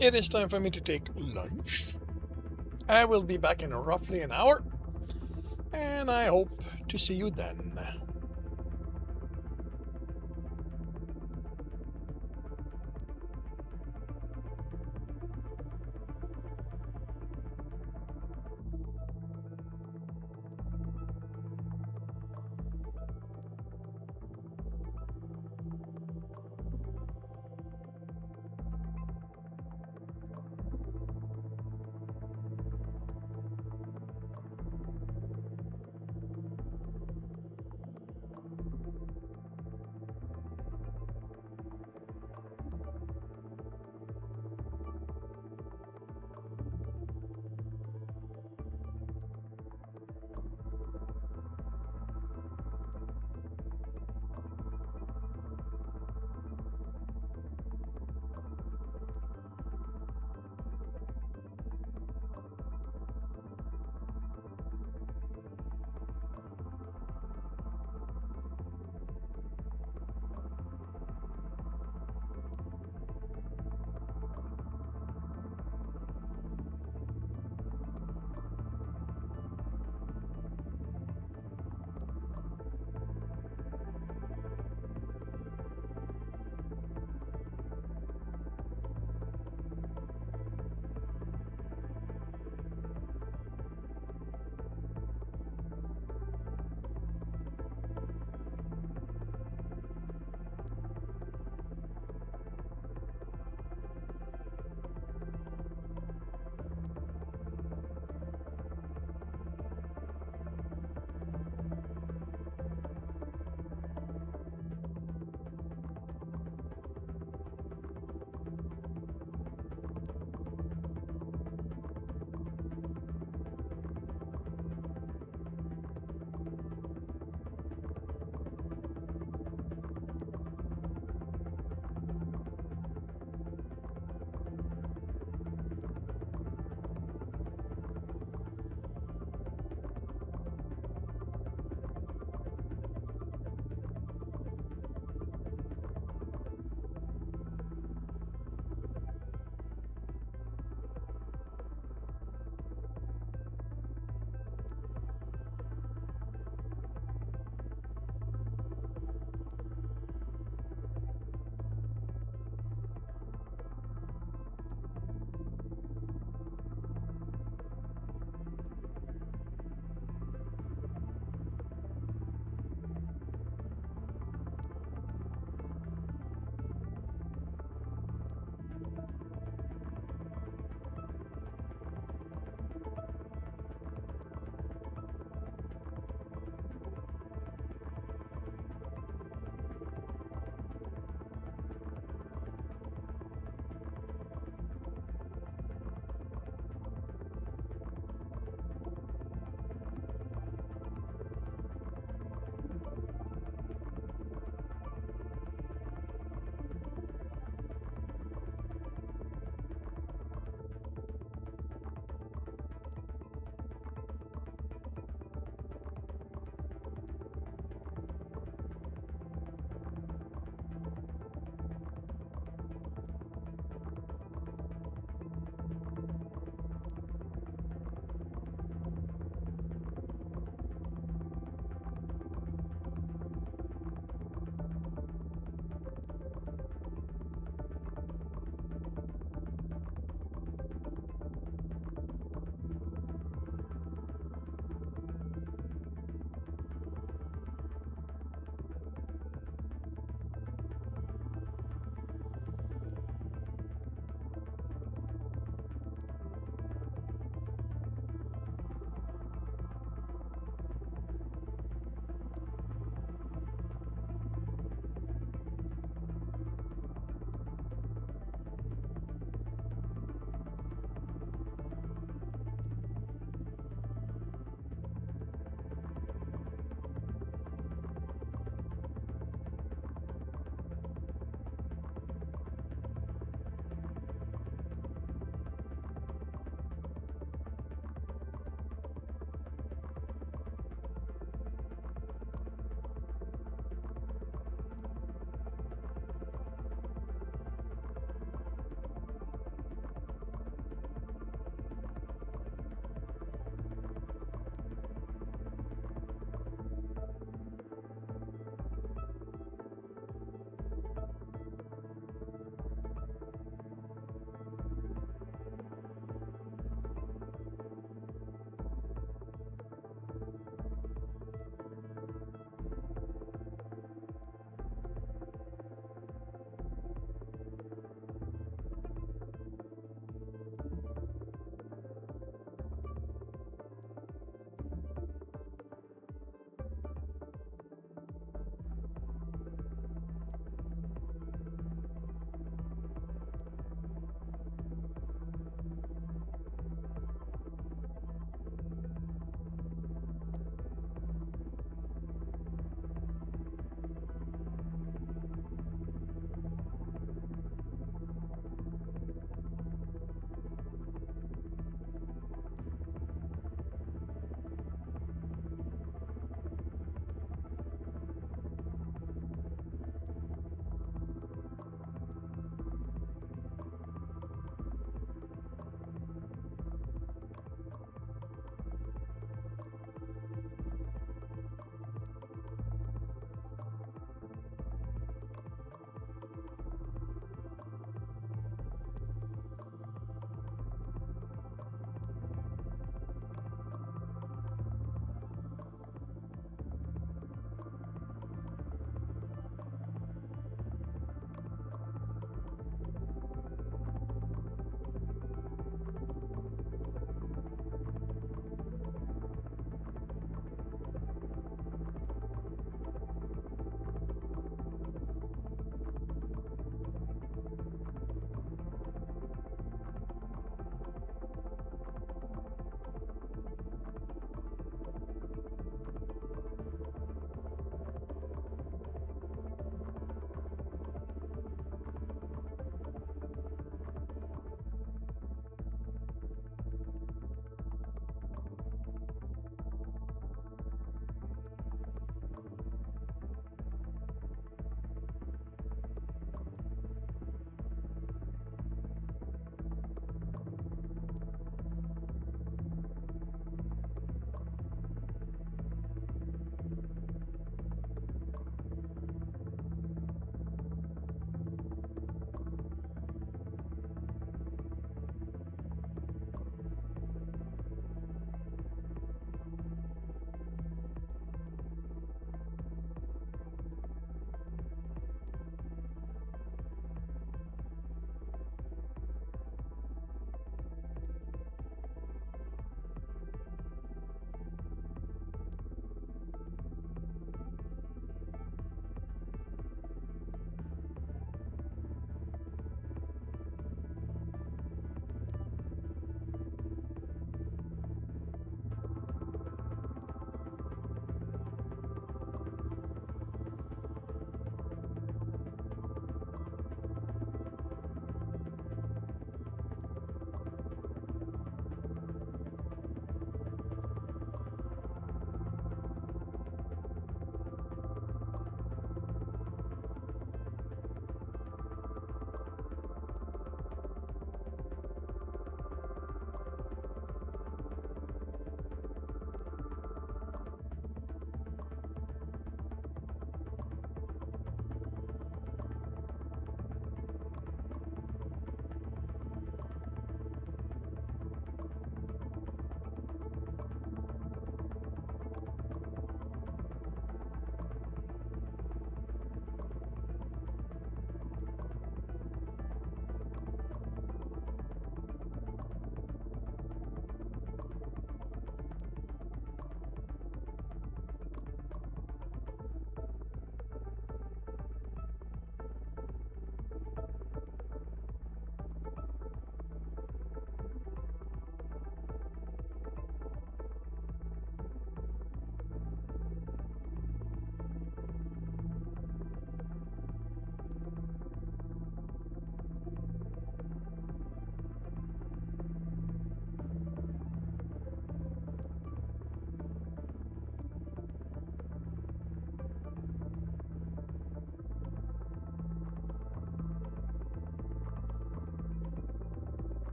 it is time for me to take lunch. I will be back in roughly an hour, and I hope to see you then.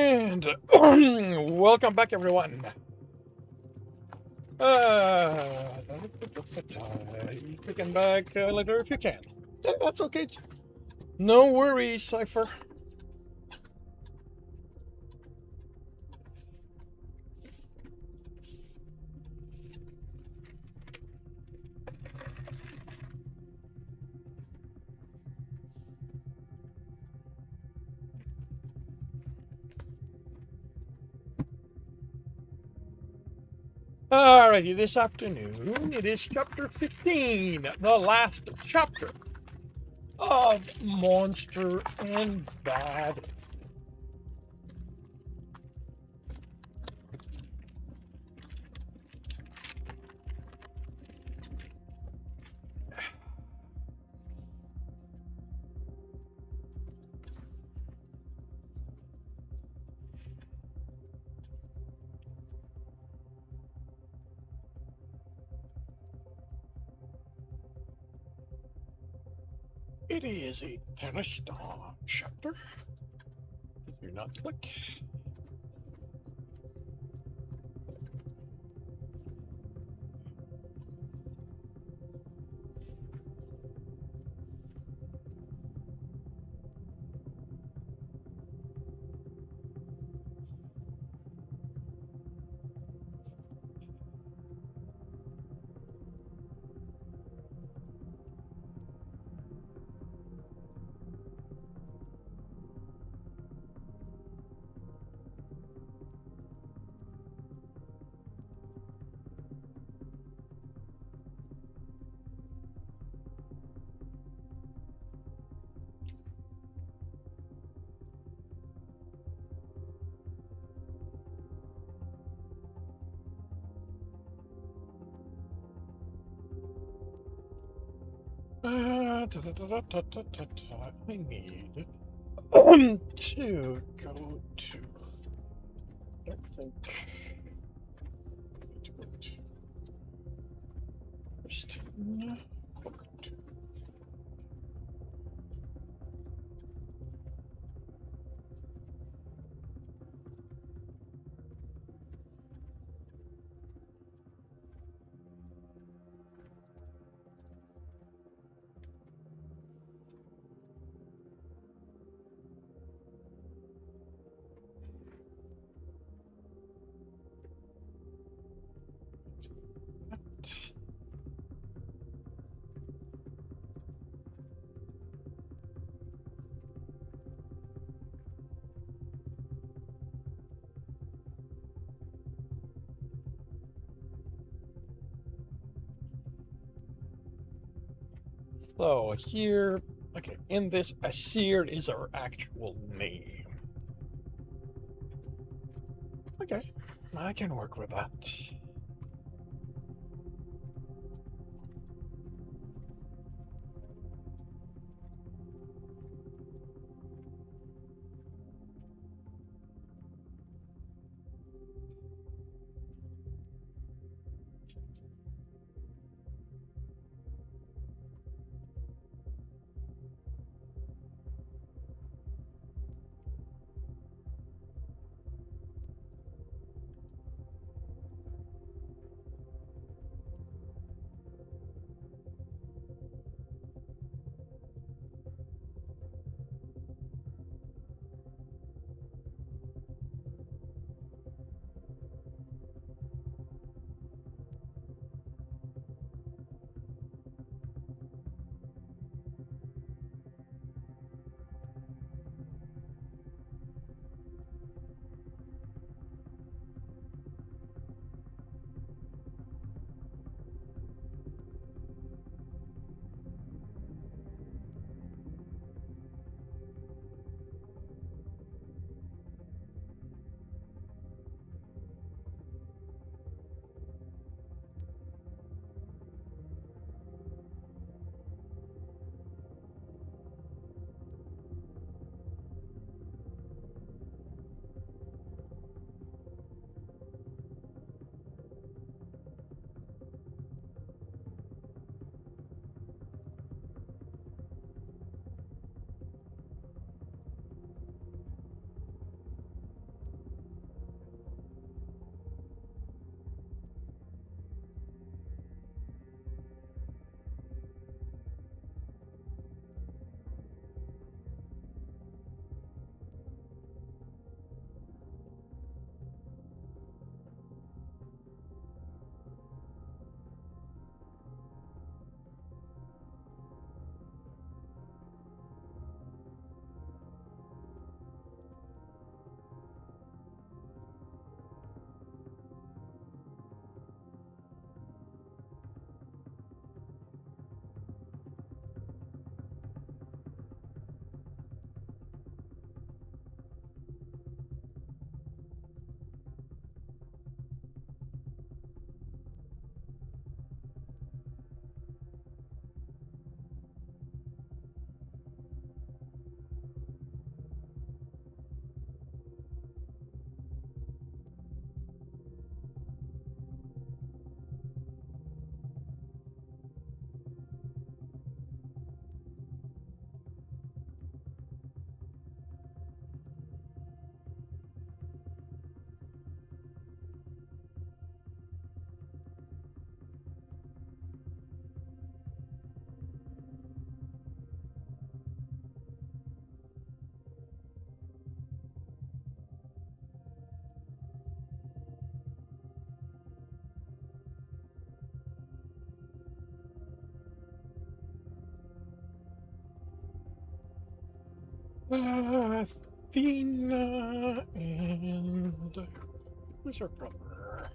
And welcome back, everyone. You can back later if you can. That's okay. No worries, Cypher. Alrighty, this afternoon it is chapter 15, the last chapter of Monster and Bad. It is a Thursday chapter. Do not click. I need to go to. I don't think. To go to Christine. So here, okay, in this, Asir is our actual name. Okay, I can work with that. Athena and who's her brother?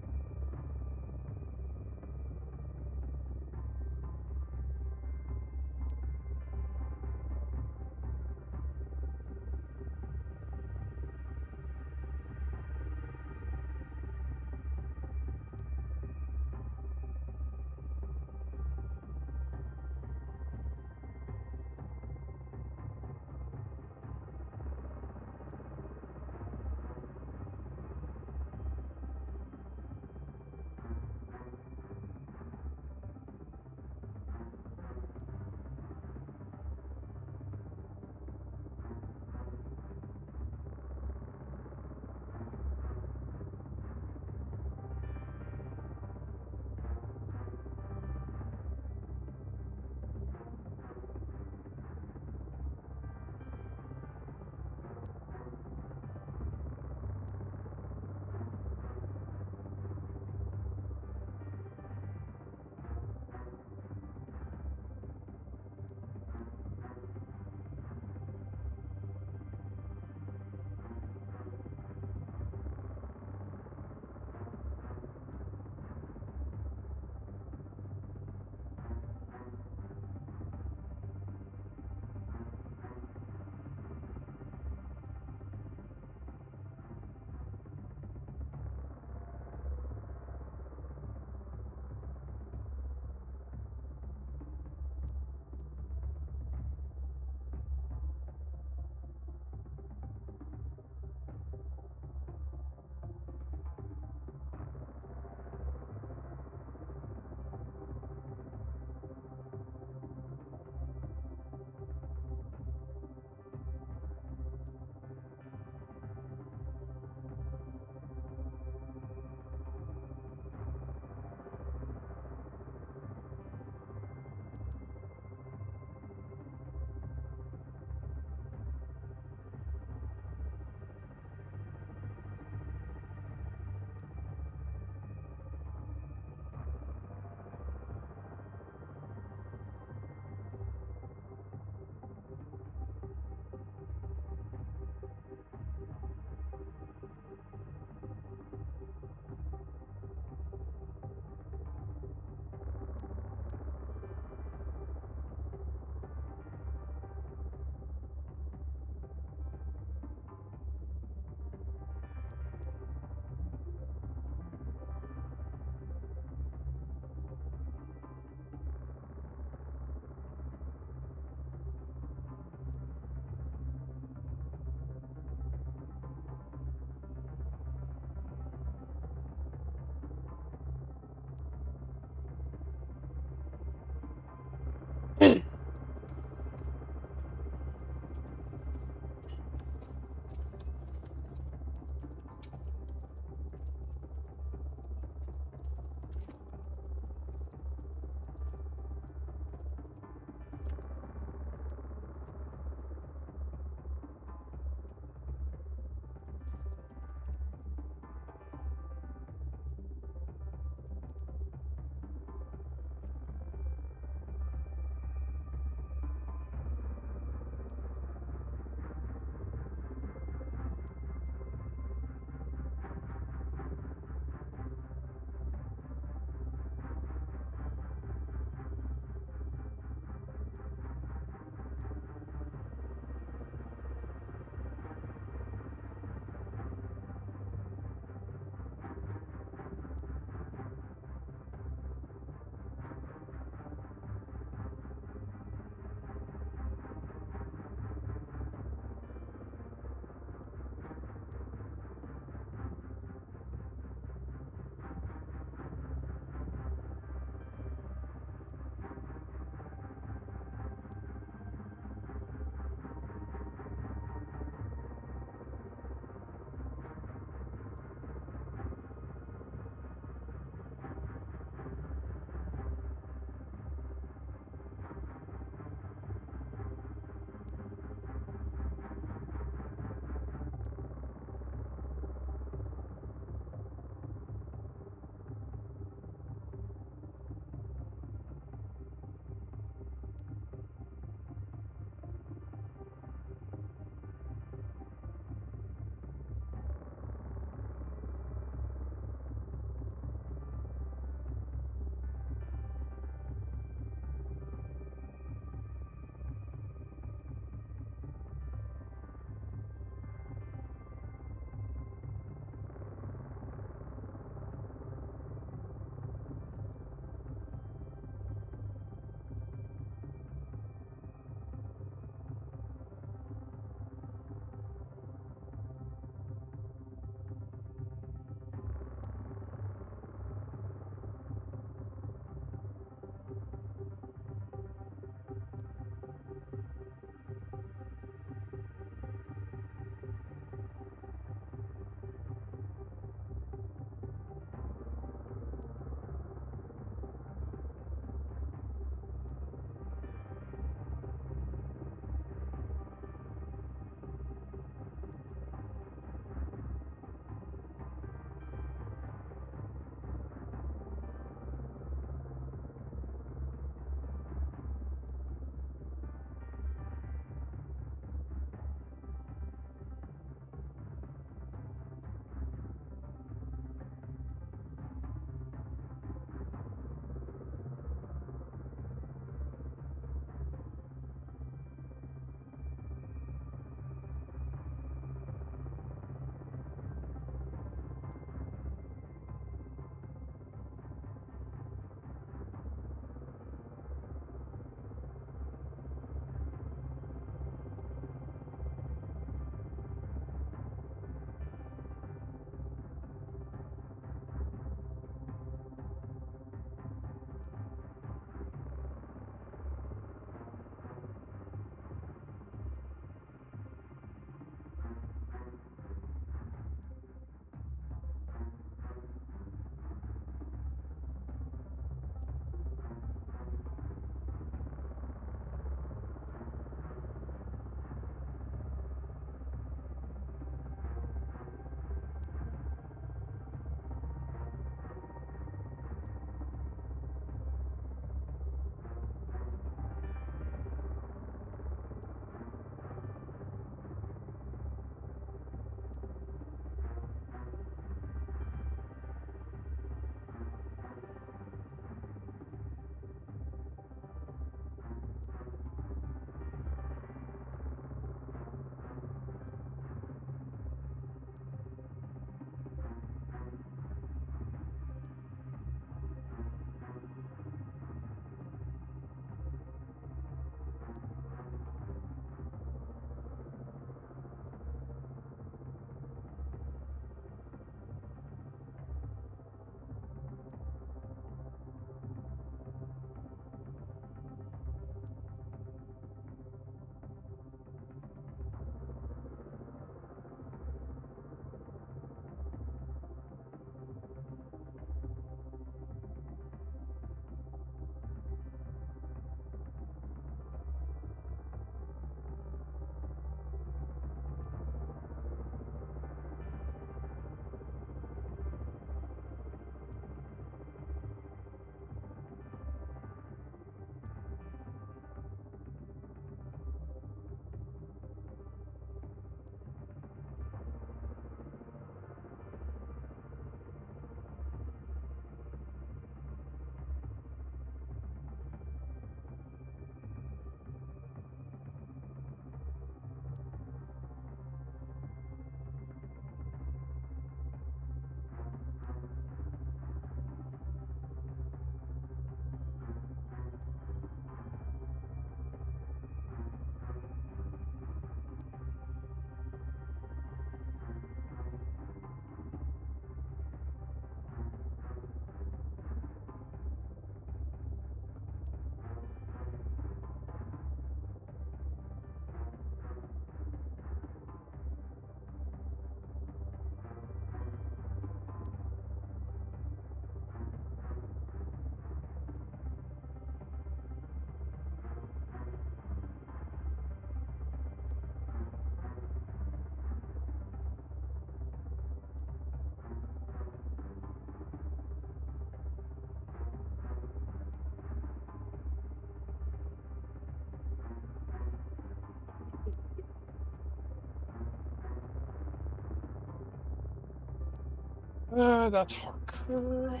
That's Harker.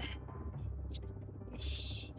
Yes.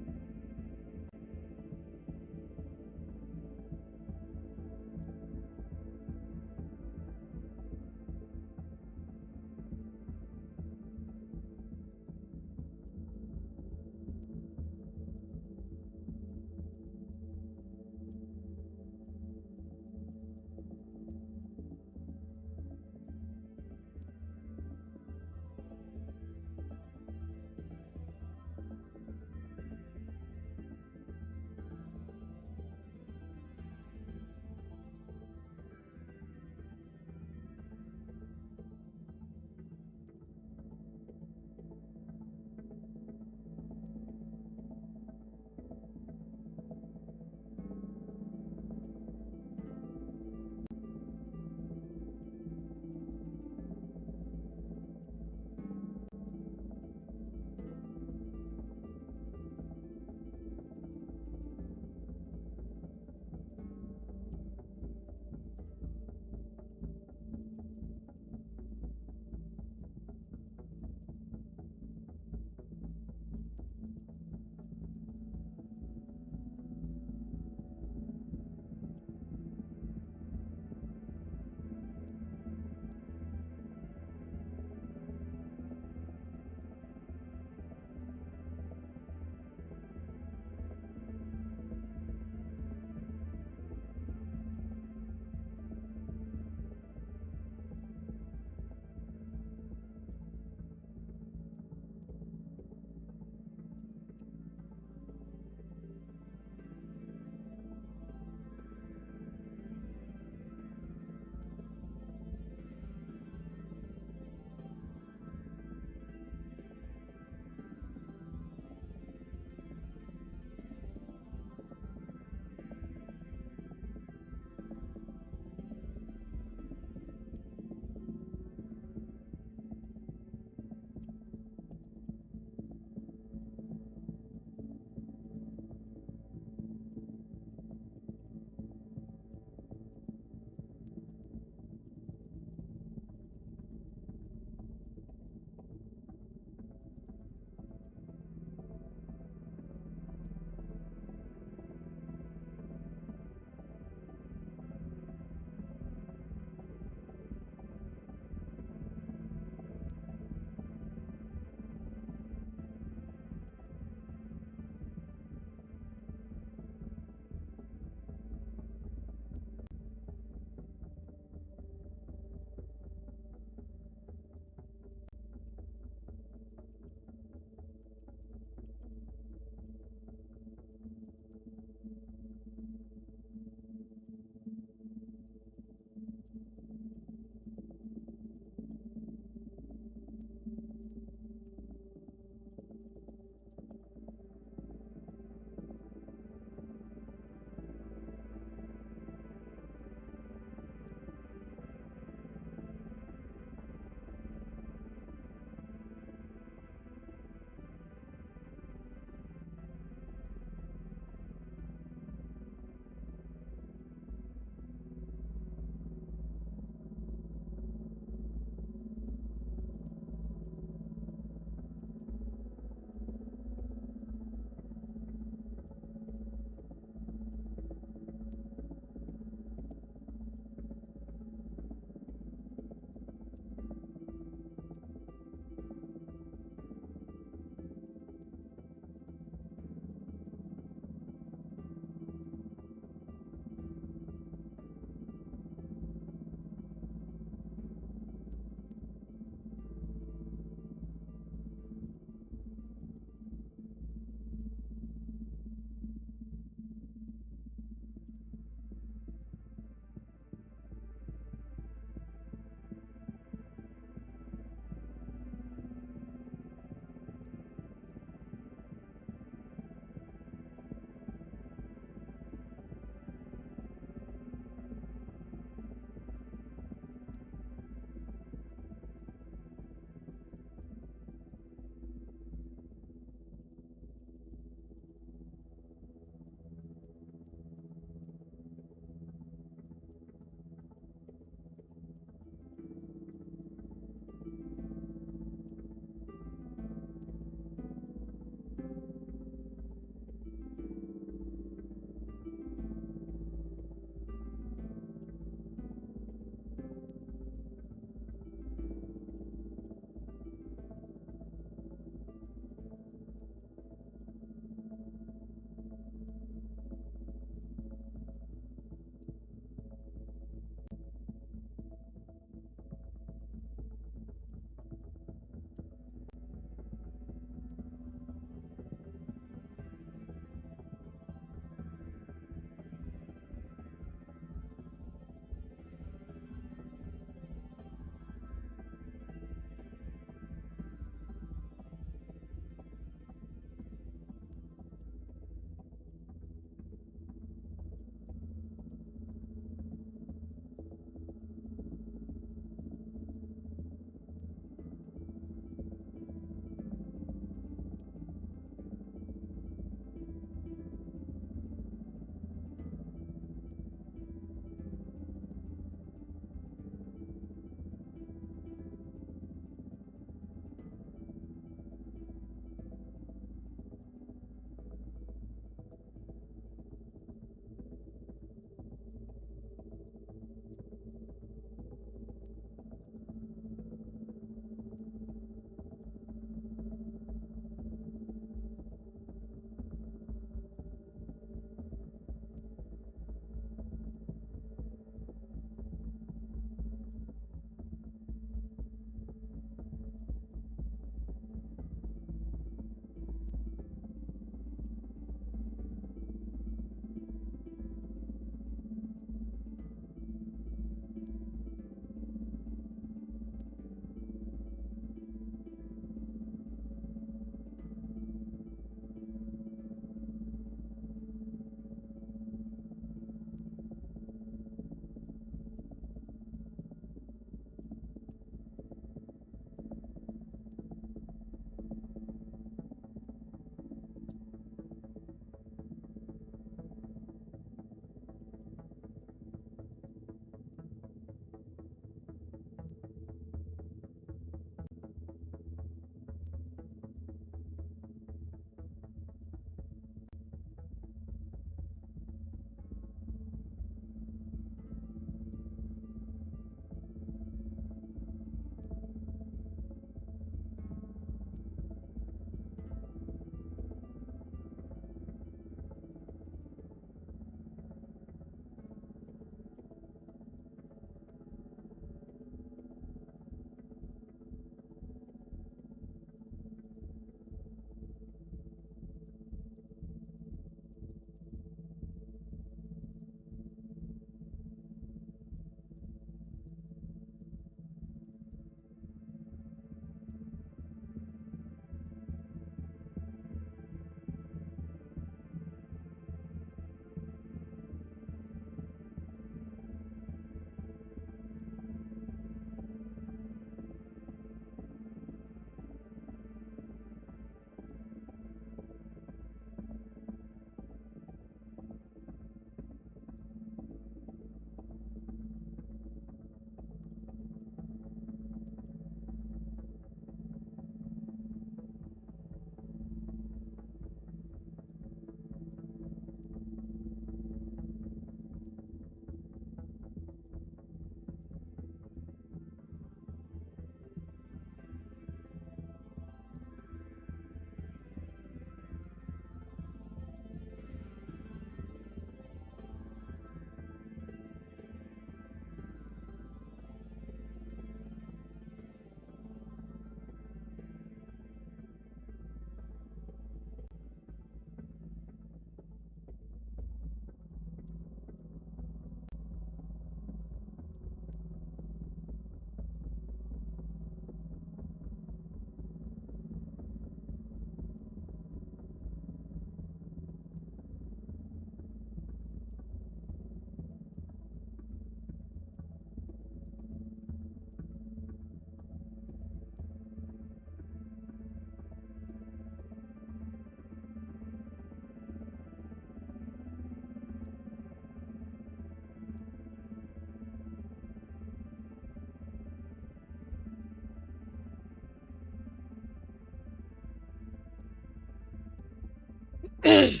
Mm,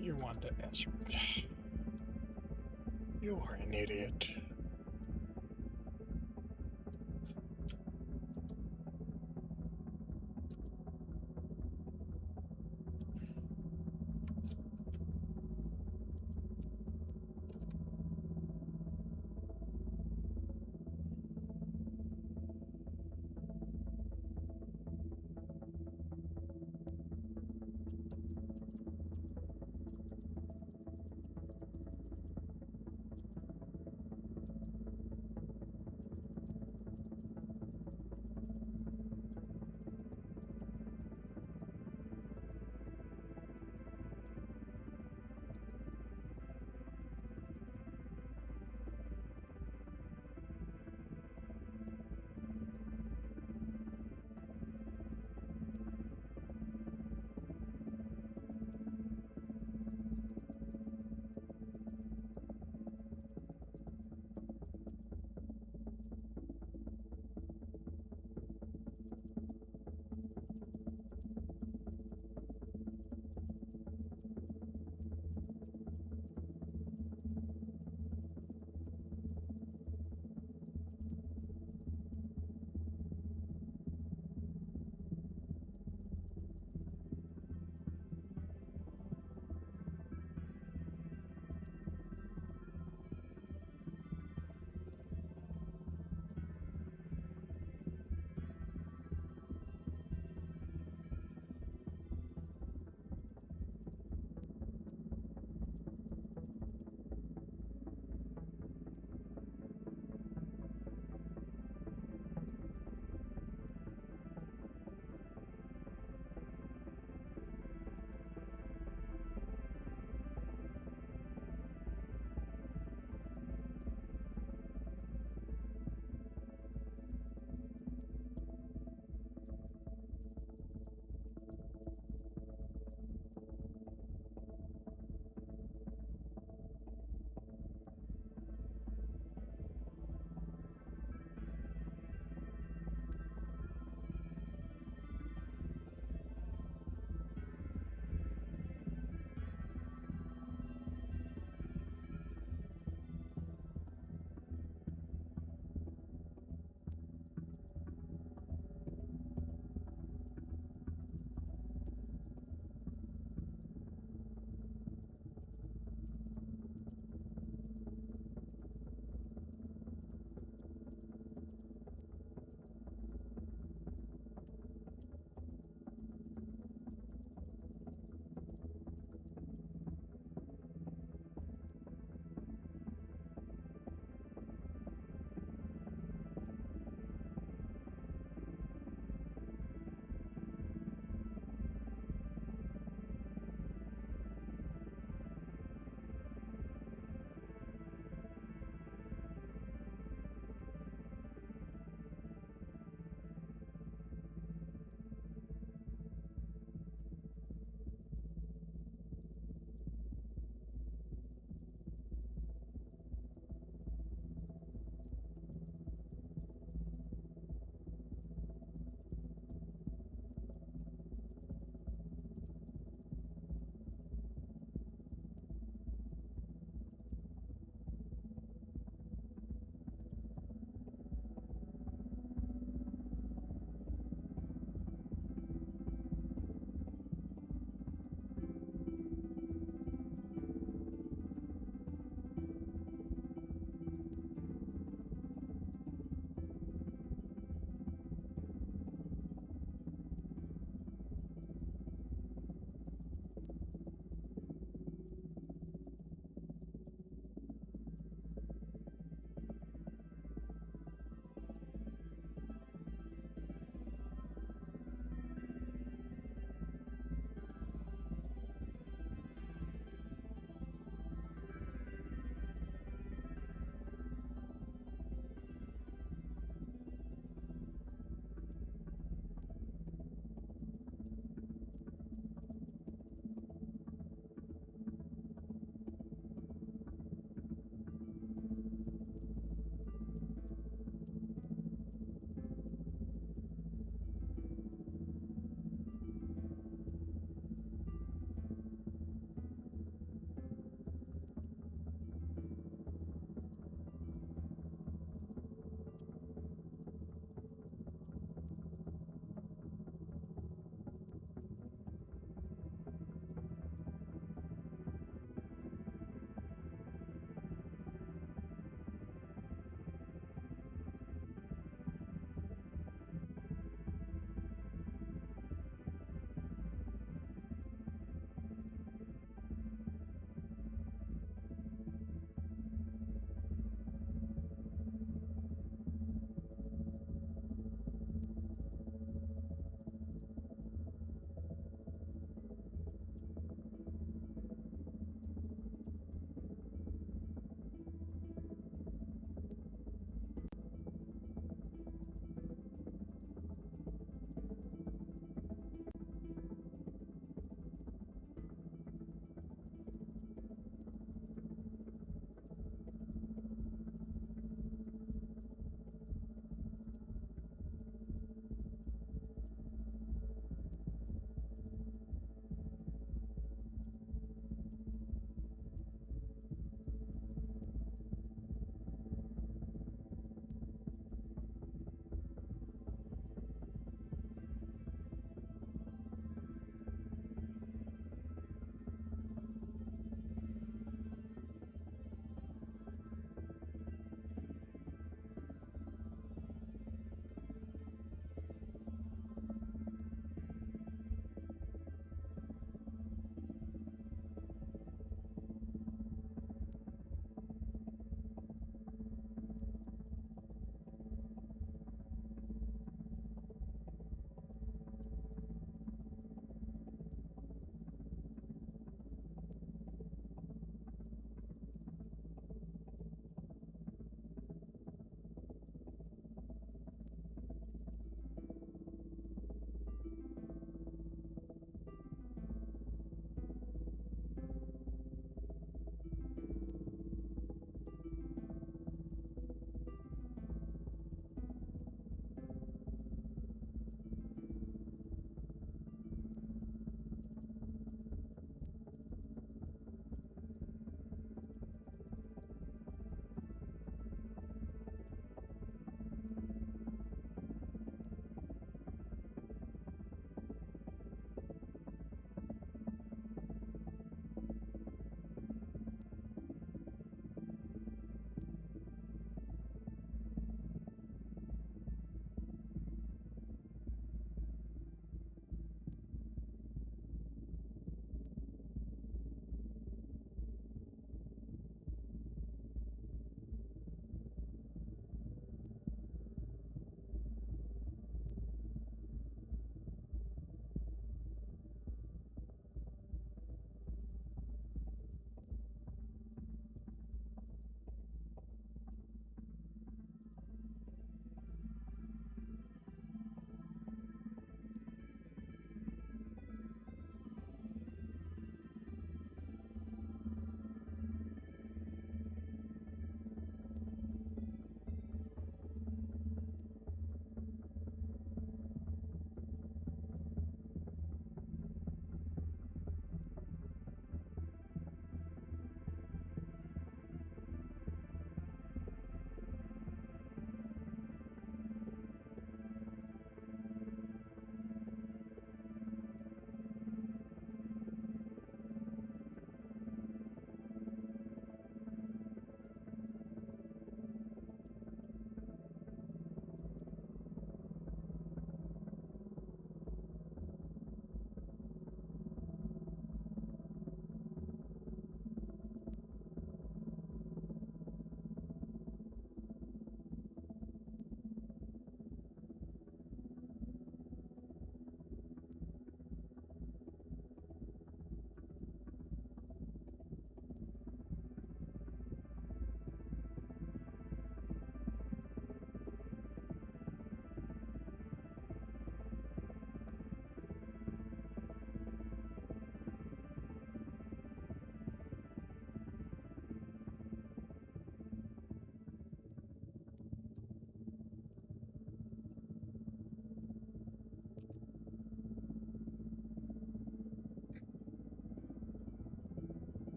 you want the answer. You are an idiot.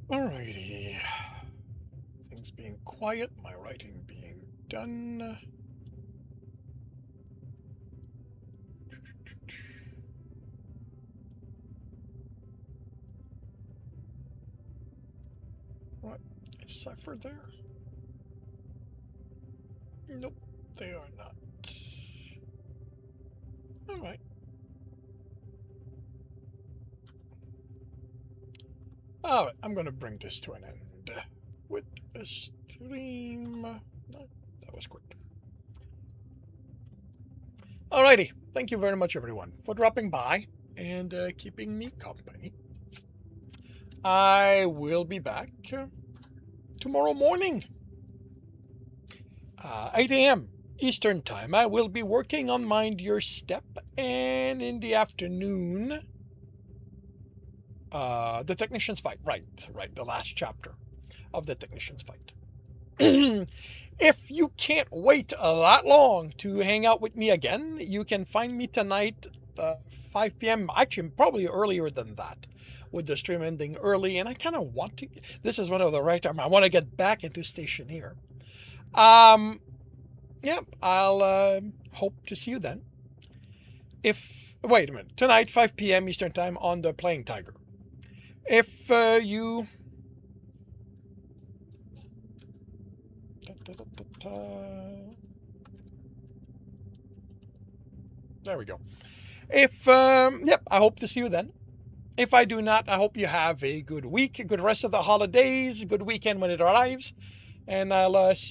Alrighty. Things being quiet, my writing being done. What? Is Cipher there? Nope, they are not. Alright. Alright, I'm gonna bring this to an end with a stream. That was quick. Alrighty, thank you very much, everyone, for dropping by and keeping me company. I will be back tomorrow morning. 8 a.m. Eastern Time, I will be working on Mind Your Step, and in the afternoon, the Technicians Fight. Right, the last chapter of the Technicians Fight. If you can't wait that long to hang out with me again, you can find me tonight, 5 p.m. Actually, probably earlier than that, with the stream ending early. And I kind of want to. This is one of the right time. I want to get back into Stationeer. Yeah, I'll hope to see you then. If wait a minute, tonight 5 p.m. Eastern Time on the Playing Tiger. If you there we go. If yep, I hope to see you then. If I do not, I hope you have a good week, a good rest of the holidays, a good weekend when it arrives, and I'll see